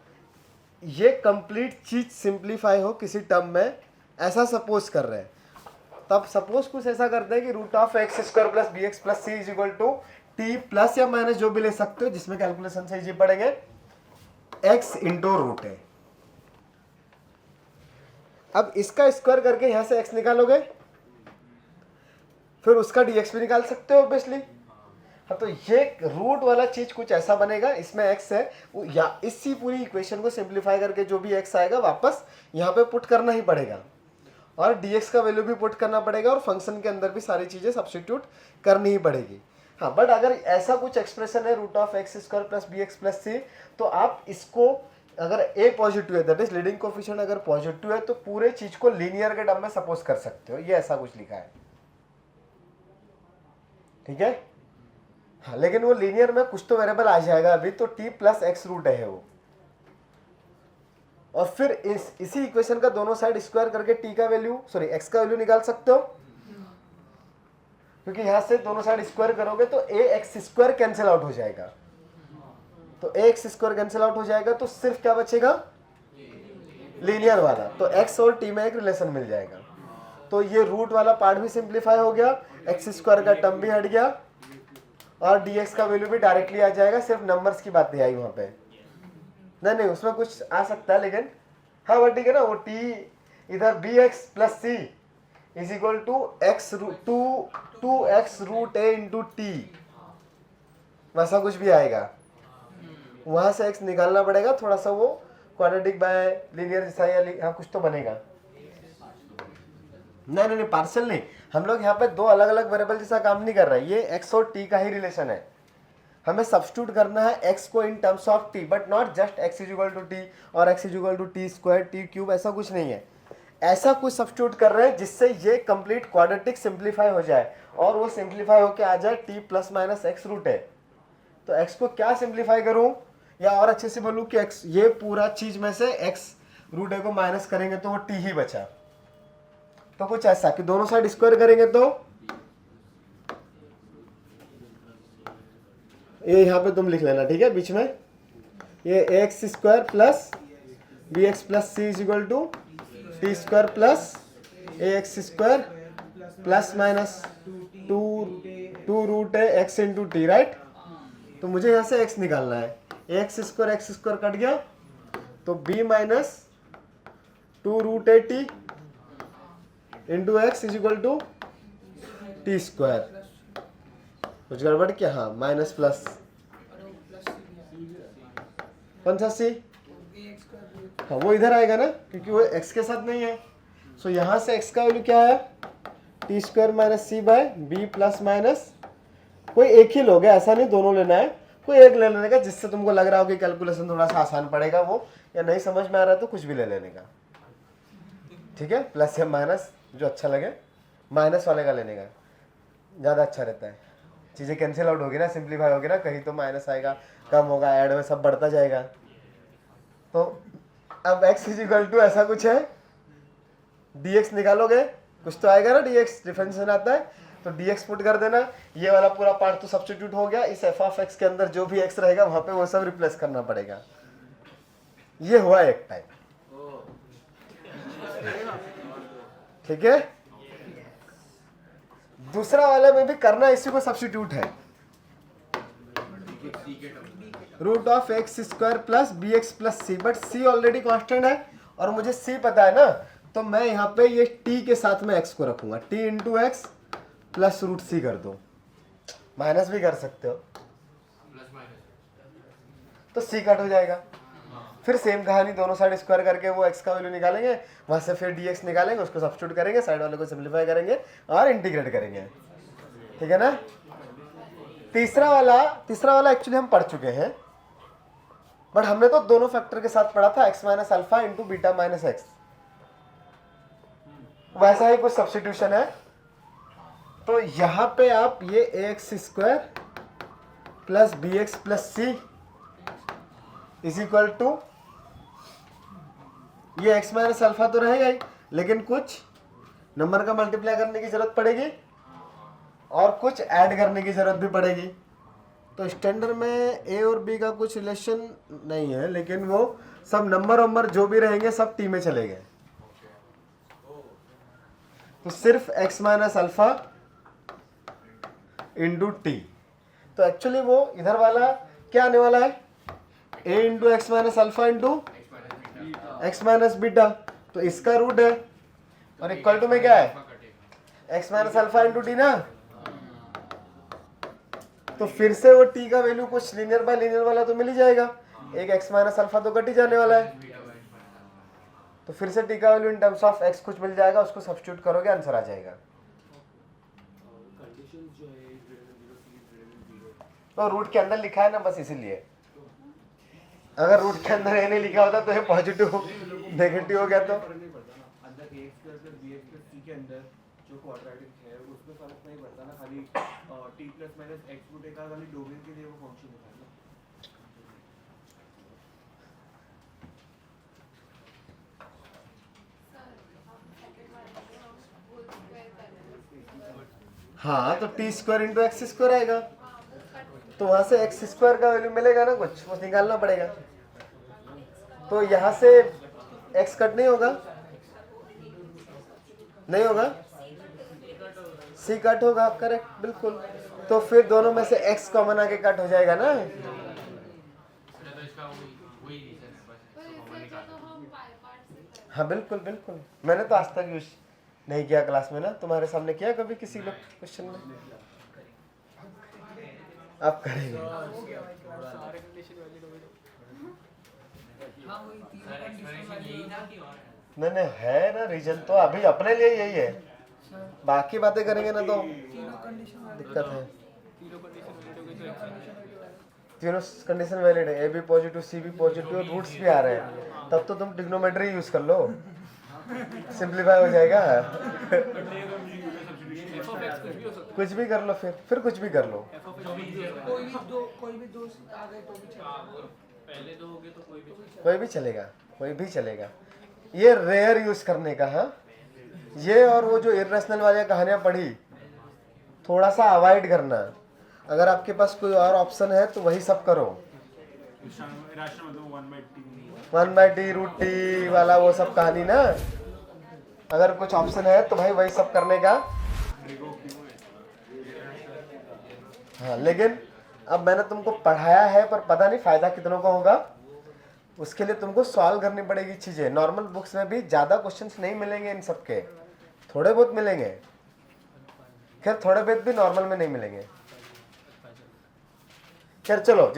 ये कंप्लीट चीज सिंप्लीफाई हो किसी टर्म में, ऐसा सपोज कर रहे हैं। तब सपोज कुछ ऐसा करते हैं कि root of x square plus B x plus c is equal to t plus या माइनस जो भी ले सकते हो, जिसमें कैलकुलेशन से इजी पड़ेंगे, एक्स इंटू रूट है। अब इसका स्क्वायर करके यहां से एक्स निकालोगे, फिर उसका डीएक्स भी निकाल सकते हो ऑब्वियसली। हाँ, तो ये रूट वाला चीज कुछ ऐसा बनेगा, इसमें एक्स है, या इसी पूरी इक्वेशन को सिंप्लीफाई करके जो भी एक्स आएगा वापस यहाँ पे पुट करना ही पड़ेगा, और dx का वैल्यू भी पुट करना पड़ेगा, और फंक्शन के अंदर भी सारी चीजें सब्स्टिट्यूट करनी ही पड़ेगी। हाँ, बट अगर ऐसा कुछ एक्सप्रेशन है root of x square plus B x plus C, तो आप इसको, अगर ए पॉजिटिव है, दैट इज लीडिंग कोफिशिएंट अगर पॉजिटिव है, तो पूरे चीज को लीनियर के टर्म में सपोज कर सकते हो, ये ऐसा कुछ लिखा है। ठीक है, हाँ, लेकिन वो लीनियर में कुछ तो वेरिएबल आ जाएगा अभी, तो टी प्लस एक्स रूट है वो, और फिर इसी इक्वेशन का दोनों साइड स्क्वायर करके टी का वैल्यू, सॉरी एक्स का वैल्यू निकाल सकते हो, क्योंकि यहां से दोनों साइड स्क्वायर करोगे तो ए एक्स स्क्वायर कैंसिल आउट हो जाएगा, तो ए एक्स स्क्वायर कैंसिल आउट हो जाएगा, तो सिर्फ क्या बचेगा, लीनियर वाला, तो एक्स और टी में एक रिलेशन मिल जाएगा। तो ये रूट वाला पार्ट भी सिंप्लीफाई हो गया, एक्स स्क्वायर का टर्म भी हट गया, और डीएक्स का वैल्यू भी डायरेक्टली आ जाएगा, सिर्फ नंबर्स की बात नहीं आई वहां पे। नहीं, उसमें कुछ आ सकता है, लेकिन हाँ वो ठीक है ना, वो टी इधर b x plus c is equal to x to x root a into t, वैसा कुछ भी आएगा, वहां से एक्स निकालना पड़ेगा, थोड़ा सा वो क्वाड्रेटिक बाय लीनियर जैसा, या हाँ कुछ तो बनेगा। नहीं, पार्शियल नहीं, हम लोग यहाँ पे दो अलग अलग वेरिएबल जैसा काम नहीं कर रहे हैं, ये एक्स और टी का ही रिलेशन है। हमें सब्स्टिट्यूट करना है एक्स को in terms of T, but not just X is equal to T और X is equal to T square T cube, ऐसा कुछ नहीं है। ऐसा कुछ सब्स्टिट्यूट कर रहे हैं जिससे ये कंप्लीट क्वाड्रेटिक सिंप्लीफाई हो जाए, और वो सिंप्लीफाई होके आ जाए t plus minus x root है। तो एक्स को क्या सिंप्लीफाई करूं, या और अच्छे से बोलूं कि एक्स, ये पूरा चीज में से एक्स रूट ए को माइनस करेंगे तो वो टी ही बचा। तो कुछ ऐसा कि दोनों साइड स्क्वायर करेंगे तो ये यहाँ पे तुम लिख लेना, ठीक है, बीच में ये x square plus B x plus c is equal to T square plus a x square plus minus two root a x into t, right. तो मुझे यहाँ से एक्स निकालना है, एक्स स्क्वायर कट गया, तो b minus two root a t into x is equal to T square. कुछ गड़बड़ क्या? हाँ माइनस प्लस कौन सा सी? हाँ वो इधर आएगा ना क्योंकि वो x के साथ नहीं है। सो यहाँ से x का वैल्यू क्या है? टी स्क्वायर माइनस सी बाय बी प्लस माइनस, कोई एक ही लोगे, ऐसा नहीं दोनों लेना है, कोई एक ले लेने का जिससे तुमको लग रहा हो कि कैलकुलेशन थोड़ा सा आसान पड़ेगा वो, या नहीं समझ में आ रहा है तो कुछ भी ले लेने का, ठीक है। प्लस या माइनस जो अच्छा लगे, माइनस वाले का लेने का ज़्यादा अच्छा रहता है। चीज़ें कैंसिल आउट होगी ना, सिंप्लीफाई होगी ना, कहीं तो माइनस आएगा, कम होगा, ऐड में सब बढ़ता जाएगा। तो अब x इज इक्वल टू ऐसा कुछ है, dx निकालोगे कुछ तो आएगा ना, dx डिफरेंशिएशन आता है तो dx पुट कर देना, ये वाला पूरा पार्ट तो सब्स्टिट्यूट हो गया, इस f ऑफ x के अंदर जो भी x रहेगा वहां पे वो सब रिप्लेस करना पड़ेगा। ये हुआ एक टाइप, ठीक है। दूसरा वाले में भी करना इसी को सब्स्टिट्यूट है, root of x square plus B x plus c, but c already constant है और मुझे सी पता है ना, तो मैं यहाँ पे ये टी के साथ में एक्स को रखूंगा, T into X plus root C कर दो, माइनस भी कर सकते हो तो सी कट हो जाएगा। फिर सेम कहानी, दोनों साइड स्क्वायर करके वो x का वैल्यू निकालेंगे, वहां से फिर dx निकालेंगे, उसको सब्स्टिट्यूट करेंगे, साइड वाले को सिंप्लीफाई करेंगे और इंटीग्रेट करेंगे, ठीक है ना। तीसरा वाला एक्चुअली हम पढ़ चुके हैं, बट हमने तो दोनों फैक्टर के साथ पढ़ा था, x minus alpha into beta minus x, वैसा ही कुछ सब्स्टिट्यूशन है। तो यहां पे आप ये ax square plus B x plus c is equal to, ये x माइनस अल्फा तो रहेगा ही, लेकिन कुछ नंबर का मल्टीप्लाई करने की जरूरत पड़ेगी और कुछ ऐड करने की जरूरत भी पड़ेगी। तो स्टैंडर्ड में a और b का कुछ रिलेशन नहीं है, लेकिन वो सब नंबर जो भी रहेंगे सब t में चले गए, तो सिर्फ x minus alpha into T. तो एक्चुअली वो इधर वाला क्या आने वाला है, a into x minus alpha into x minus beta, तो इसका रूट है और इक्वल टू में क्या है, x minus alpha into T ना। तो फिर से वो t का वैल्यू कुछ लीनियर बाय लीनियर वाला तो मिल ही जाएगा, एक x माइनस अल्फा तो कट ही जाने वाला है, तो फिर से t का value in terms of x कुछ मिल जाएगा, उसको सब्स्टिट्यूट करोगे आंसर आ जाएगा। तो रूट के अंदर लिखा है ना बस इसीलिए, अगर रूट के अंदर ये नहीं लिखा होता तो ये पॉजिटिव नेगेटिव हो गया तो
अंदर ax plus bx plus c के अंदर जो क्वाड्रेटिक है उसमें फर्क नहीं पड़ता ना, खाली t plus minus x root का खाली डोमेन के लिए वो फंक्शन होता है ना।
हाँ, तो T square into x square आएगा, तो वहां से एक्स स्क्वायर का वैल्यू मिलेगा ना, कुछ वो निकालना पड़ेगा। तो यहाँ से एक्स कट नहीं होगा, नहीं होगा, सी कट होगा, करेक्ट बिल्कुल। तो फिर दोनों में से एक्स कॉमन आके कट हो जाएगा ना।
तो इससे अच्छा तो हम बाय पार्ट से करें।
हाँ बिल्कुल बिल्कुल, मैंने तो आज तक यूज नहीं किया क्लास में ना, तुम्हारे सामने किया कभी किसी लोग क्वेश्चन में? आप करेंगे, नहीं नहीं है ना रीजन, तो अभी अपने लिए यही है, बाकी बातें करेंगे ना तो दिक्कत है। तीनों कंडीशन वैलिड है, a b positive c b positive, roots भी आ रहे हैं, तब तो तुम ट्रिग्नोमेट्री यूज कर लो, सिंप्लीफाई हो जाएगा। कुछ भी कर लो, फिर कुछ भी कर लो,
कोई भी दो आ गए तो भी चलेगा, पहले दो हो गए तो
कोई भी चलेगा, कोई भी चलेगा। ये रेयर यूज करने का, हाँ ये और वो जो इरेशनल वाली कहानियां पढ़ी थोड़ा सा अवॉइड करना। अगर आपके पास कोई और ऑप्शन है तो वही सब करो, 1/t रूट टी वाला वो सब कहानी ना, अगर कुछ ऑप्शन है तो भाई वही सब करने का। हाँ लेकिन अब मैंने तुमको पढ़ाया है, पर पता नहीं फायदा कितनों का होगा, उसके लिए तुमको सॉल्व करनी पड़ेगी चीजें। नॉर्मल बुक्स में भी ज्यादा क्वेश्चंस नहीं मिलेंगे इन सब के, थोड़े बहुत मिलेंगे, खैर थोड़े बहुत भी नॉर्मल में नहीं मिलेंगे। खैर चलो